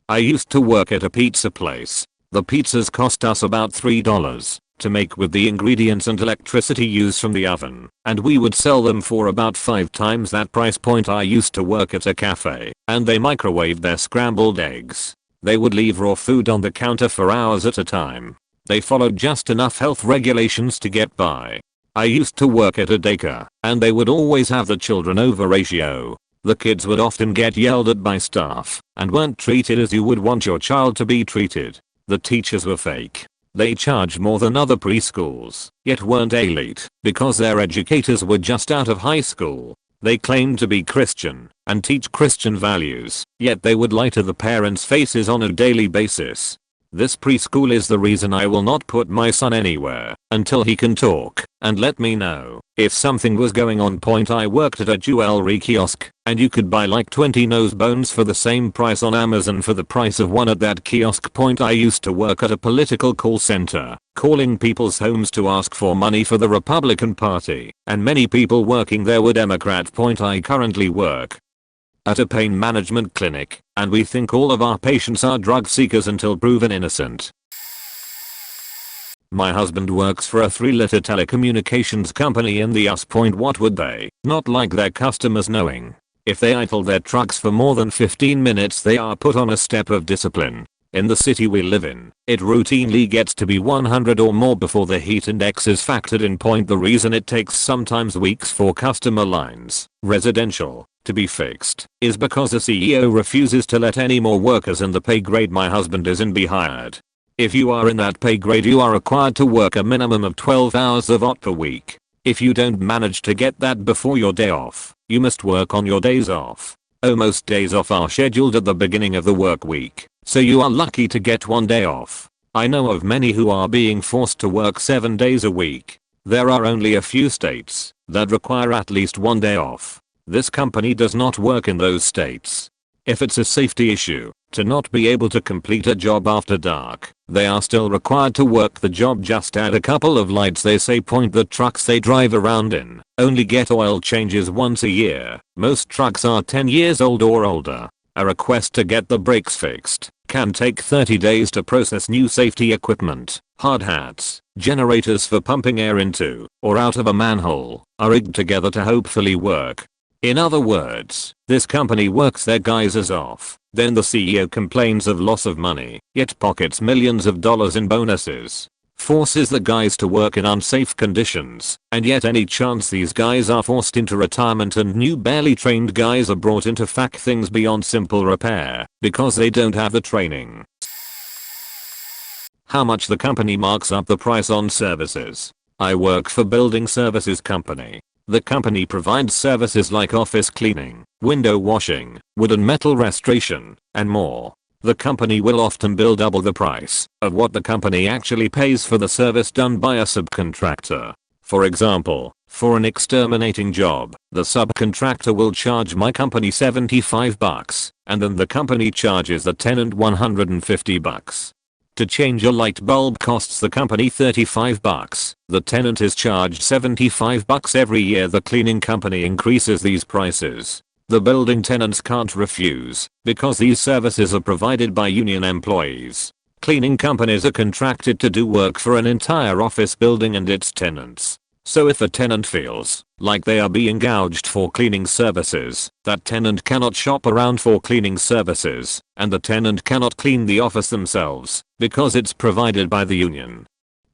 Speaker 1: I used to work at a pizza place. The pizzas cost us about $3 to make with the ingredients and electricity used from the oven, and we would sell them for about 5 times that price point. I used to work at a cafe, and they microwaved their scrambled eggs. They would leave raw food on the counter for hours at a time. They followed just enough health regulations to get by. I used to work at a daycare, and they would always have the children over ratio. The kids would often get yelled at by staff and weren't treated as you would want your child to be treated. The teachers were fake. They charged more than other preschools, yet weren't elite because their educators were just out of high school. They claimed to be Christian and teach Christian values, yet they would lie to the parents' faces on a daily basis. This preschool is the reason I will not put my son anywhere until he can talk and let me know if something was going on. I worked at a jewelry kiosk, and you could buy like 20 nose bones for the same price on Amazon for the price of one at that kiosk. I used to work at a political call center, calling people's homes to ask for money for the Republican Party, and many people working there were Democrat. I currently work at a pain management clinic, and we think all of our patients are drug seekers until proven innocent. My husband works for a 3-letter telecommunications company in the US. What would they not like their customers knowing? If they idle their trucks for more than 15 minutes, they are put on a step of discipline. In the city we live in, it routinely gets to be 100 or more before the heat index is factored in. The reason it takes sometimes weeks for customer lines, residential, to be fixed is because the CEO refuses to let any more workers in the pay grade my husband is in be hired. If you are in that pay grade, you are required to work a minimum of 12 hours of OT per week. If you don't manage to get that before your day off, you must work on your days off. Most days off are scheduled at the beginning of the work week, so you are lucky to get one day off. I know of many who are being forced to work 7 days a week. There are only a few states that require at least one day off. This company does not work in those states. If it's a safety issue to not be able to complete a job after dark, they are still required to work the job. Just add a couple of lights, they say. The trucks they drive around in only get oil changes once a year. Most trucks are 10 years old or older. A request to get the brakes fixed can take 30 days to process. New safety equipment, hard hats, generators for pumping air into or out of a manhole are rigged together to hopefully work. In other words, this company works their geysers off, then the CEO complains of loss of money, yet pockets millions of dollars in bonuses. Forces the guys to work in unsafe conditions, and yet any chance these guys are forced into retirement and new barely trained guys are brought in to fuck things beyond simple repair because they don't have the training. How much the company marks up the price on services. I work for building services company. The company provides services like office cleaning, window washing, wood and metal restoration, and more. The company will often bill double the price of what the company actually pays for the service done by a subcontractor. For example, for an exterminating job, the subcontractor will charge my company $75, and then the company charges the tenant $150. To change a light bulb costs the company $35. The tenant is charged $75 every year. The cleaning company increases these prices. The building tenants can't refuse because these services are provided by union employees. Cleaning companies are contracted to do work for an entire office building and its tenants. So if a tenant feels like they are being gouged for cleaning services, that tenant cannot shop around for cleaning services, and the tenant cannot clean the office themselves because it's provided by the union.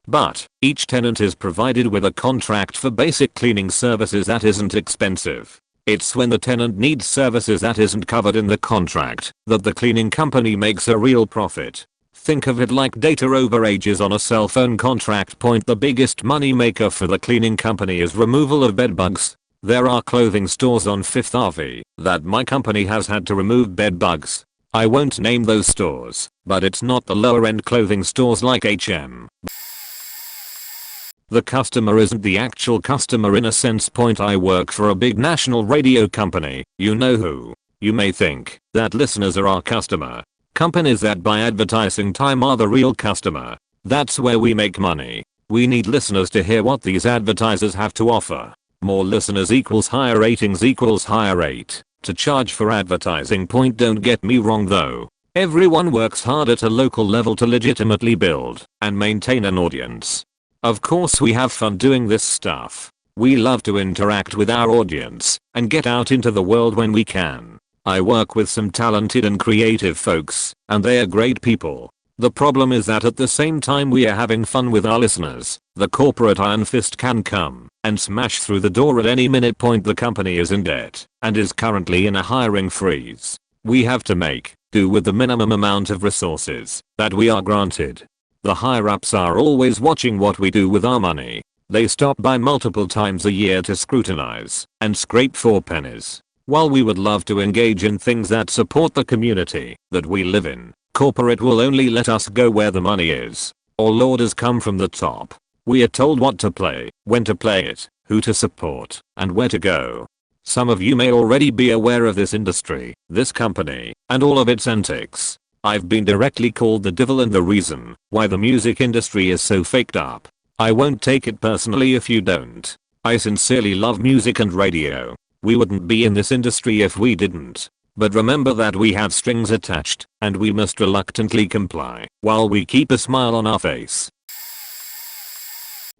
Speaker 1: But each tenant is provided with a contract for basic cleaning services that isn't expensive. It's when the tenant needs services that isn't covered in the contract that the cleaning company makes a real profit. Think of it like data overages on a cell phone contract. The biggest money maker for the cleaning company is removal of bed bugs. There are clothing stores on Fifth Ave that my company has had to remove bed bugs. I won't name those stores, but it's not the lower end clothing stores like H&M. The customer isn't the actual customer in a sense. I work for a big national radio company. You know who. You may think that listeners are our customer. Companies that buy advertising time are the real customer. That's where we make money. We need listeners to hear what these advertisers have to offer. More listeners equals higher ratings equals higher rate to charge for advertising. Don't get me wrong though. Everyone works hard at a local level to legitimately build and maintain an audience. Of course we have fun doing this stuff. We love to interact with our audience and get out into the world when we can. I work with some talented and creative folks, and they are great people. The problem is that at the same time we are having fun with our listeners, the corporate iron fist can come and smash through the door at any minute. The company is in debt and is currently in a hiring freeze. We have to make do with the minimum amount of resources that we are granted. The higher-ups are always watching what we do with our money. They stop by multiple times a year to scrutinize and scrape for pennies. While we would love to engage in things that support the community that we live in, corporate will only let us go where the money is. All orders come from the top. We are told what to play, when to play it, who to support, and where to go. Some of you may already be aware of this industry, this company, and all of its antics. I've been directly called the devil and the reason why the music industry is so faked up. I won't take it personally if you don't. I sincerely love music and radio. We wouldn't be in this industry if we didn't. But remember that we have strings attached, and we must reluctantly comply while we keep a smile on our face.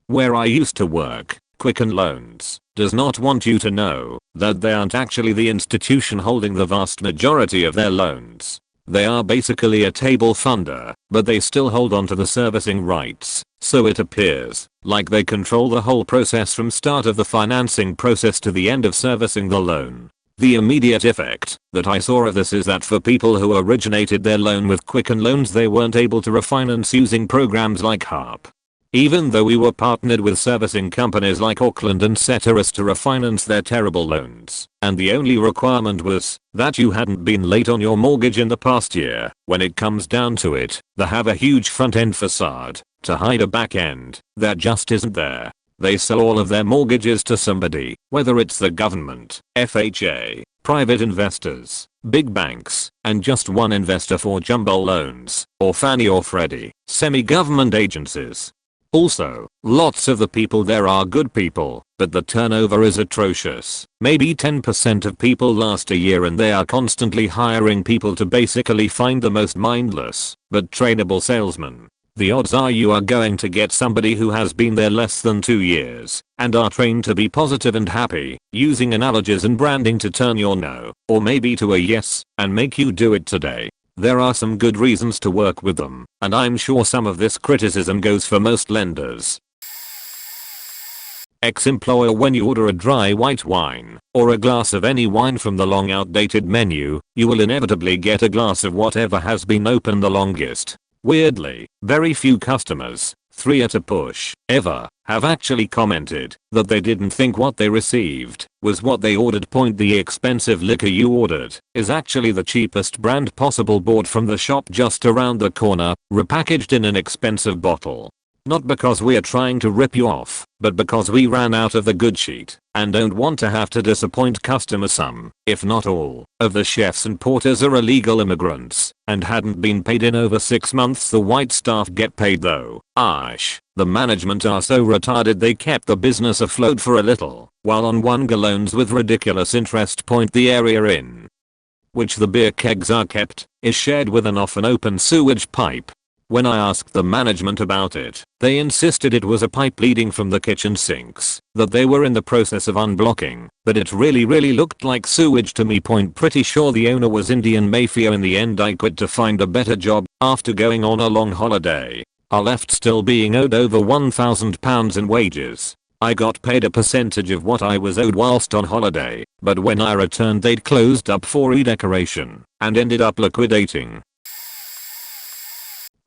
Speaker 1: Where I used to work, Quicken Loans does not want you to know that they aren't actually the institution holding the vast majority of their loans. They are basically a table funder, but they still hold on to the servicing rights, so it appears like they control the whole process from start of the financing process to the end of servicing the loan. The immediate effect that I saw of this is that for people who originated their loan with Quicken Loans, they weren't able to refinance using programs like HARP. Even though we were partnered with servicing companies like Auckland and Ceteris to refinance their terrible loans, and the only requirement was that you hadn't been late on your mortgage in the past year. When it comes down to it, they have a huge front-end facade to hide a back-end that just isn't there. They sell all of their mortgages to somebody, whether it's the government, FHA, private investors, big banks, and just one investor for jumbo loans, or Fannie or Freddie, semi-government agencies. Also, lots of the people there are good people, but the turnover is atrocious. Maybe 10% of people last a year, and they are constantly hiring people to basically find the most mindless but trainable salesman. The odds are you are going to get somebody who has been there less than 2 years and are trained to be positive and happy, using analogies and branding to turn your no or maybe to a yes and make you do it today. There are some good reasons to work with them, and I'm sure some of this criticism goes for most lenders. Ex-employer: when you order a dry white wine or a glass of any wine from the long outdated menu, you will inevitably get a glass of whatever has been open the longest. Weirdly, very few customers, 3 at a push, ever, have actually commented that they didn't think what they received was what they ordered. The expensive liquor you ordered is actually the cheapest brand possible, bought from the shop just around the corner, repackaged in an expensive bottle. Not because we are trying to rip you off, but because we ran out of the good sheet and don't want to have to disappoint customers. Some, if not all, of the chefs and porters are illegal immigrants and hadn't been paid in over 6 months. The white staff get paid though. The management are so retarded they kept the business afloat for a little while on one loans with ridiculous interest. The area in which the beer kegs are kept is shared with an often open sewage pipe. When I asked the management about it, they insisted it was a pipe leading from the kitchen sinks that they were in the process of unblocking, but it really looked like sewage to me. Pretty sure the owner was Indian mafia. In the end, I quit to find a better job after going on a long holiday. I left still being owed over £1,000 in wages. I got paid a percentage of what I was owed whilst on holiday, but when I returned they'd closed up for redecoration and ended up liquidating.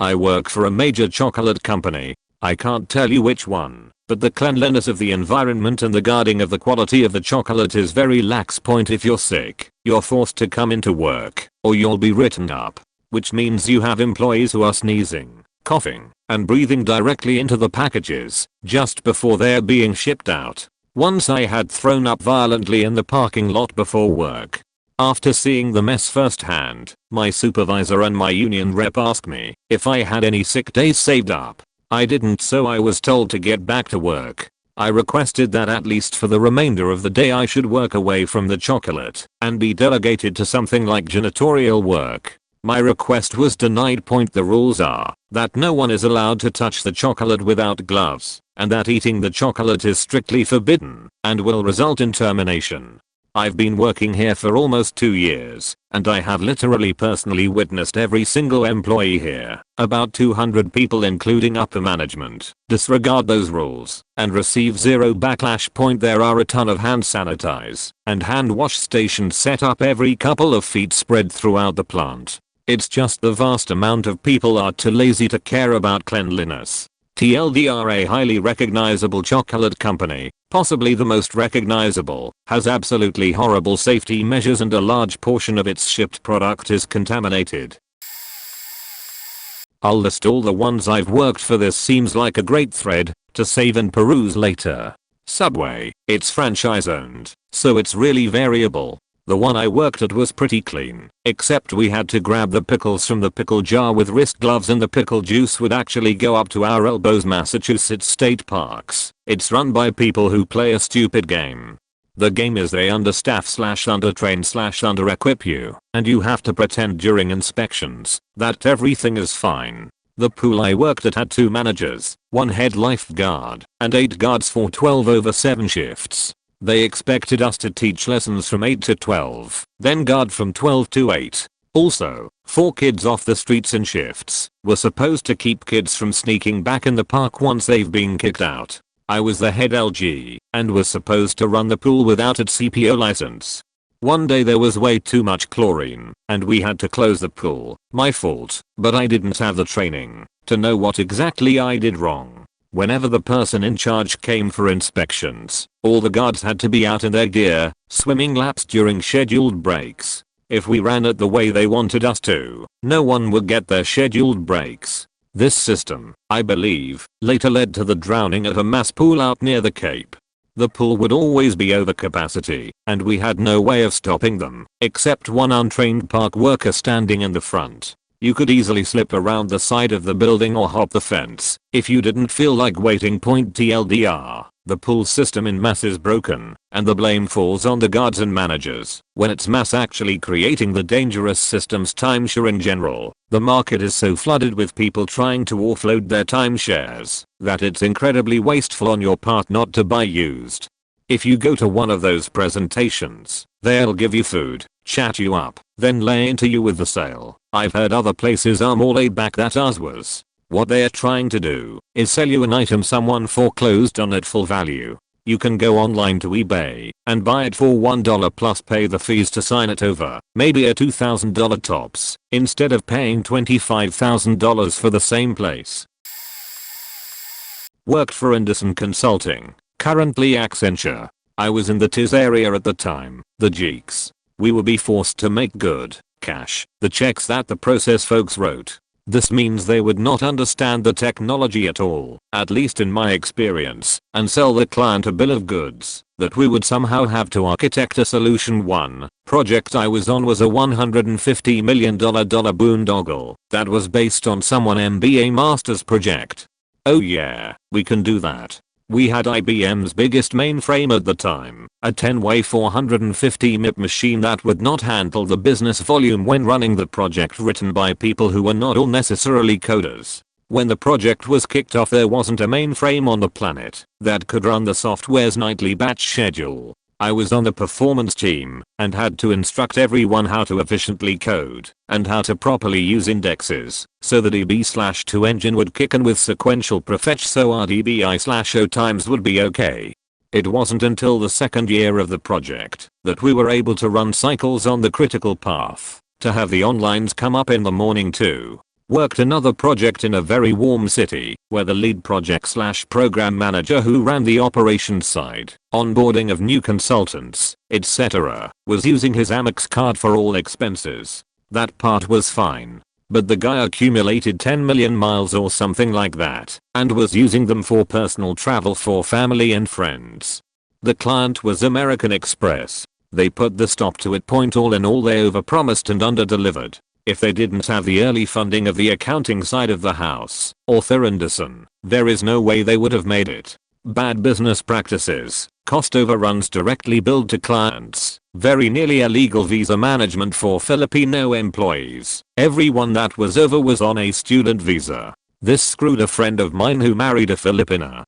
Speaker 1: I work for a major chocolate company. I can't tell you which one, but the cleanliness of the environment and the guarding of the quality of the chocolate is very lax. If you're sick, you're forced to come into work, or you'll be written up, which means you have employees who are sneezing, coughing, and breathing directly into the packages just before they're being shipped out. Once I had thrown up violently in the parking lot before work. After seeing the mess firsthand, my supervisor and my union rep asked me if I had any sick days saved up. I didn't, so I was told to get back to work. I requested that at least for the remainder of the day I should work away from the chocolate and be delegated to something like janitorial work. My request was denied. The rules are that no one is allowed to touch the chocolate without gloves, and that eating the chocolate is strictly forbidden and will result in termination. I've been working here for almost 2 years, and I have literally personally witnessed every single employee here, about 200 people including upper management, disregard those rules and receive zero backlash. There are a ton of hand sanitize and hand wash stations set up every couple of feet spread throughout the plant. It's just the vast amount of people are too lazy to care about cleanliness. TLDR, a highly recognizable chocolate company, possibly the most recognizable, has absolutely horrible safety measures and a large portion of its shipped product is contaminated. I'll list all the ones I've worked for. This seems like a great thread to save and peruse later. Subway, it's franchise owned, so it's really variable. The one I worked at was pretty clean, except we had to grab the pickles from the pickle jar with wrist gloves and the pickle juice would actually go up to our elbows. Massachusetts State Parks. It's run by people who play a stupid game. The game is they understaff / undertrain / under-equip you, and you have to pretend during inspections that everything is fine. The pool I worked at had 2 managers, 1 head lifeguard, and 8 guards for 12/7 shifts. They expected us to teach lessons from 8 to 12, then guard from 12 to 8. Also, 4 kids off the streets in shifts were supposed to keep kids from sneaking back in the park once they've been kicked out. I was the head LG and was supposed to run the pool without a CPO license. One day there was way too much chlorine and we had to close the pool. My fault, but I didn't have the training to know what exactly I did wrong. Whenever the person in charge came for inspections, all the guards had to be out in their gear, swimming laps during scheduled breaks. If we ran it the way they wanted us to, no one would get their scheduled breaks. This system, I believe, later led to the drowning at a mass pool out near the Cape. The pool would always be over capacity, and we had no way of stopping them, except one untrained park worker standing in the front. You could easily slip around the side of the building or hop the fence if you didn't feel like waiting. TLDR, the pool system in Mass is broken, and the blame falls on the guards and managers when it's Mass actually creating the dangerous systems. Timeshare in general, the market is so flooded with people trying to offload their timeshares that it's incredibly wasteful on your part not to buy used. If you go to one of those presentations, they'll give you food, chat you up, then lay into you with the sale. I've heard other places are more laid back than ours was. What they're trying to do is sell you an item someone foreclosed on at full value. You can go online to eBay and buy it for $1 plus pay the fees to sign it over, maybe a $2,000 tops, instead of paying $25,000 for the same place. Worked for Anderson Consulting, currently Accenture. I was in the TIS area at the time, the Jeeks. We would be forced to make good, cash, the checks that the process folks wrote. This means they would not understand the technology at all, at least in my experience, and sell the client a bill of goods that we would somehow have to architect a solution. One project I was on was a $150 million boondoggle that was based on someone MBA master's project. Oh yeah, we can do that. We had IBM's biggest mainframe at the time, a 10-way 450 MIP machine that would not handle the business volume when running the project, written by people who were not all necessarily coders. When the project was kicked off, there wasn't a mainframe on the planet that could run the software's nightly batch schedule. I was on the performance team and had to instruct everyone how to efficiently code and how to properly use indexes so the DB/2 engine would kick in with sequential prefetch so our DBI/O times would be okay. It wasn't until the second year of the project that we were able to run cycles on the critical path to have the onlines come up in the morning too. Worked another project in a very warm city where the lead project/program manager who ran the operations side, onboarding of new consultants, etc., was using his Amex card for all expenses. That part was fine. But the guy accumulated 10 million miles or something like that and was using them for personal travel for family and friends. The client was American Express. They put the stop to it point. All in all, they overpromised and underdelivered. If they didn't have the early funding of the accounting side of the house, author Anderson, there is no way they would have made it. Bad business practices. Cost overruns directly billed to clients. Very nearly illegal visa management for Filipino employees. Everyone that was over was on a student visa. This screwed a friend of mine who married a Filipina.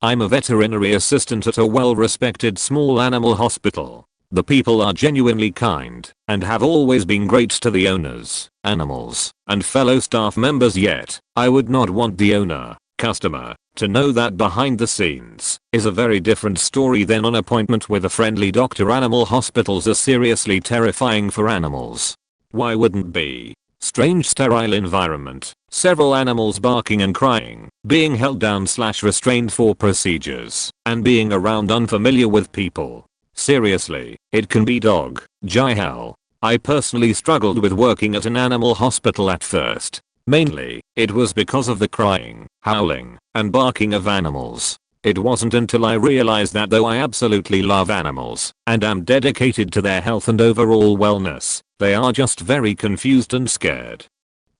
Speaker 1: I'm a veterinary assistant at a well-respected small animal hospital. The people are genuinely kind and have always been great to the owners, animals, and fellow staff members, yet I would not want the owner, customer, to know that behind the scenes is a very different story than on appointment with a friendly doctor. Animal hospitals are seriously terrifying for animals. Why wouldn't be? Strange sterile environment, several animals barking and crying, being held down / restrained for procedures, and being around unfamiliar with people. Seriously, it can be dog hell. I personally struggled with working at an animal hospital at first. Mainly, it was because of the crying, howling, and barking of animals. It wasn't until I realized that though I absolutely love animals and am dedicated to their health and overall wellness, they are just very confused and scared.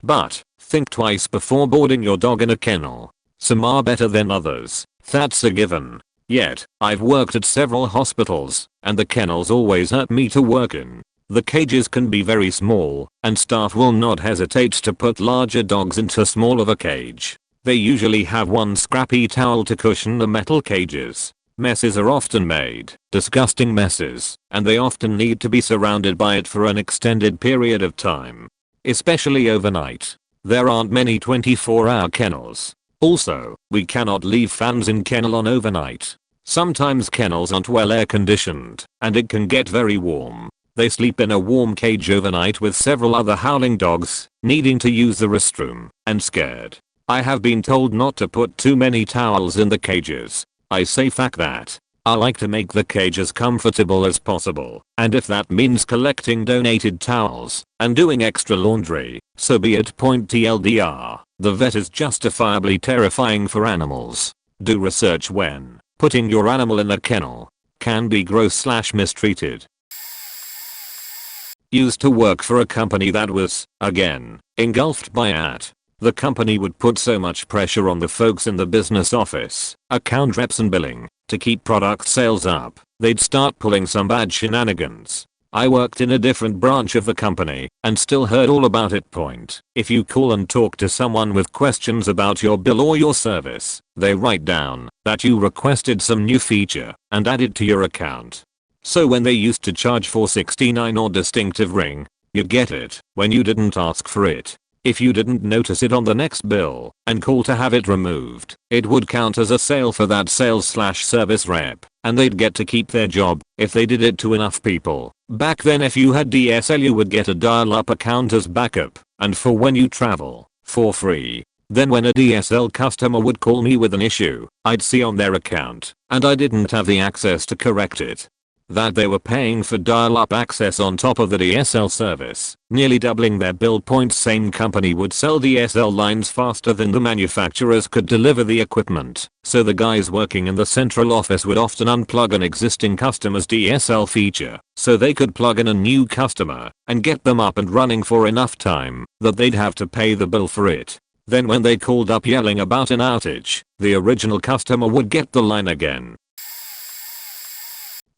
Speaker 1: But think twice before boarding your dog in a kennel. Some are better than others, that's a given. Yet, I've worked at several hospitals, and the kennels always hurt me to work in. The cages can be very small, and staff will not hesitate to put larger dogs into small of a cage. They usually have one scrappy towel to cushion the metal cages. Messes are often made, disgusting messes, and they often need to be surrounded by it for an extended period of time. Especially overnight. There aren't many 24-hour kennels. Also, we cannot leave fans in kennel on overnight. Sometimes kennels aren't well air conditioned, and it can get very warm. They sleep in a warm cage overnight with several other howling dogs, needing to use the restroom, and scared. I have been told not to put too many towels in the cages. I say fuck that. I like to make the cage as comfortable as possible, and if that means collecting donated towels and doing extra laundry, so be it. TLDR, the vet is justifiably terrifying for animals. Do research when putting your animal in a kennel. Can be gross / mistreated. Used to work for a company that was, again, engulfed by it. The company would put so much pressure on the folks in the business office, account reps and billing, to keep product sales up, they'd start pulling some bad shenanigans. I worked in a different branch of the company and still heard all about it. If you call and talk to someone with questions about your bill or your service, they write down that you requested some new feature and add it to your account. So when they used to charge for 69 or distinctive ring, you'd get it when you didn't ask for it. If you didn't notice it on the next bill and call to have it removed, it would count as a sale for that sales / service rep, and they'd get to keep their job if they did it to enough people. Back then if you had DSL you would get a dial-up account as backup, and for when you travel, for free. Then when a DSL customer would call me with an issue, I'd see on their account, and I didn't have the access to correct it, that they were paying for dial-up access on top of the DSL service, nearly doubling their bill. Same company would sell DSL lines faster than the manufacturers could deliver the equipment, so the guys working in the central office would often unplug an existing customer's DSL feature, so they could plug in a new customer and get them up and running for enough time that they'd have to pay the bill for it. Then when they called up yelling about an outage, the original customer would get the line again.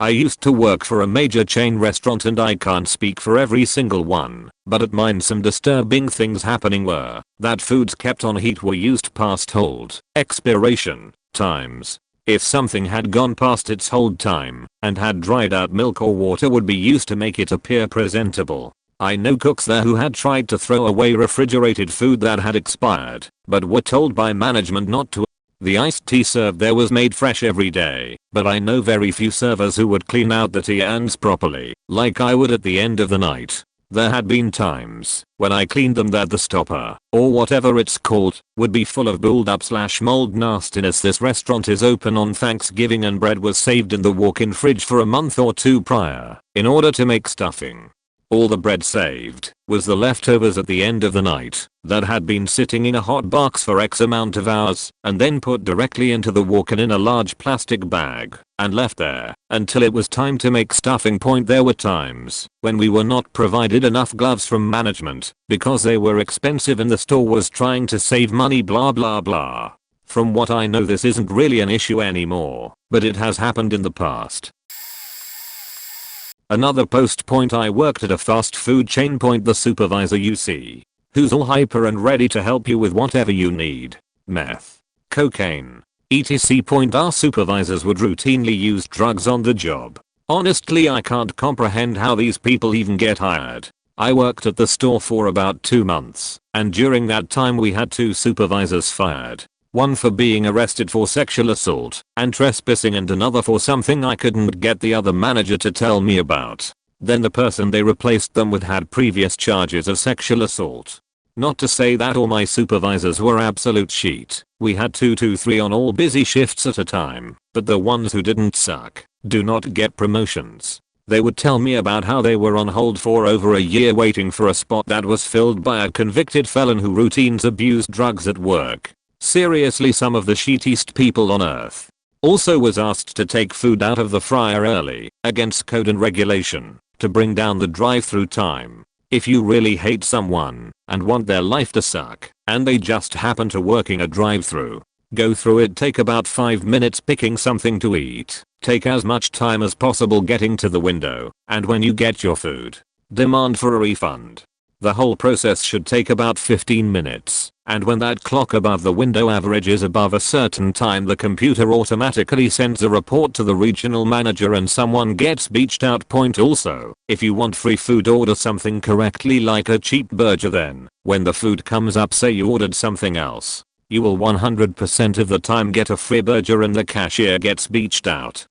Speaker 1: I used to work for a major chain restaurant and I can't speak for every single one, but at mine some disturbing things happening were that foods kept on heat were used past hold expiration times. If something had gone past its hold time and had dried out, milk or water would be used to make it appear presentable. I know cooks there who had tried to throw away refrigerated food that had expired, but were told by management not to. The iced tea served there was made fresh every day, but I know very few servers who would clean out the tea urns properly, like I would at the end of the night. There had been times when I cleaned them that the stopper, or whatever it's called, would be full of build up / mold nastiness. This restaurant is open on Thanksgiving and bread was saved in the walk-in fridge for a month or two prior, in order to make stuffing. All the bread saved was the leftovers at the end of the night that had been sitting in a hot box for X amount of hours and then put directly into the walk-in in a large plastic bag and left there until it was time to make stuffing. There were times when we were not provided enough gloves from management because they were expensive and the store was trying to save money. Blah blah blah. From what I know, this isn't really an issue anymore, but it has happened in the past. Another post point: I worked at a fast food chain. The supervisor you see, who's all hyper and ready to help you with whatever you need. Meth, cocaine, etc. Our supervisors would routinely use drugs on the job. Honestly, I can't comprehend how these people even get hired. I worked at the store for about 2 months, and during that time we had 2 supervisors fired. One for being arrested for sexual assault and trespassing, and another for something I couldn't get the other manager to tell me about. Then the person they replaced them with had previous charges of sexual assault. Not to say that all my supervisors were absolute shit. We had 2 to 3 on all busy shifts at a time, but the ones who didn't suck do not get promotions. They would tell me about how they were on hold for over a year waiting for a spot that was filled by a convicted felon who routines abused drugs at work. Seriously, some of the shittiest people on earth. Also was asked to take food out of the fryer early, against code and regulation, to bring down the drive-through time. If you really hate someone and want their life to suck, and they just happen to working a drive-through, go through it. Take about 5 minutes picking something to eat. Take as much time as possible getting to the window, and when you get your food, demand for a refund. The whole process should take about 15 minutes, and when that clock above the window averages above a certain time, the computer automatically sends a report to the regional manager and someone gets beached out. Also, if you want free food, order something correctly like a cheap burger. Then, when the food comes up, say you ordered something else, you will 100% of the time get a free burger and the cashier gets beached out.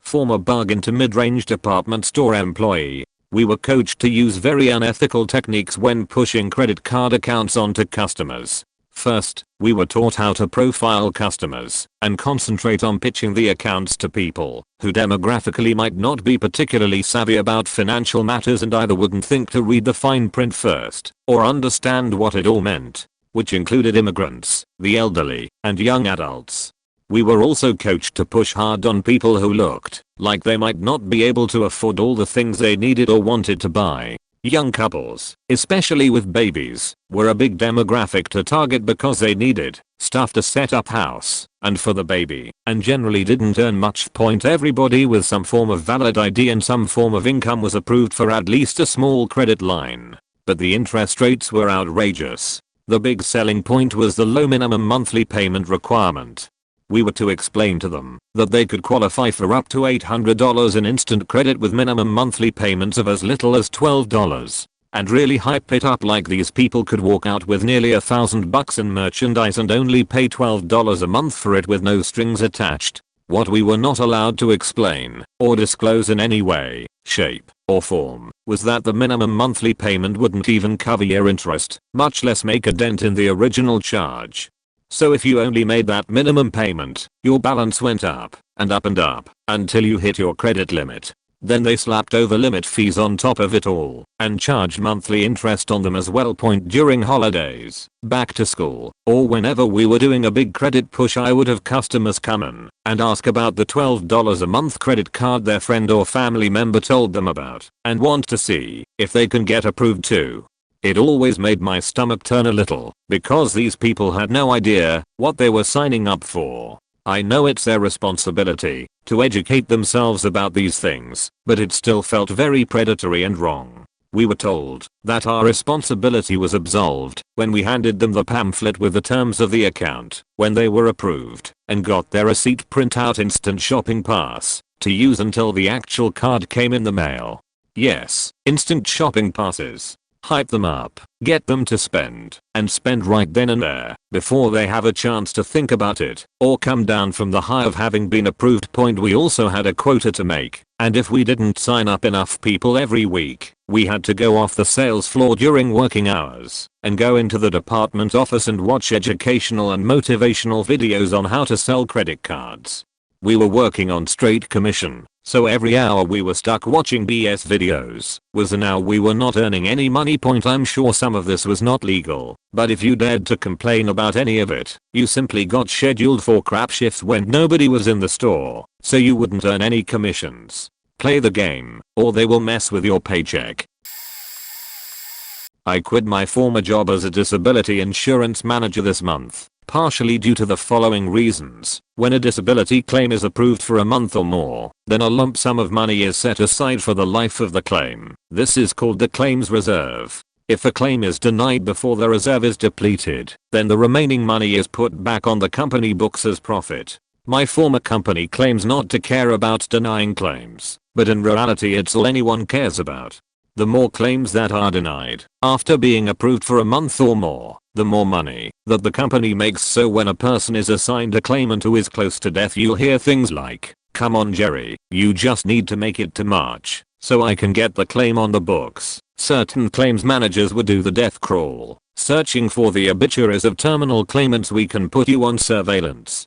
Speaker 1: Former bargain to mid-range department store employee. We were coached to use very unethical techniques when pushing credit card accounts onto customers. First, we were taught how to profile customers and concentrate on pitching the accounts to people who demographically might not be particularly savvy about financial matters and either wouldn't think to read the fine print first or understand what it all meant, which included immigrants, the elderly, and young adults. We were also coached to push hard on people who looked like they might not be able to afford all the things they needed or wanted to buy. Young couples, especially with babies, were a big demographic to target because they needed stuff to set up house and for the baby, and generally didn't earn much. Everybody with some form of valid ID and some form of income was approved for at least a small credit line, but the interest rates were outrageous. The big selling point was the low minimum monthly payment requirement. We were to explain to them that they could qualify for up to $800 in instant credit with minimum monthly payments of as little as $12, and really hype it up like these people could walk out with nearly $1,000 in merchandise and only pay $12 a month for it with no strings attached. What we were not allowed to explain or disclose in any way, shape, or form was that the minimum monthly payment wouldn't even cover your interest, much less make a dent in the original charge. So if you only made that minimum payment, your balance went up and up and up until you hit your credit limit. Then they slapped over limit fees on top of it all and charged monthly interest on them as well. During holidays, back to school, or whenever we were doing a big credit push, I would have customers come in and ask about the $12 a month credit card their friend or family member told them about and want to see if they can get approved too. It always made my stomach turn a little because these people had no idea what they were signing up for. I know it's their responsibility to educate themselves about these things, but it still felt very predatory and wrong. We were told that our responsibility was absolved when we handed them the pamphlet with the terms of the account when they were approved and got their receipt printout instant shopping pass to use until the actual card came in the mail. Yes, instant shopping passes. Hype them up, get them to spend, and spend right then and there, before they have a chance to think about it, or come down from the high of having been approved. We also had a quota to make, and if we didn't sign up enough people every week, we had to go off the sales floor during working hours, and go into the department office and watch educational and motivational videos on how to sell credit cards. We were working on straight commission, so every hour we were stuck watching BS videos was an hour we were not earning any money. I'm sure some of this was not legal, but if you dared to complain about any of it, you simply got scheduled for crap shifts when nobody was in the store, so you wouldn't earn any commissions. Play the game, or they will mess with your paycheck. I quit my former job as a disability insurance manager this month partially due to the following reasons. When a disability claim is approved for a month or more, then a lump sum of money is set aside for the life of the claim. This is called the claims reserve. If a claim is denied before the reserve is depleted, then the remaining money is put back on the company books as profit. My former company claims not to care about denying claims, but in reality it's all anyone cares about. The more claims that are denied after being approved for a month or more, the more money that the company makes. So when a person is assigned a claimant who is close to death, you'll hear things like, "Come on Jerry, you just need to make it to March, so I can get the claim on the books." Certain claims managers would do the death crawl, searching for the obituaries of terminal claimants. We can put you on surveillance,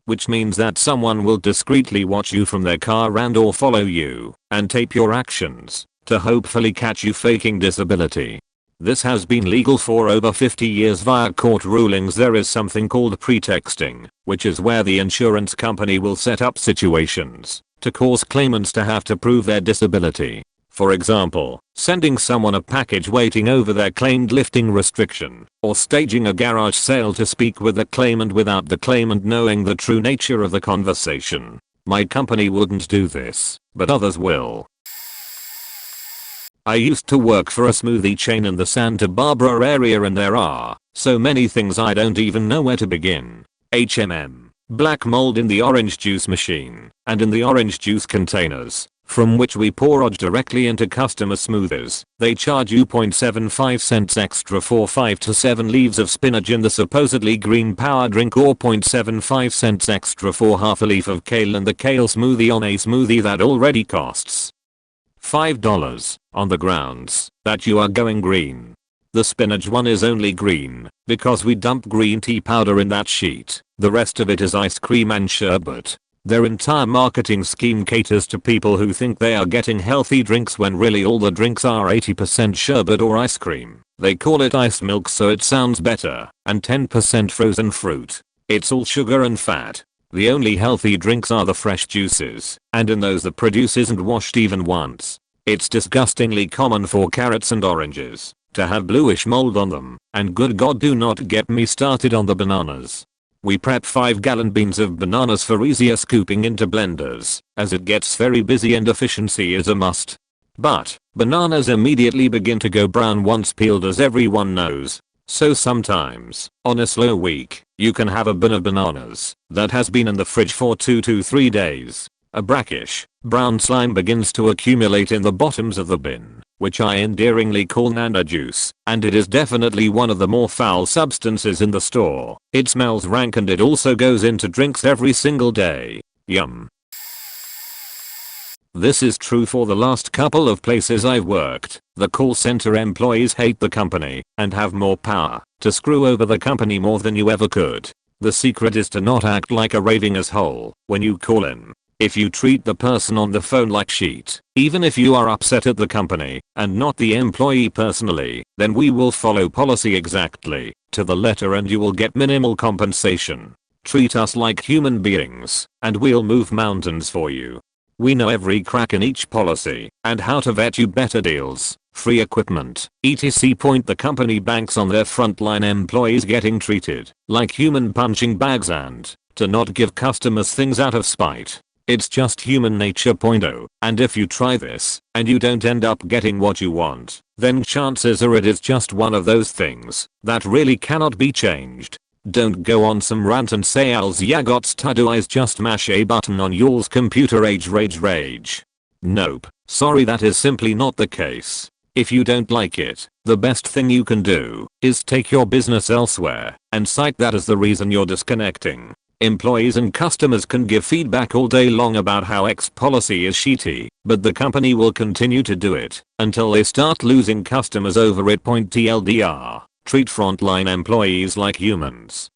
Speaker 1: which means that someone will discreetly watch you from their car and or follow you and tape your actions to hopefully catch you faking disability. This has been legal for over 50 years via court rulings. There is something called pretexting, which is where the insurance company will set up situations to cause claimants to have to prove their disability. For example, sending someone a package waiting over their claimed lifting restriction, or staging a garage sale to speak with the claimant without the claimant knowing the true nature of the conversation. My company wouldn't do this, but others will. I used to work for a smoothie chain in the Santa Barbara area, and there are so many things I don't even know where to begin. Black mold in the orange juice machine and in the orange juice containers, from which we pour orange directly into customer smoothies. They charge you 0.75 cents extra for 5 to 7 leaves of spinach in the supposedly green power drink, or 0.75 cents extra for half a leaf of kale in the kale smoothie on a smoothie that already costs $5, on the grounds that you are going green. The spinach one is only green because we dump green tea powder in that sheet. The rest of it is ice cream and sherbet. Their entire marketing scheme caters to people who think they are getting healthy drinks when really all the drinks are 80% sherbet or ice cream. They call it ice milk so it sounds better, and 10% frozen fruit. It's all sugar and fat. The only healthy drinks are the fresh juices, and in those the produce isn't washed even once. It's disgustingly common for carrots and oranges to have bluish mold on them, and good God, do not get me started on the bananas. We prep 5-gallon beans of bananas for easier scooping into blenders, as it gets very busy and efficiency is a must. But bananas immediately begin to go brown once peeled, as everyone knows. So sometimes, on a slow week, you can have a bin of bananas that has been in the fridge for 2 to 3 days. A brackish, brown slime begins to accumulate in the bottoms of the bin, which I endearingly call nana juice, and it is definitely one of the more foul substances in the store. It smells rank and it also goes into drinks every single day. Yum. This is true for the last couple of places I've worked. The call center employees hate the company and have more power to screw over the company more than you ever could. The secret is to not act like a raving asshole when you call in. If you treat the person on the phone like shit, even if you are upset at the company and not the employee personally, then we will follow policy exactly to the letter and you will get minimal compensation. Treat us like human beings and we'll move mountains for you. We know every crack in each policy and how to vet you better deals, free equipment, etc. The company banks on their frontline employees getting treated like human punching bags and to not give customers things out of spite. It's just human nature. And if you try this and you don't end up getting what you want, then chances are it is just one of those things that really cannot be changed. Don't go on some rant and say alls ya gots to do is just mash a button on yours computer rage. Nope, sorry, that is simply not the case. If you don't like it, the best thing you can do is take your business elsewhere and cite that as the reason you're disconnecting. Employees and customers can give feedback all day long about how X policy is shitty, but the company will continue to do it until they start losing customers over it. TLDR, treat frontline employees like humans.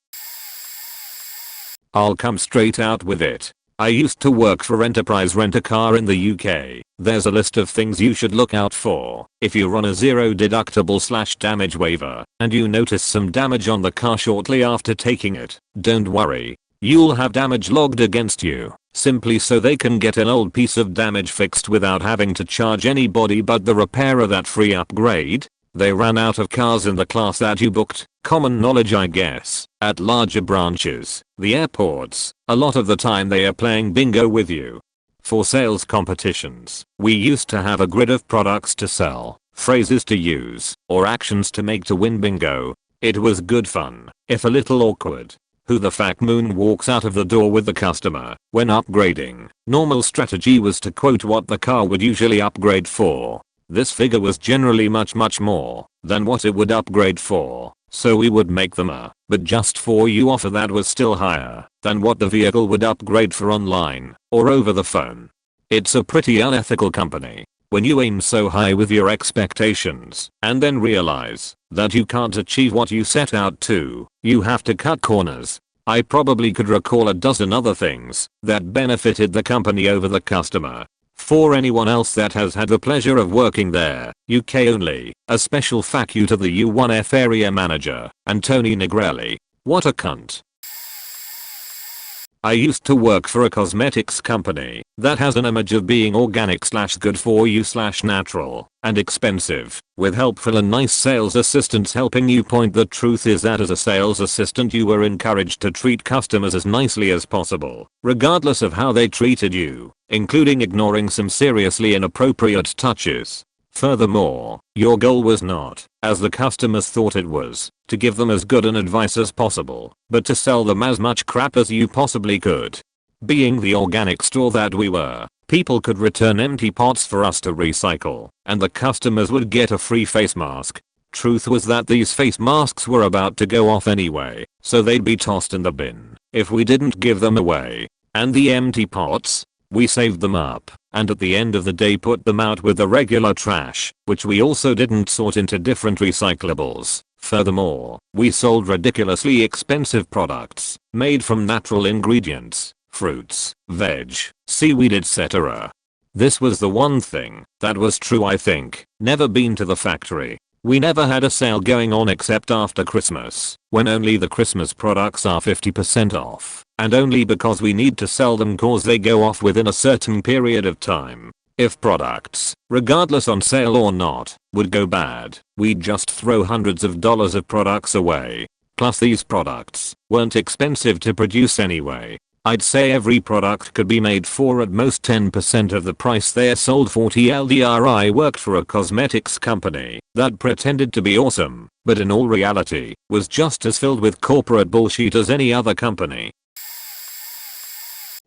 Speaker 1: I'll come straight out with it. I used to work for Enterprise Rent-A-Car in the UK. There's a list of things you should look out for if you run a zero deductible / damage waiver and you notice some damage on the car shortly after taking it. Don't worry. You'll have damage logged against you, simply so they can get an old piece of damage fixed without having to charge anybody but the repairer that free upgrade. They ran out of cars in the class that you booked. Common knowledge, I guess. At larger branches, the airports, a lot of the time they are playing bingo with you. For sales competitions, we used to have a grid of products to sell, phrases to use, or actions to make to win bingo. It was good fun, if a little awkward. Who the fuck moon walks out of the door with the customer when upgrading? Normal strategy was to quote what the car would usually upgrade for. This figure was generally much more than what it would upgrade for, so we would make them a but just for you offer that was still higher than what the vehicle would upgrade for online or over the phone. It's a pretty unethical company when you aim so high with your expectations and then realize that you can't achieve what you set out to. You have to cut corners. I probably could recall a dozen other things that benefited the company over the customer. For anyone else that has had the pleasure of working there, UK only, a special fuck you to the U1F area manager and Tony Negrelli. What a cunt. I used to work for a cosmetics company that has an image of being organic / good for you / natural and expensive, with helpful and nice sales assistants helping you point. The truth is that as a sales assistant you were encouraged to treat customers as nicely as possible, regardless of how they treated you, including ignoring some seriously inappropriate touches. Furthermore, your goal was not, as the customers thought it was, to give them as good an advice as possible, but to sell them as much crap as you possibly could. Being the organic store that we were, people could return empty pots for us to recycle, and the customers would get a free face mask. Truth was that these face masks were about to go off anyway, so they'd be tossed in the bin if we didn't give them away. And the empty pots? We saved them up, and at the end of the day put them out with the regular trash, which we also didn't sort into different recyclables. Furthermore, we sold ridiculously expensive products, made from natural ingredients, fruits, veg, seaweed, etc. This was the one thing that was true. I think. Never been to the factory. We never had a sale going on except after Christmas, when only the Christmas products are 50% off, and only because we need to sell them cause they go off within a certain period of time. If products, regardless on sale or not, would go bad, we'd just throw hundreds of dollars of products away. Plus these products weren't expensive to produce anyway. I'd say every product could be made for at most 10% of the price they're sold for. TLDR, I worked for a cosmetics company that pretended to be awesome, but in all reality, was just as filled with corporate bullshit as any other company.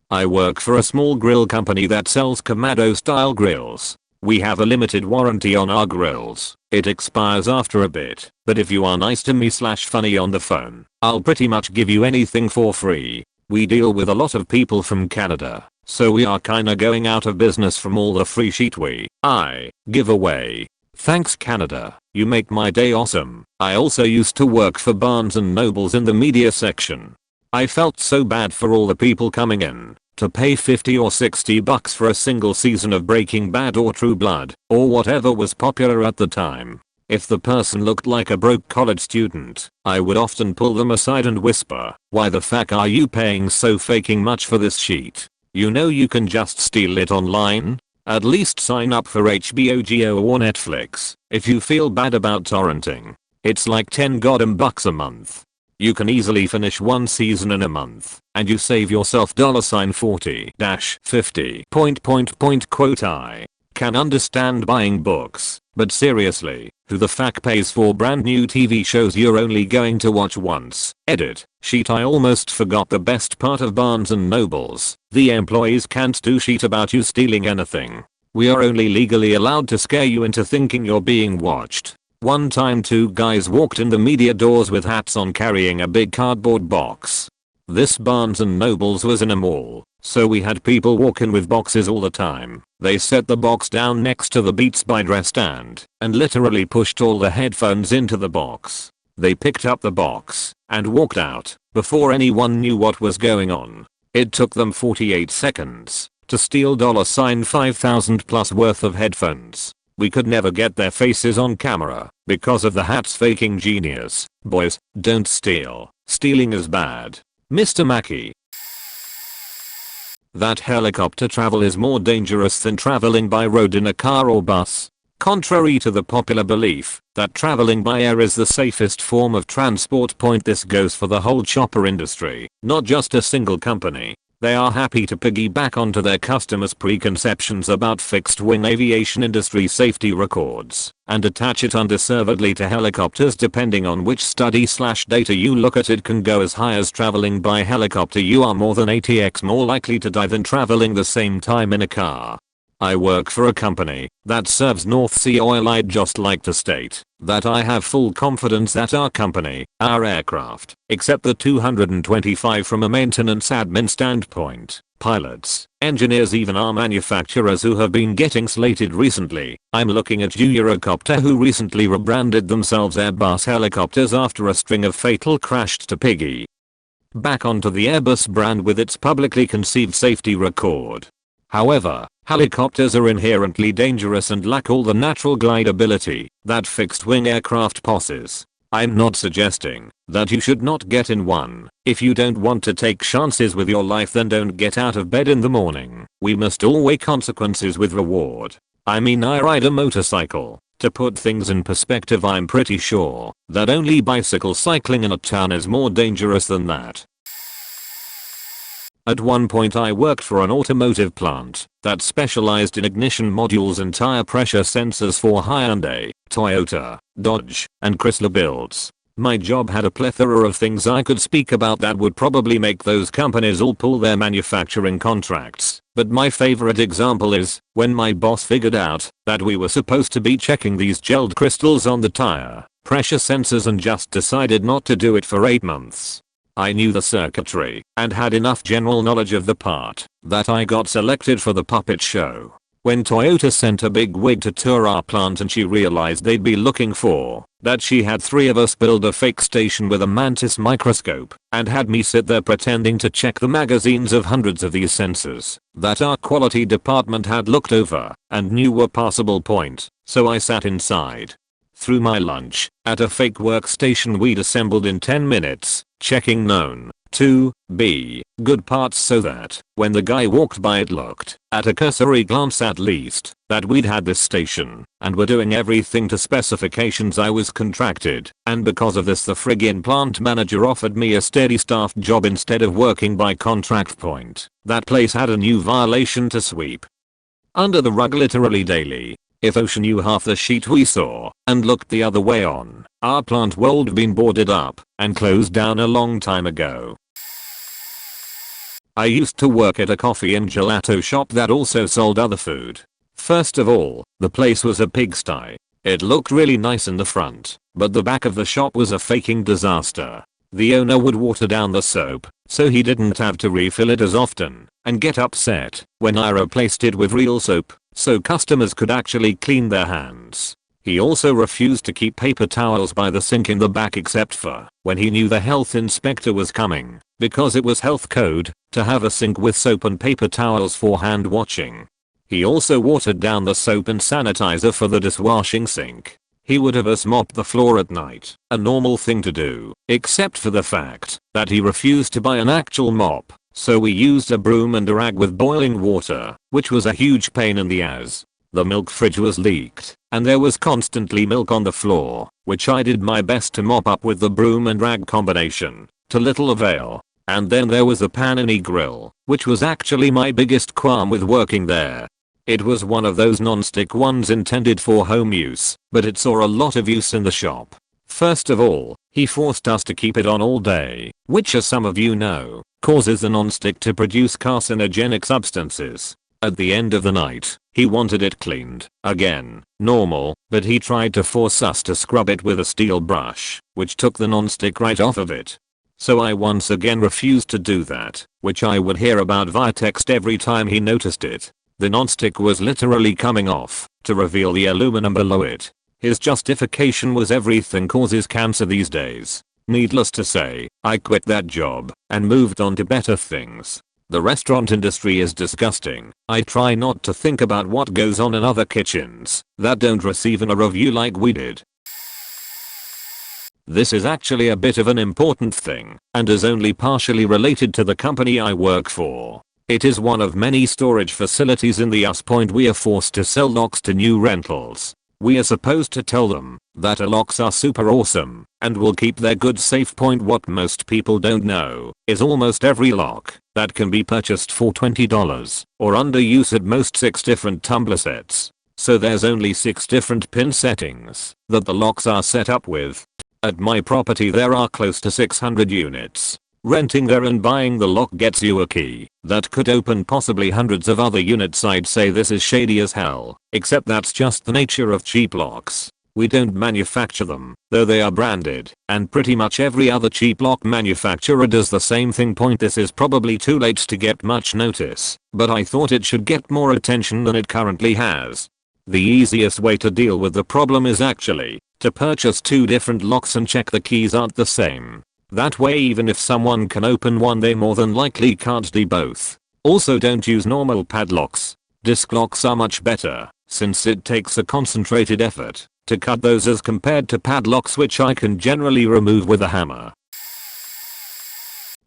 Speaker 1: I work for a small grill company that sells Kamado style grills. We have a limited warranty on our grills. It expires after a bit, but if you are nice to me / funny on the phone, I'll pretty much give you anything for free. We deal with a lot of people from Canada, so we are kinda going out of business from all the free shit I give away. Thanks Canada, you make my day awesome. I also used to work for Barnes & Nobles in the media section. I felt so bad for all the people coming in to pay $50 or $60 for a single season of Breaking Bad or True Blood, or whatever was popular at the time. If the person looked like a broke college student, I would often pull them aside and whisper, "Why the fuck are you paying so fucking much for this shit? You know you can just steal it online? At least sign up for HBO Go or Netflix if you feel bad about torrenting. It's like 10 goddamn bucks a month. You can easily finish one season in a month, and you save yourself $40-50. Quote, I can understand buying books, but seriously, who the fuck pays for brand new TV shows you're only going to watch once? Edit. Sheet, I almost forgot the best part of Barnes & Nobles. The employees can't do shit about you stealing anything. We are only legally allowed to scare you into thinking you're being watched. One time 2 guys walked in the media doors with hats on carrying a big cardboard box. This Barnes & Nobles was in a mall, so we had people walk in with boxes all the time. They set the box down next to the Beats by Dre stand and literally pushed all the headphones into the box. They picked up the box and walked out before anyone knew what was going on. It took them 48 seconds to steal $5,000 plus worth of headphones. We could never get their faces on camera because of the hats. Faking genius. Boys, don't steal. Stealing is bad. Mr. Mackey. That helicopter travel is more dangerous than traveling by road in a car or bus. Contrary to the popular belief that traveling by air is the safest form of transport, this goes for the whole chopper industry, not just a single company. They are happy to piggyback onto their customers' preconceptions about fixed-wing aviation industry safety records and attach it undeservedly to helicopters. Depending on which study/data you look at, it can go as high as traveling by helicopter you are more than 80x more likely to die than traveling the same time in a car. I work for a company that serves North Sea oil. I'd just like to state that I have full confidence that our company, our aircraft, except the 225 from a maintenance admin standpoint, pilots, engineers, even our manufacturers who have been getting slated recently. I'm looking at Eurocopter, who recently rebranded themselves Airbus Helicopters after a string of fatal crashed to piggy back onto the Airbus brand with its publicly conceived safety record. However, helicopters are inherently dangerous and lack all the natural glideability that fixed-wing aircraft possess. I'm not suggesting that you should not get in one. If you don't want to take chances with your life, then don't get out of bed in the morning. We must all weigh consequences with reward. I mean, I ride a motorcycle. To put things in perspective, I'm pretty sure that only bicycle cycling in a town is more dangerous than that. At one point I worked for an automotive plant that specialized in ignition modules and tire pressure sensors for Hyundai, Toyota, Dodge, and Chrysler builds. My job had a plethora of things I could speak about that would probably make those companies all pull their manufacturing contracts. But my favorite example is when my boss figured out that we were supposed to be checking these gelled crystals on the tire pressure sensors and just decided not to do it for 8 months. I knew the circuitry and had enough general knowledge of the part that I got selected for the puppet show. When Toyota sent a big wig to tour our plant and she realized they'd be looking for that, she had 3 of us build a fake station with a mantis microscope and had me sit there pretending to check the magazines of hundreds of these sensors that our quality department had looked over and knew were passable point. So I sat inside through my lunch at a fake workstation we'd assembled in 10 minutes, checking known to be good parts so that when the guy walked by it looked, at a cursory glance at least, that we'd had this station and were doing everything to specifications I was contracted, and because of this the friggin' plant manager offered me a steady staff job instead of working by contract. That place had a new violation to sweep under the rug literally daily. If Ocean knew half the shit we saw and looked the other way on, our plant would have been boarded up and closed down a long time ago. I used to work at a coffee and gelato shop that also sold other food. First of all, the place was a pigsty. It looked really nice in the front, but the back of the shop was a faking disaster. The owner would water down the soap so he didn't have to refill it as often and get upset when I replaced it with real soap so customers could actually clean their hands. He also refused to keep paper towels by the sink in the back except for when he knew the health inspector was coming, because it was health code to have a sink with soap and paper towels for hand washing. He also watered down the soap and sanitizer for the dishwashing sink. He would have us mop the floor at night, a normal thing to do, except for the fact that he refused to buy an actual mop. So we used a broom and a rag with boiling water, which was a huge pain in the ass. The milk fridge was leaked, and there was constantly milk on the floor, which I did my best to mop up with the broom and rag combination, to little avail. And then there was the panini grill, which was actually my biggest qualm with working there. It was one of those non-stick ones intended for home use, but it saw a lot of use in the shop. First of all, he forced us to keep it on all day, which, as some of you know, causes the non-stick to produce carcinogenic substances. At the end of the night, he wanted it cleaned, again, normal, but he tried to force us to scrub it with a steel brush, which took the non-stick right off of it. So I once again refused to do that, which I would hear about via text every time he noticed it. The non-stick was literally coming off to reveal the aluminum below it. His justification was everything causes cancer these days. Needless to say, I quit that job and moved on to better things. The restaurant industry is disgusting. I try not to think about what goes on in other kitchens that don't receive a review like we did. This is actually a bit of an important thing and is only partially related to the company I work for. It is one of many storage facilities in the US. We are forced to sell locks to new rentals. We are supposed to tell them that our locks are super awesome and will keep their good safe point. What most people don't know is almost every lock that can be purchased for $20 or under use at most 6 different tumbler sets. So there's only 6 different pin settings that the locks are set up with. At my property there are close to 600 units. Renting there and buying the lock gets you a key that could open possibly hundreds of other units. I'd say this is shady as hell, except that's just the nature of cheap locks. We don't manufacture them, though they are branded, and pretty much every other cheap lock manufacturer does the same thing. This is probably too late to get much notice, but I thought it should get more attention than it currently has. The easiest way to deal with the problem is actually to purchase 2 different locks and check the keys aren't the same. That way even if someone can open one they more than likely can't do both. Also don't use normal padlocks. Disc locks are much better, since it takes a concentrated effort to cut those as compared to padlocks, which I can generally remove with a hammer.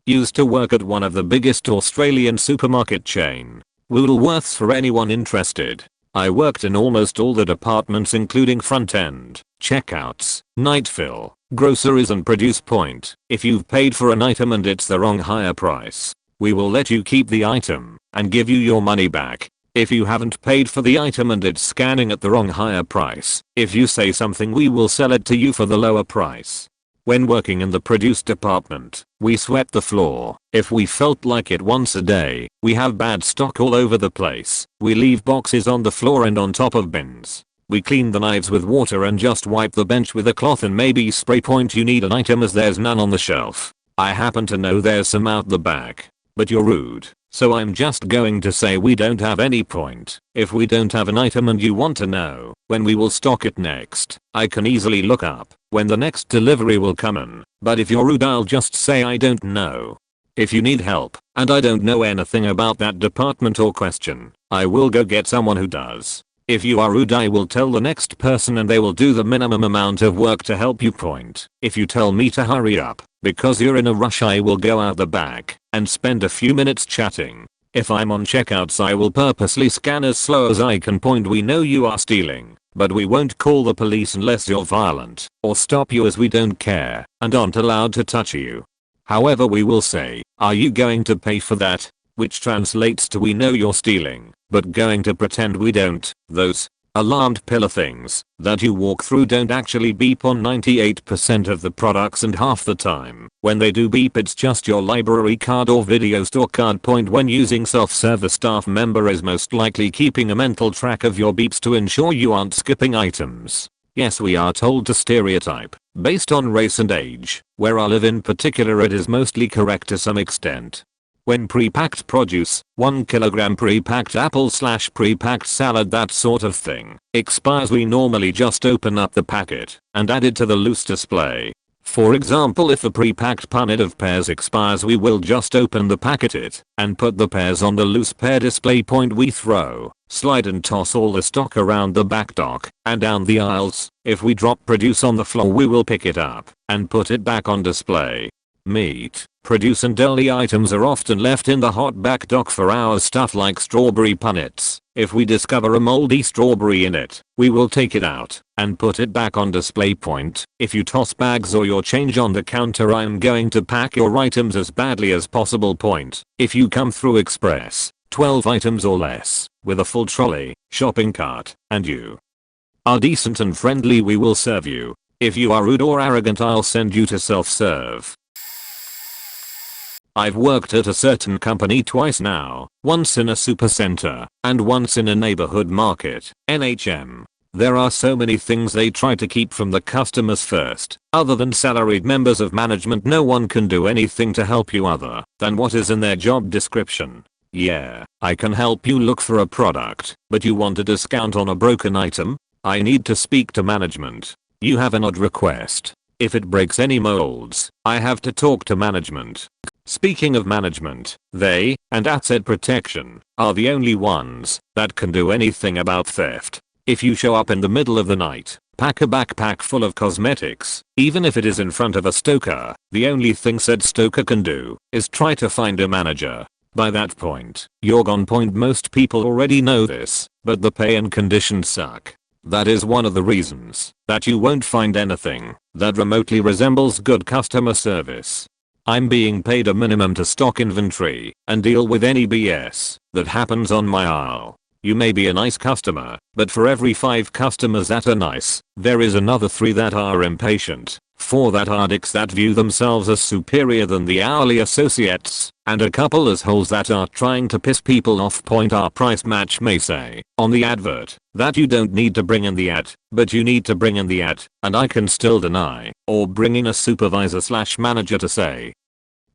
Speaker 1: Used to work at one of the biggest Australian supermarket chain, Woolworths. For anyone interested, I worked in almost all the departments including front end, checkouts, night fill, groceries and produce point. If you've paid for an item and it's the wrong higher price, we will let you keep the item and give you your money back. If you haven't paid for the item and it's scanning at the wrong higher price, if you say something we will sell it to you for the lower price. When working in the produce department, we swept the floor if we felt like it once a day. We have bad stock all over the place. We leave boxes on the floor and on top of bins. We clean the knives with water and just wipe the bench with a cloth and maybe spray point. You need an item as there's none on the shelf. I happen to know there's some out the back, but you're rude, so I'm just going to say we don't have any point. If we don't have an item and you want to know when we will stock it next, I can easily look up when the next delivery will come in. But if you're rude, I'll just say I don't know. If you need help and I don't know anything about that department or question, I will go get someone who does. If you are rude, I will tell the next person and they will do the minimum amount of work to help you point. If you tell me to hurry up because you're in a rush, I will go out the back and spend a few minutes chatting. If I'm on checkouts, I will purposely scan as slow as I can point. We know you are stealing, but we won't call the police unless you're violent or stop you, as we don't care and aren't allowed to touch you. However, we will say, are you going to pay for that? Which translates to we know you're stealing, but going to pretend we don't. Those alarmed pillar things that you walk through don't actually beep on 98% of the products, and half the time when they do beep it's just your library card or video store card. Point when using self-serve, a staff member is most likely keeping a mental track of your beeps to ensure you aren't skipping items. Yes, we are told to stereotype based on race and age. Where I live in particular, it is mostly correct to some extent. When pre-packed produce, 1 kilogram pre-packed apple/pre-packed salad, that sort of thing, expires, we normally just open up the packet and add it to the loose display. For example, if a pre-packed punnet of pears expires, we will just open the packet and put the pears on the loose pear display. Point we throw, slide and toss all the stock around the back dock and down the aisles. If we drop produce on the floor, we will pick it up and put it back on display. Meat, produce and deli items are often left in the hot back dock for hours. Stuff like strawberry punnets. If we discover a moldy strawberry in it, we will take it out and put it back on display. Point if you toss bags or your change on the counter, I'm going to pack your items as badly as possible. Point if you come through express, 12 items or less, with a full trolley, shopping cart, and you are decent and friendly, we will serve you. If you are rude or arrogant, I'll send you to self-serve. I've worked at a certain company twice now, once in a supercenter and once in a neighborhood market, NHM. There are so many things they try to keep from the customers first. Other than salaried members of management, no one can do anything to help you other than what is in their job description. Yeah, I can help you look for a product, but you want a discount on a broken item? I need to speak to management. You have an odd request. If it breaks any molds, I have to talk to management. Speaking of management, they and asset protection are the only ones that can do anything about theft. If you show up in the middle of the night, pack a backpack full of cosmetics, even if it is in front of a stoker, the only thing said stoker can do is try to find a manager. By that point, you're gone. Point most people already know this, but the pay and conditions suck. That is one of the reasons that you won't find anything that remotely resembles good customer service. I'm being paid a minimum to stock inventory and deal with any BS that happens on my aisle. You may be a nice customer, but for every 5 customers that are nice, there is another 3 that are impatient, 4 that are dicks that view themselves as superior than the hourly associates, and a couple assholes that are trying to piss people off. Our price match may say on the advert that you don't need to bring in the ad, but you need to bring in the ad, and I can still deny or bring in a supervisor/manager to say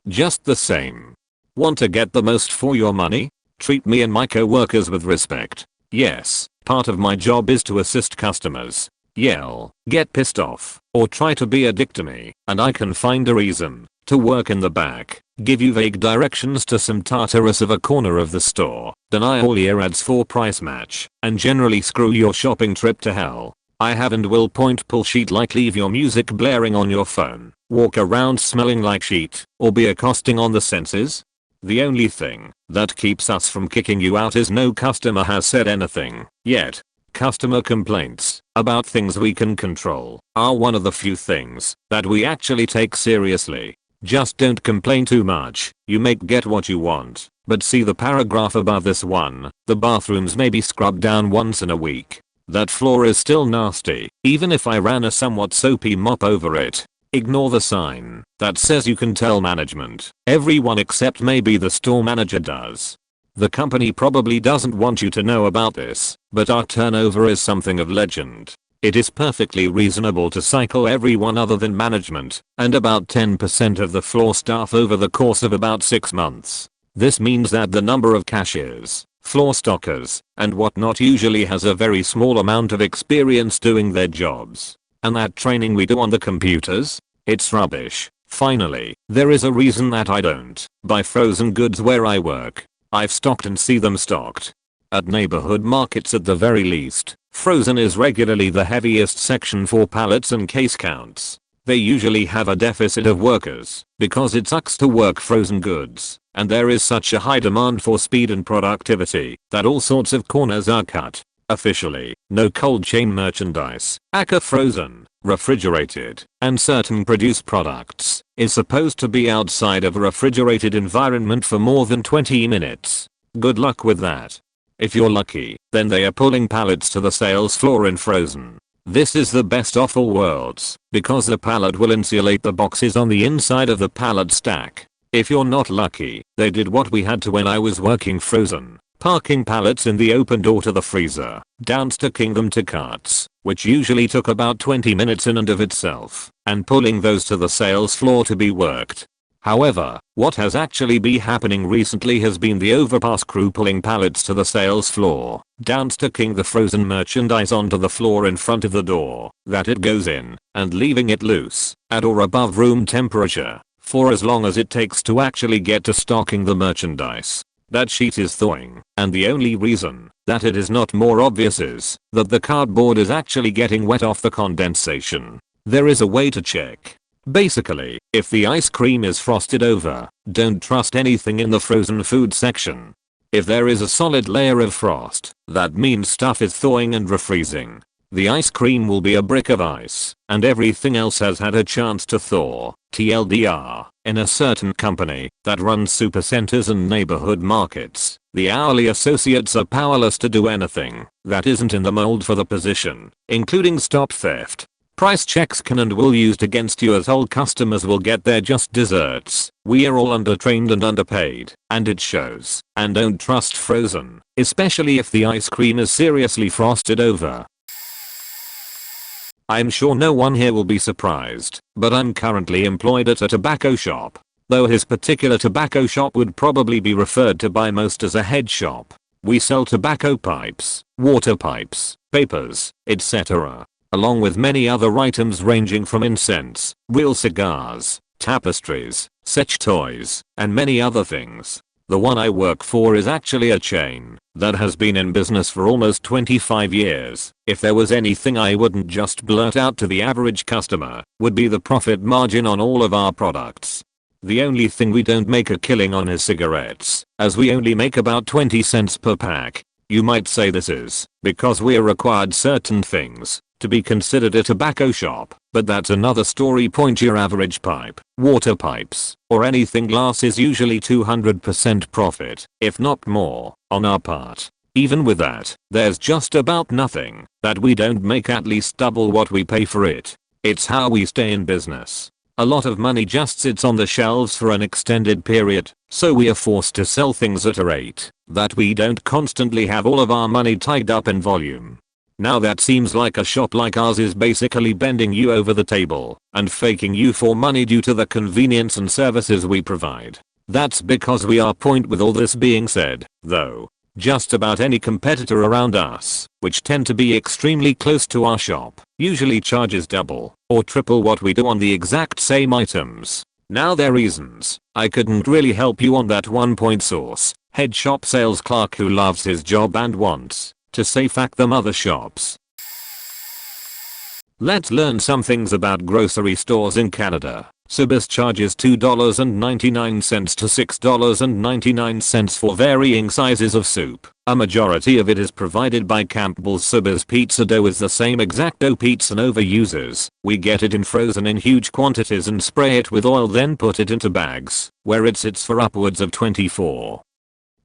Speaker 1: just the same. Want to get the most for your money? Treat me and my co-workers with respect. Yes, part of my job is to assist customers. Yell, get pissed off, or try to be a dick to me, and I can find a reason to work in the back, give you vague directions to some Tartarus of a corner of the store, deny all your ads for price match, and generally screw your shopping trip to hell. I have and will point pull sheet like leave your music blaring on your phone, walk around smelling like sheet, or be accosting on the senses. The only thing that keeps us from kicking you out is no customer has said anything yet. Customer complaints about things we can control are one of the few things that we actually take seriously. Just don't complain too much, you may get what you want, but see the paragraph above this one. The bathrooms may be scrubbed down once in a week. That floor is still nasty, even if I ran a somewhat soapy mop over it. Ignore the sign that says you can tell management. Everyone except maybe the store manager does. The company probably doesn't want you to know about this, but our turnover is something of legend. It is perfectly reasonable to cycle everyone other than management and about 10% of the floor staff over the course of about 6 months. This means that the number of cashiers, floor stockers, and whatnot usually has a very small amount of experience doing their jobs. And that training we do on the computers? It's rubbish. Finally, there is a reason that I don't buy frozen goods where I work. I've stocked and see them stocked. At neighborhood markets at the very least, frozen is regularly the heaviest section for pallets and case counts. They usually have a deficit of workers because it sucks to work frozen goods, and there is such a high demand for speed and productivity that all sorts of corners are cut. Officially, no cold chain merchandise, aka frozen, refrigerated, and certain produced products is supposed to be outside of a refrigerated environment for more than 20 minutes. Good luck with that. If you're lucky, then they are pulling pallets to the sales floor in frozen. This is the best of all worlds, because the pallet will insulate the boxes on the inside of the pallet stack. If you're not lucky, they did what we had to when I was working frozen. Parking pallets in the open door to the freezer, downstacking them to carts, which usually took about 20 minutes in and of itself, and pulling those to the sales floor to be worked. However, what has actually been happening recently has been the overpass crew pulling pallets to the sales floor, downstacking the frozen merchandise onto the floor in front of the door that it goes in, and leaving it loose, at or above room temperature, for as long as it takes to actually get to stocking the merchandise. That sheet is thawing, and the only reason that it is not more obvious is that the cardboard is actually getting wet off the condensation. There is a way to check. Basically, if the ice cream is frosted over, don't trust anything in the frozen food section. If there is a solid layer of frost, that means stuff is thawing and refreezing. The ice cream will be a brick of ice, and everything else has had a chance to thaw. TLDR, in a certain company that runs supercenters and neighborhood markets, the hourly associates are powerless to do anything that isn't in the mold for the position, including stop theft. Price checks can and will used against you as whole customers will get their just desserts. We are all undertrained and underpaid, and it shows. And don't trust frozen, especially if the ice cream is seriously frosted over. I'm sure no one here will be surprised, but I'm currently employed at a tobacco shop. Though his particular tobacco shop would probably be referred to by most as a head shop. We sell tobacco pipes, water pipes, papers, etc. along with many other items ranging from incense, real cigars, tapestries, sex toys, and many other things. The one I work for is actually a chain that has been in business for almost 25 years. If there was anything I wouldn't just blurt out to the average customer, would be the profit margin on all of our products. The only thing we don't make a killing on is cigarettes, as we only make about 20 cents per pack. You might say this is because we're required certain things to be considered a tobacco shop, but that's another story. Point. Your average pipe, water pipes, or anything glass is usually 200% profit, if not more, on our part. Even with that, there's just about nothing that we don't make at least double what we pay for it. It's how we stay in business. A lot of money just sits on the shelves for an extended period, so we are forced to sell things at a rate that we don't constantly have all of our money tied up in volume. Now that seems like a shop like ours is basically bending you over the table and faking you for money due to the convenience and services we provide. That's because we are. Point. With all this being said, though, just about any competitor around us, which tend to be extremely close to our shop, usually charges double or triple what we do on the exact same items. Now their reasons, I couldn't really help you on that one. Source, head shop sales clerk who loves his job and wants to say fuck them other shops. Let's learn some things about grocery stores in Canada. Sobeys charges $2.99 to $6.99 for varying sizes of soup. A majority of it is provided by Campbell's. Sobeys pizza dough is the same exact dough pizza Nova uses. We get it in frozen in huge quantities and spray it with oil, then put it into bags, where it sits for upwards of 24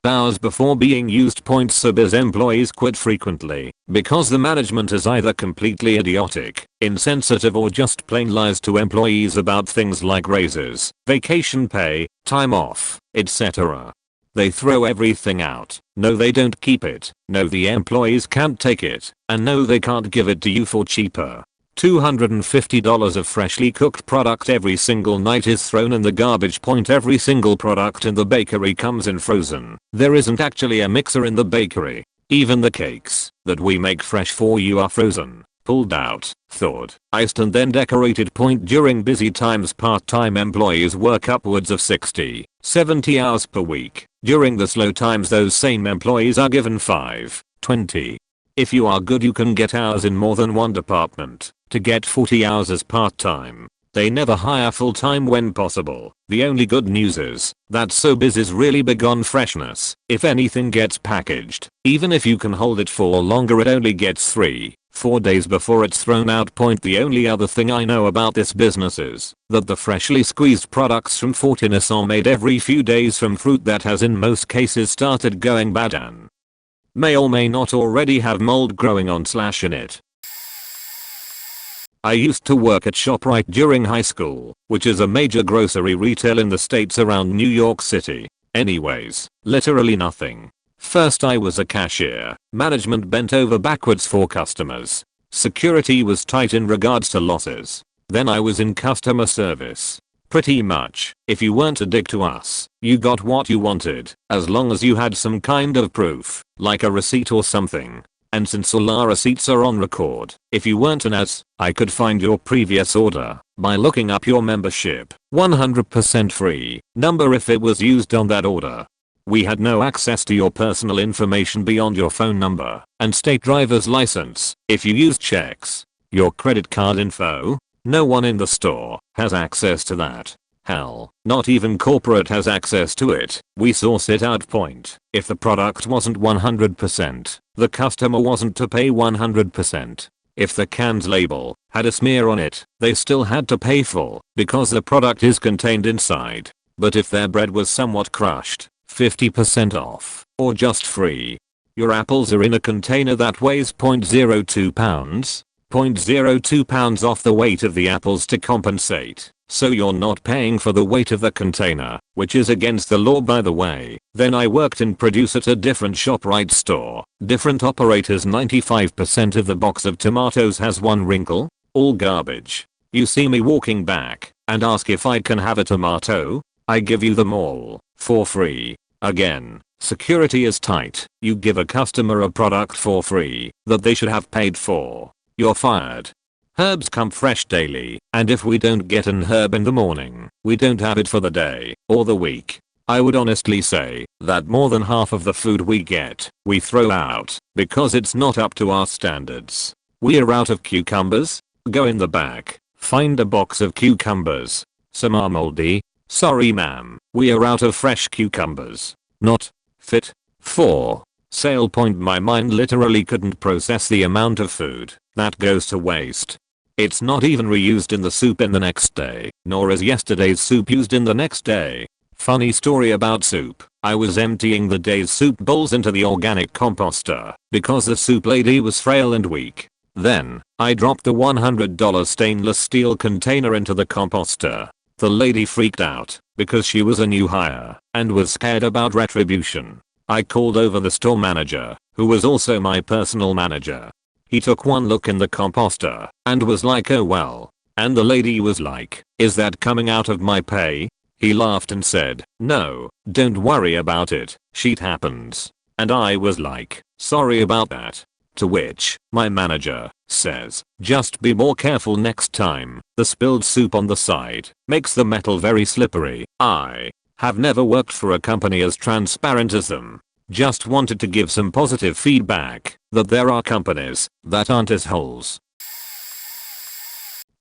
Speaker 1: hours before being used. Sobeys employees quit frequently because the management is either completely idiotic, insensitive, or just plain lies to employees about things like raises, vacation pay, time off, etc. They throw everything out. No, they don't keep it. No, the employees can't take it. And no, they can't give it to you for cheaper. $250 of freshly cooked product every single night is thrown in the garbage. Every single product in the bakery comes in frozen. There isn't actually a mixer in the bakery. Even the cakes that we make fresh for you are frozen, pulled out, thawed, iced, and then decorated. During busy times, part-time employees work upwards of 60, 70 hours per week. During the slow times, those same employees are given 5, 20. If you are good, you can get hours in more than one department to get 40 hours as part-time. They never hire full-time when possible. The only good news is that Sobeys is really big on freshness. If anything gets packaged, even if you can hold it for longer, it only gets 3-4 days before it's thrown out. The only other thing I know about this business is that the freshly squeezed products from Fortinus are made every few days from fruit that has in most cases started going bad and may or may not already have mold growing on / in it. I used to work at ShopRite during high school, which is a major grocery retail in the states around New York City. Anyways, literally nothing. First I was a cashier. Management bent over backwards for customers. Security was tight in regards to losses. Then I was in customer service. Pretty much, if you weren't a dick to us, you got what you wanted, as long as you had some kind of proof, like a receipt or something. And since all our receipts are on record, if you weren't an ass, I could find your previous order by looking up your membership 100% free number if it was used on that order. We had no access to your personal information beyond your phone number and state driver's license. If you used checks, your credit card info, no one in the store has access to that. Hell, not even corporate has access to it. We source it out. If the product wasn't 100%, the customer wasn't to pay 100%. If the can's label had a smear on it, they still had to pay full because the product is contained inside. But if their bread was somewhat crushed, 50% off, or just free. Your apples are in a container that weighs 0.02 pounds. 0.02 pounds off the weight of the apples to compensate. So you're not paying for the weight of the container, which is against the law, by the way. Then I worked in produce at a different ShopRite store. Different operators. 95% of the box of tomatoes has one wrinkle. All garbage. You see me walking back and ask if I can have a tomato. I give you them all for free. Again, security is tight. You give a customer a product for free that they should have paid for. You're fired. Herbs come fresh daily, and if we don't get an herb in the morning, we don't have it for the day or the week. I would honestly say that more than half of the food we get, we throw out because it's not up to our standards. We're out of cucumbers? Go in the back, find a box of cucumbers. Some are moldy. Sorry ma'am, we are out of fresh cucumbers. Not fit for Sale point, my mind literally couldn't process the amount of food that goes to waste. It's not even reused in the soup in the next day, nor is yesterday's soup used in the next day. Funny story about soup. I was emptying the day's soup bowls into the organic composter because the soup lady was frail and weak. Then, I dropped the $100 stainless steel container into the composter. The lady freaked out because she was a new hire and was scared about retribution. I called over the store manager, who was also my personal manager. He took one look in the composter and was like, oh well. And the lady was like, is that coming out of my pay? He laughed and said, no, don't worry about it, shit happens. And I was like, sorry about that. To which, my manager says, just be more careful next time. The spilled soup on the side makes the metal very slippery. I have never worked for a company as transparent as them. Just wanted to give some positive feedback that there are companies that aren't as holes.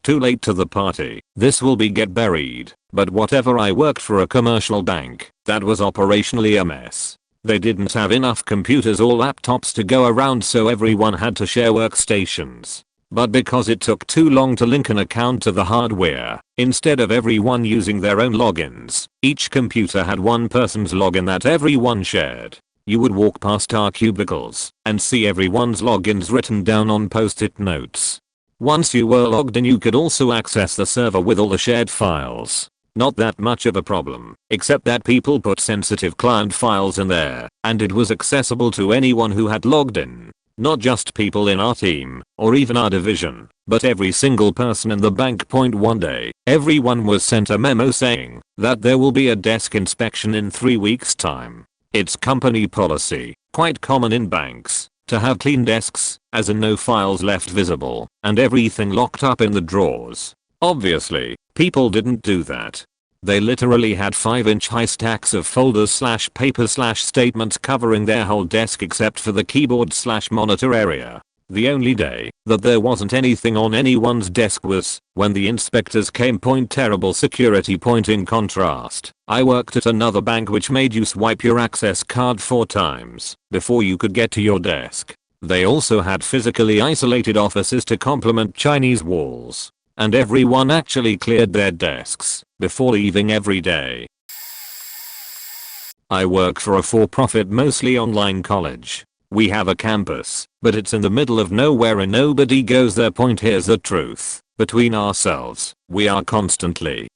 Speaker 1: Too late to the party. This will be get buried. But whatever, I worked for a commercial bank that was operationally a mess. They didn't have enough computers or laptops to go around, so everyone had to share workstations. But because it took too long to link an account to the hardware, instead of everyone using their own logins, each computer had one person's login that everyone shared. You would walk past our cubicles and see everyone's logins written down on post-it notes. Once you were logged in, you could also access the server with all the shared files. Not that much of a problem, except that people put sensitive client files in there, and it was accessible to anyone who had logged in. Not just people in our team, or even our division, but every single person in the bank. One day, everyone was sent a memo saying that there will be a desk inspection in 3 weeks' time. It's company policy, quite common in banks, to have clean desks, as in no files left visible, and everything locked up in the drawers. Obviously, people didn't do that. They literally had 5-inch high stacks of folders / paper / statements covering their whole desk except for the keyboard / monitor area. The only day that there wasn't anything on anyone's desk was when the inspectors came. Terrible security. In contrast, I worked at another bank which made you swipe your access card 4 times before you could get to your desk. They also had physically isolated offices to complement Chinese walls. And everyone actually cleared their desks before leaving every day. I work for a for-profit, mostly online college. We have a campus, but it's in the middle of nowhere and nobody goes there. Here's the truth. Between ourselves, we are constantly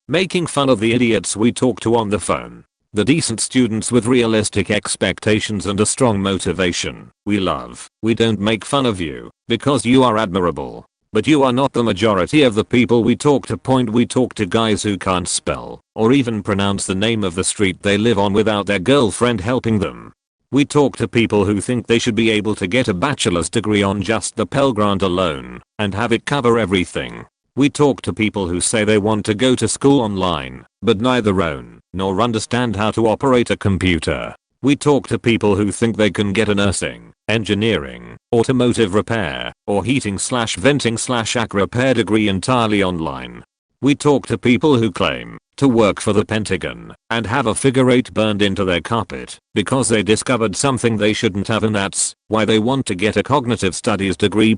Speaker 1: making fun of the idiots we talk to on the phone. The decent students with realistic expectations and a strong motivation we love. We don't make fun of you because you are admirable. But you are not the majority of the people we talk to. We talk to guys who can't spell or even pronounce the name of the street they live on without their girlfriend helping them. We talk to people who think they should be able to get a bachelor's degree on just the Pell Grant alone and have it cover everything. We talk to people who say they want to go to school online, but neither own nor understand how to operate a computer. We talk to people who think they can get a nursing, engineering, automotive repair, or heating / venting / AC repair degree entirely online. We talk to people who claim to work for the Pentagon and have a figure 8 burned into their carpet because they discovered something they shouldn't have, and that's why they want to get a cognitive studies degree.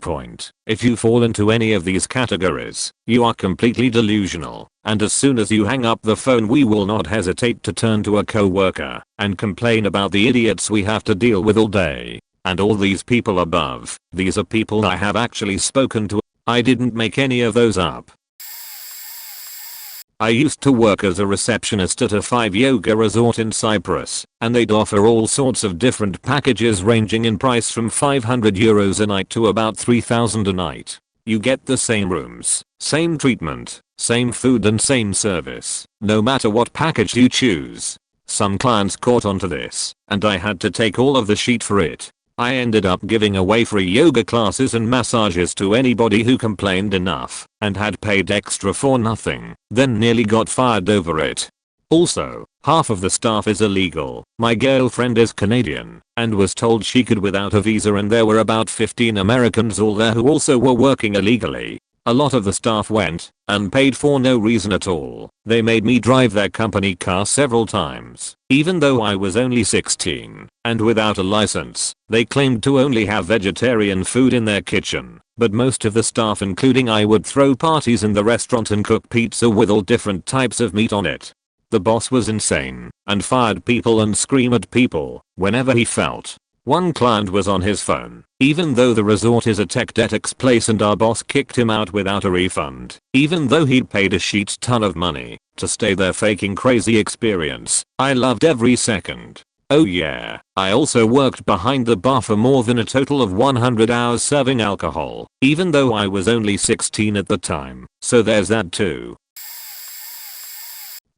Speaker 1: If you fall into any of these categories, you are completely delusional, and as soon as you hang up the phone, we will not hesitate to turn to a coworker and complain about the idiots we have to deal with all day. And all these people above, these are people I have actually spoken to. I didn't make any of those up. I used to work as a receptionist at a 5 yoga resort in Cyprus, and they'd offer all sorts of different packages ranging in price from €500 a night to about $3,000 a night. You get the same rooms, same treatment, same food and same service, no matter what package you choose. Some clients caught onto this, and I had to take all of the shit for it. I ended up giving away free yoga classes and massages to anybody who complained enough and had paid extra for nothing, then nearly got fired over it. Also, half of the staff is illegal. My girlfriend is Canadian and was told she could without a visa, and there were about 15 Americans all there who also were working illegally. A lot of the staff went, unpaid for no reason at all. They made me drive their company car several times, even though I was only 16, and without a license. They claimed to only have vegetarian food in their kitchen, but most of the staff including I would throw parties in the restaurant and cook pizza with all different types of meat on it. The boss was insane, and fired people and screamed at people whenever he felt. One client was on his phone, even though the resort is a tech detox place, and our boss kicked him out without a refund, even though he'd paid a shit ton of money to stay there faking crazy experience. I loved every second. Oh yeah, I also worked behind the bar for more than a total of 100 hours serving alcohol, even though I was only 16 at the time, so there's that too.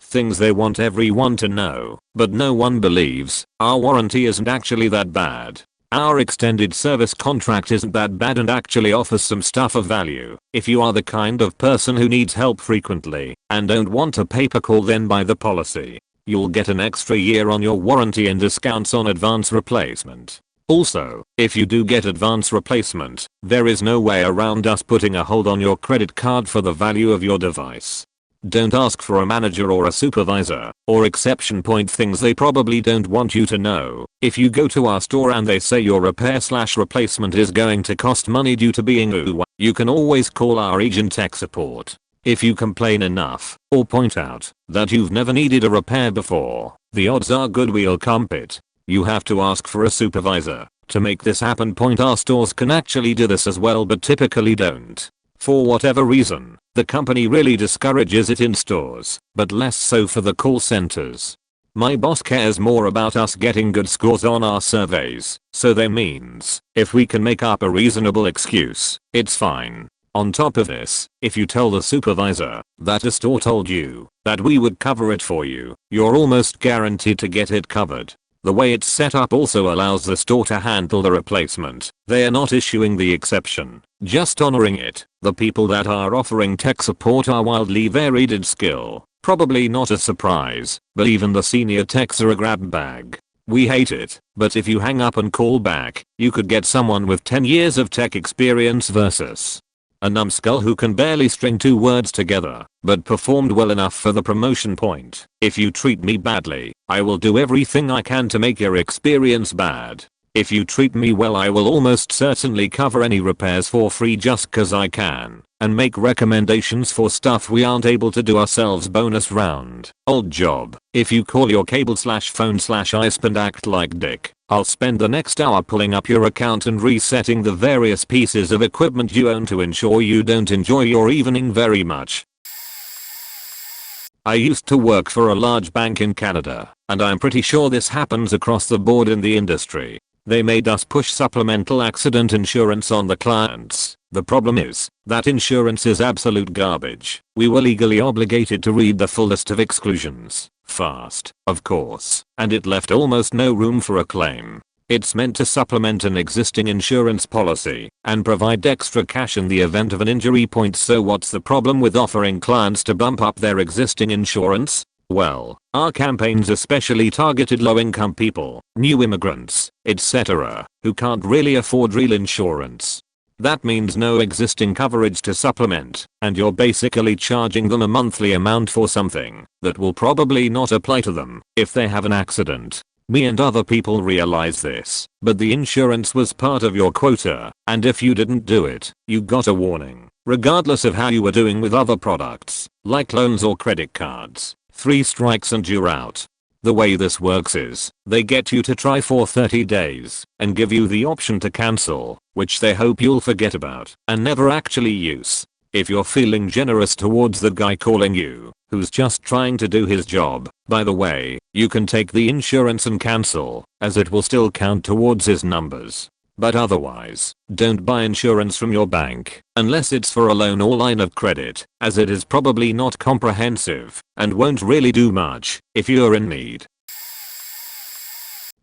Speaker 1: Things they want everyone to know, but no one believes. Our warranty isn't actually that bad. Our extended service contract isn't that bad and actually offers some stuff of value. If you are the kind of person who needs help frequently and don't want a paper call, then buy the policy. You'll get an extra year on your warranty and discounts on advance replacement. Also, if you do get advance replacement, there is no way around us putting a hold on your credit card for the value of your device. Don't ask for a manager or a supervisor, or exception point things they probably don't want you to know. If you go to our store and they say your repair/replacement is going to cost money due to being ooh, you can always call our agent tech support. If you complain enough, or point out that you've never needed a repair before, the odds are good we'll comp it. You have to ask for a supervisor to make this happen. Our stores can actually do this as well, but typically don't. For whatever reason, the company really discourages it in stores, but less so for the call centers. My boss cares more about us getting good scores on our surveys, so that means if we can make up a reasonable excuse, it's fine. On top of this, if you tell the supervisor that a store told you that we would cover it for you, you're almost guaranteed to get it covered. The way it's set up also allows the store to handle the replacement. They are not issuing the exception, just honoring it. The people that are offering tech support are wildly varied in skill. Probably not a surprise, but even the senior techs are a grab bag. We hate it, but if you hang up and call back, you could get someone with 10 years of tech experience versus a numbskull who can barely string 2 words together, but performed well enough for the promotion point. If you treat me badly, I will do everything I can to make your experience bad. If you treat me well, I will almost certainly cover any repairs for free just cause I can, and make recommendations for stuff we aren't able to do ourselves. Bonus round. Old job. If you call your cable/phone/ISP and act like dick, I'll spend the next hour pulling up your account and resetting the various pieces of equipment you own to ensure you don't enjoy your evening very much. I used to work for a large bank in Canada, and I'm pretty sure this happens across the board in the industry. They made us push supplemental accident insurance on the clients. The problem is that insurance is absolute garbage. We were legally obligated to read the full list of exclusions fast, of course, and it left almost no room for a claim. It's meant to supplement an existing insurance policy and provide extra cash in the event of an injury. So what's the problem with offering clients to bump up their existing insurance? Well, our campaigns especially targeted low-income people, new immigrants, etc., who can't really afford real insurance. That means no existing coverage to supplement, and you're basically charging them a monthly amount for something that will probably not apply to them if they have an accident. Me and other people realize this, but the insurance was part of your quota, and if you didn't do it, you got a warning, regardless of how you were doing with other products, like loans or credit cards. 3 strikes and you're out. The way this works is, they get you to try for 30 days, and give you the option to cancel, which they hope you'll forget about, and never actually use. If you're feeling generous towards the guy calling you, who's just trying to do his job, by the way, you can take the insurance and cancel, as it will still count towards his numbers. But otherwise, don't buy insurance from your bank, unless it's for a loan or line of credit, as it is probably not comprehensive, and won't really do much if you're in need.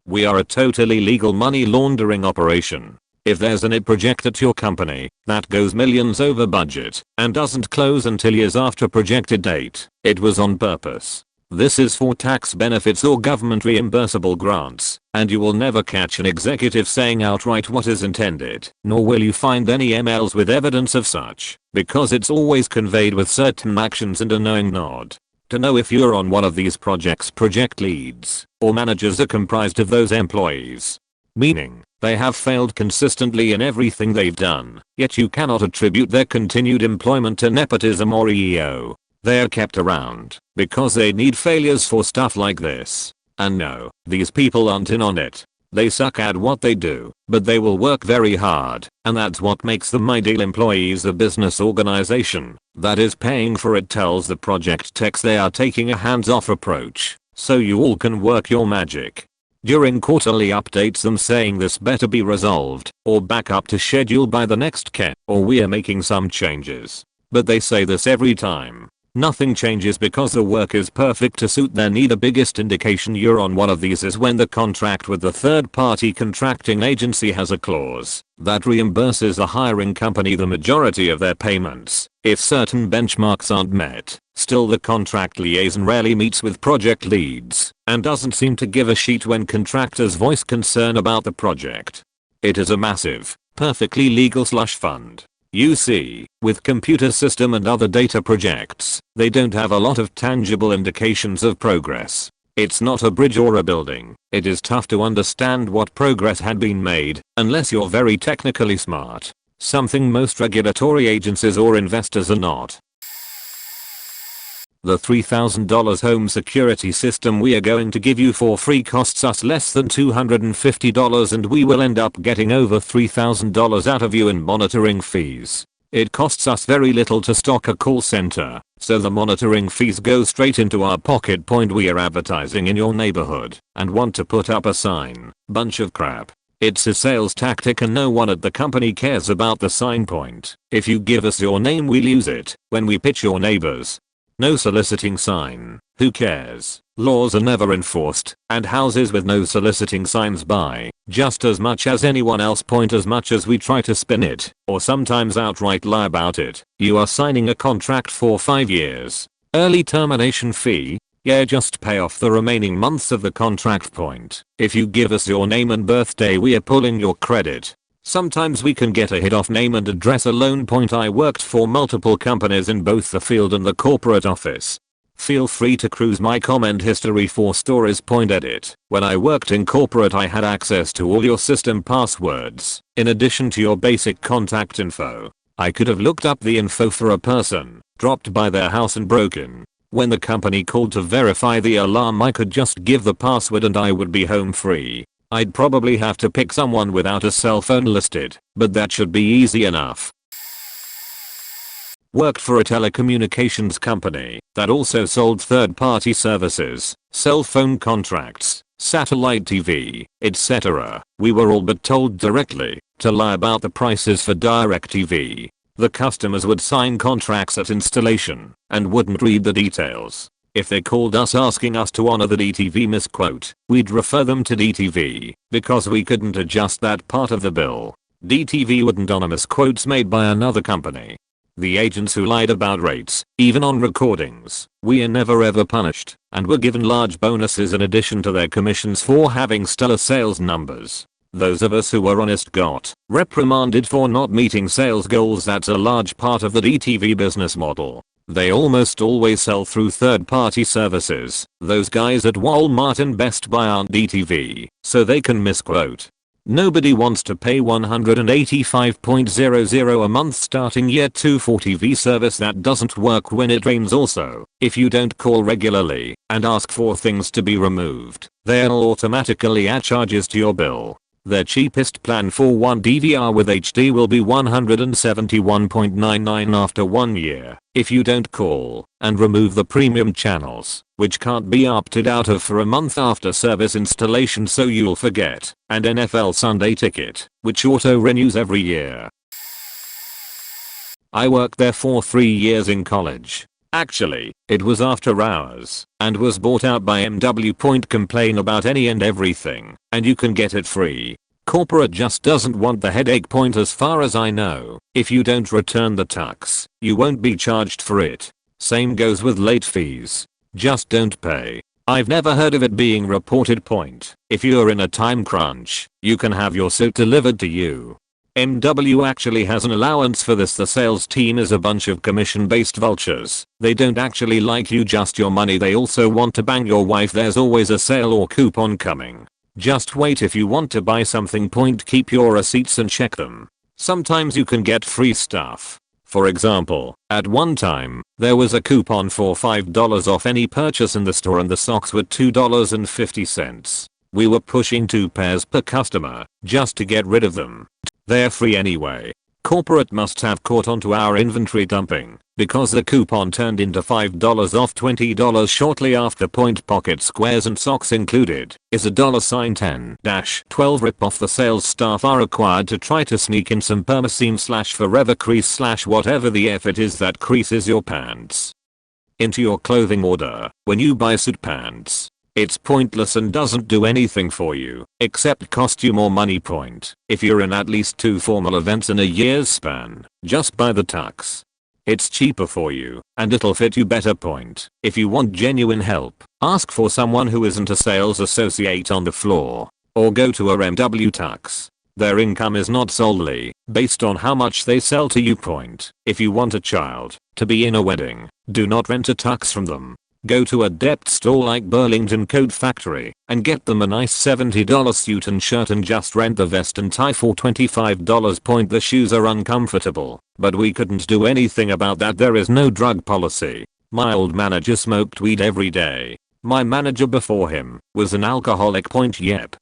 Speaker 1: We are a totally legal money laundering operation. If there's an IT project at your company that goes millions over budget and doesn't close until years after projected date, it was on purpose. This is for tax benefits or government reimbursable grants, and you will never catch an executive saying outright what is intended, nor will you find any emails with evidence of such, because it's always conveyed with certain actions and a knowing nod. To know if you're on one of these projects, project leads or managers are comprised of those employees. Meaning, they have failed consistently in everything they've done, yet you cannot attribute their continued employment to nepotism or EEO. They are kept around because they need failures for stuff like this. And no, these people aren't in on it. They suck at what they do, but they will work very hard, and that's what makes them ideal employees. The business organization that is paying for it tells the project techs they are taking a hands-off approach, so you all can work your magic. During quarterly updates them saying this better be resolved, or back up to schedule by the next K, or we are making some changes. But they say this every time. Nothing changes because the work is perfect to suit their need. The biggest indication you're on one of these is when the contract with the third-party contracting agency has a clause that reimburses the hiring company the majority of their payments if certain benchmarks aren't met. Still, the contract liaison rarely meets with project leads and doesn't seem to give a shit when contractors voice concern about the project. It is a massive, perfectly legal slush fund. You see, with computer system and other data projects, they don't have a lot of tangible indications of progress. It's not a bridge or a building. It is tough to understand what progress had been made, unless you're very technically smart. Something most regulatory agencies or investors are not. The $3,000 home security system we are going to give you for free costs us less than $250, and we will end up getting over $3,000 out of you in monitoring fees. It costs us very little to stock a call center, so the monitoring fees go straight into our pocket. Point: we are advertising in your neighborhood and want to put up a sign. Bunch of crap. It's a sales tactic and no one at the company cares about the sign. Point: if you give us your name we'll use it when we pitch your neighbors. No soliciting sign. Who cares? Laws are never enforced, and houses with no soliciting signs buy just as much as anyone else. Point: as much as we try to spin it, or sometimes outright lie about it, you are signing a contract for 5 years. Early termination fee? Yeah, just pay off the remaining months of the contract. Point: if you give us your name and birthday we are pulling your credit. Sometimes we can get a hit off name and address alone. Point: I worked for multiple companies in both the field and the corporate office. Feel free to cruise my comment history for stories. Point: edit. When I worked in corporate I had access to all your system passwords, in addition to your basic contact info. I could have looked up the info for a person, dropped by their house and broken. When the company called to verify the alarm I could just give the password and I would be home free. I'd probably have to pick someone without a cell phone listed, but that should be easy enough. Worked for a telecommunications company that also sold third-party services, cell phone contracts, satellite TV, etc. We were all but told directly to lie about the prices for DirecTV. The customers would sign contracts at installation and wouldn't read the details. If they called us asking us to honor the DTV misquote, we'd refer them to DTV, because we couldn't adjust that part of the bill. DTV wouldn't honor misquotes made by another company. The agents who lied about rates, even on recordings, we are never ever punished, and were given large bonuses in addition to their commissions for having stellar sales numbers. Those of us who were honest got reprimanded for not meeting sales goals. That's a large part of the DTV business model. They almost always sell through third-party services. Those guys at Walmart and Best Buy aren't DTV, so they can misquote. Nobody wants to pay $185.00 a month starting year 2 for TV service that doesn't work when it rains. Also, if you don't call regularly and ask for things to be removed, they'll automatically add charges to your bill. Their cheapest plan for one DVR with HD will be $171.99 after 1 year if you don't call and remove the premium channels, which can't be opted out of for a month after service installation, so you'll forget, and NFL Sunday Ticket, which auto renews every year. I worked there for 3 years in college. Actually, it was after hours and was bought out by MW. Point: complain about any and everything and you can get it free. Corporate just doesn't want the headache. Point: as far as I know, if you don't return the tux, you won't be charged for it. Same goes with late fees. Just don't pay. I've never heard of it being reported. Point. If you're in a time crunch, you can have your suit delivered to you. MW actually has an allowance for this. The sales team is a bunch of commission-based vultures. They don't actually like you, just your money. They also want to bang your wife. There's always a sale or coupon coming. Just wait. If you want to buy something, point, keep your receipts and check them. Sometimes you can get free stuff. For example, at one time, there was a coupon for $5 off any purchase in the store and the socks were $2.50. We were pushing 2 pairs per customer just to get rid of them. They're free anyway. Corporate must have caught onto our inventory dumping because the coupon turned into $5 off $20 shortly after. Point. Pocket squares and socks included is a $10-12 rip off. The sales staff are required to try to sneak in some permaseam / forever crease / whatever the F it is that creases your pants into your clothing order when you buy suit pants. It's pointless and doesn't do anything for you except cost you more money. Point. If you're in at least 2 formal events in a year's span, just buy the tux. It's cheaper for you and it'll fit you better. Point. If you want genuine help, ask for someone who isn't a sales associate on the floor, or go to a MW tux. Their income is not solely based on how much they sell to you. Point. If you want a child to be in a wedding, do not rent a tux from them. Go to a depth store like Burlington Coat Factory and get them a nice $70 suit and shirt and just rent the vest and tie for $25. Point. The shoes are uncomfortable, but we couldn't do anything about that. There is no drug policy. My old manager smoked weed every day. My manager before him was an alcoholic. Point. Yep.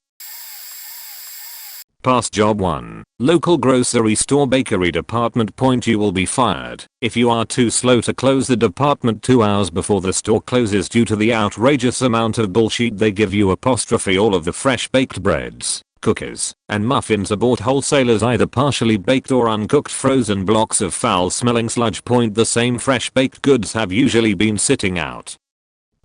Speaker 1: Past job 1. Local grocery store bakery department. Point. You will be fired if you are too slow to close the department 2 hours before the store closes due to the outrageous amount of bullshit they give you. Apostrophe. All of the fresh baked breads, cookies, and muffins are bought wholesalers, either partially baked or uncooked frozen blocks of foul smelling sludge. Point. The same fresh baked goods have usually been sitting out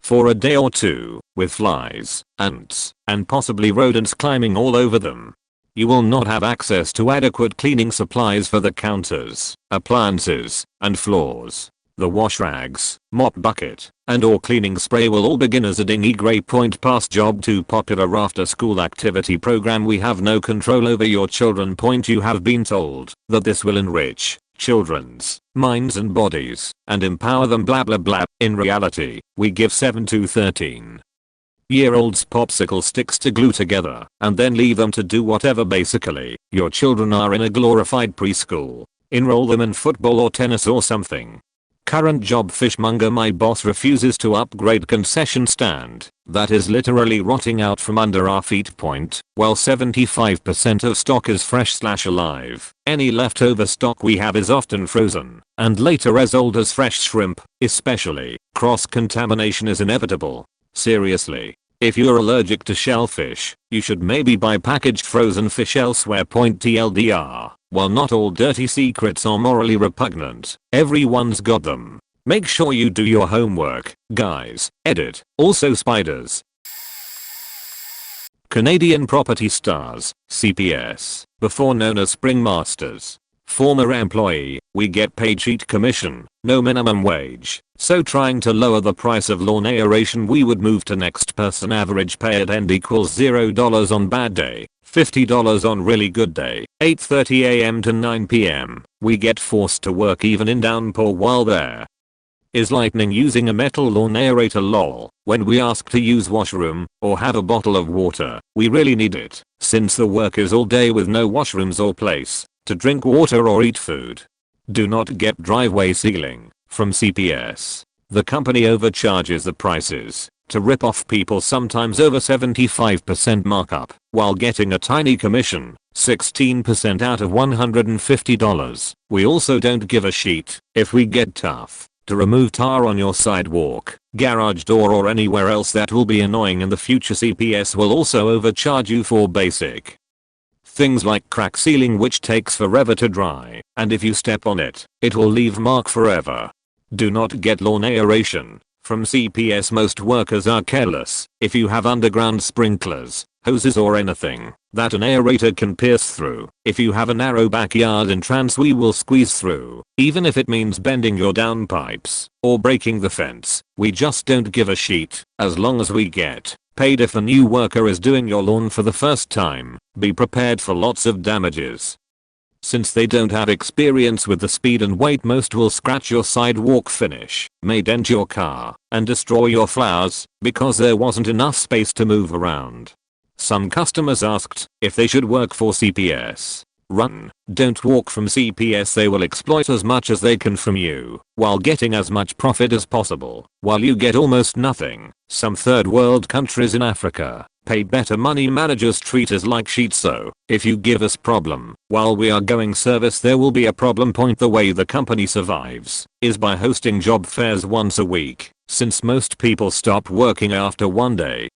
Speaker 1: for a day or two with flies, ants, and possibly rodents climbing all over them. You will not have access to adequate cleaning supplies for the counters, appliances, and floors. The wash rags, mop bucket, and or cleaning spray will all begin as a dingy grey. Point. Past job 2. Popular after school activity program. We have no control over your children. Point. You have been told that this will enrich children's minds and bodies and empower them. Blah blah blah. In reality, we give 7 to 13-year-olds popsicle sticks to glue together and then leave them to do whatever. Basically, your children are in a glorified preschool. Enroll them in football or tennis or something. Current job fishmonger. My boss refuses to upgrade concession stand that is literally rotting out from under our feet. Point. Well, 75% of stock is fresh / alive. Any leftover stock we have is often frozen and later as old as fresh shrimp. Especially, cross-contamination is inevitable. Seriously, if you're allergic to shellfish, you should maybe buy packaged frozen fish elsewhere. Point. TLDR, while not all dirty secrets are morally repugnant, everyone's got them. Make sure you do your homework, guys. Edit. Also spiders. Canadian Property Stars, CPS, before known as Spring Masters. Former employee, we get paid cheat commission, no minimum wage, so trying to lower the price of lawn aeration we would move to next person. Average pay at end equals $0 on bad day, $50 on really good day, 8:30 AM to 9 PM. We get forced to work even in downpour while there is lightning using a metal lawn aerator. Lol. When we ask to use washroom or have a bottle of water, we really need it, since the work is all day with no washrooms or place to drink water or eat food. Do not get driveway ceiling from CPS. The company overcharges the prices to rip off people, sometimes over 75% markup, while getting a tiny commission, 16% out of $150. We also don't give a shit if we get tough to remove tar on your sidewalk, garage door, or anywhere else that will be annoying in the future. CPS will also overcharge you for basic things like crack sealing, which takes forever to dry, and if you step on it, it will leave mark forever. Do not get lawn aeration From CPS, most workers are careless. If you have underground sprinklers, hoses or anything that an aerator can pierce through, if you have a narrow backyard entrance, we will squeeze through. Even if it means bending your downpipes or breaking the fence, we just don't give a shit as long as we get paid. If a new worker is doing your lawn for the first time, be prepared for lots of damages. Since they don't have experience with the speed and weight, most will scratch your sidewalk finish, may dent your car, and destroy your flowers because there wasn't enough space to move around. Some customers asked if they should work for CPS. Run. Don't walk from CPS. They will exploit as much as they can from you while getting as much profit as possible, while you get almost nothing. Some third world countries in Africa pay better money. Managers treat us like sheep, so if you give us problem while we are going service, there will be a problem point. The way the company survives is by hosting job fairs once a week, since most people stop working after one day.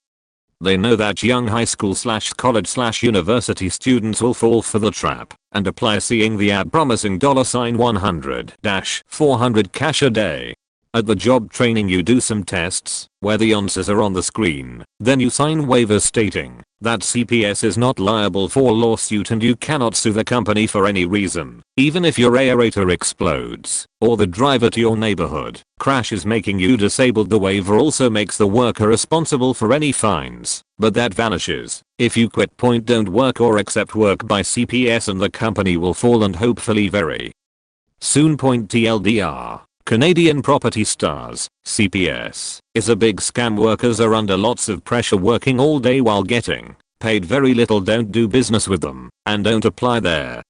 Speaker 1: They know that young high school / college / university students will fall for the trap and apply, seeing the ad promising $100-400 cash a day. At the job training, you do some tests where the answers are on the screen. Then you sign waivers stating that CPS is not liable for lawsuit and you cannot sue the company for any reason, even if your aerator explodes or the driver to your neighborhood crashes, making you disabled. The waiver also makes the worker responsible for any fines, but that vanishes if you quit. Don't work or accept work by CPS and the company will fall, and hopefully very soon. TLDR. Canadian property stars, CPS is a big scam. Workers are under lots of pressure, working all day while getting paid very little. Don't do business with them and don't apply there.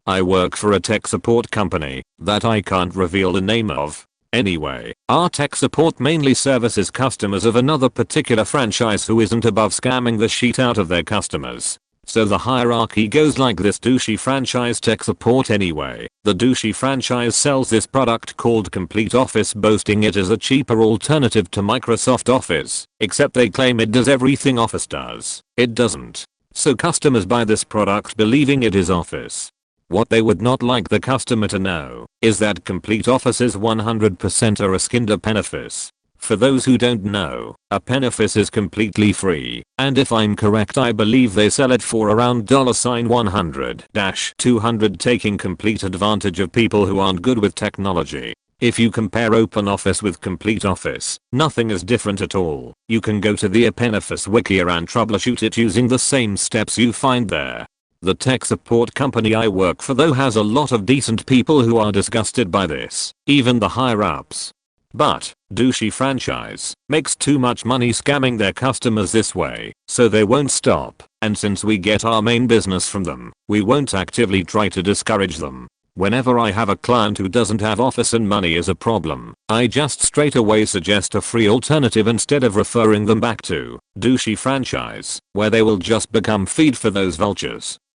Speaker 1: I work for a tech support company that I can't reveal the name of. Anyway, our tech support mainly services customers of another particular franchise who isn't above scamming the shit out of their customers. So the hierarchy goes like this: douchey franchise, tech support. Anyway, the douchey franchise sells this product called Complete Office, boasting it is a cheaper alternative to Microsoft Office, except they claim it does everything Office does. It doesn't. So customers buy this product believing it is Office. What they would not like the customer to know is that Complete Office is 100% a skinned benefice. For those who don't know, a benefice is completely free, and if I'm correct, I believe they sell it for around $100-200, taking complete advantage of people who aren't good with technology. If you compare OpenOffice with Complete Office, nothing is different at all. You can go to the benefice wiki and troubleshoot it using the same steps you find there. The tech support company I work for, though, has a lot of decent people who are disgusted by this, even the higher ups. But douchey franchise makes too much money scamming their customers this way, so they won't stop, and since we get our main business from them, we won't actively try to discourage them. Whenever I have a client who doesn't have Office and money is a problem, I just straight away suggest a free alternative instead of referring them back to douchey franchise, where they will just become feed for those vultures.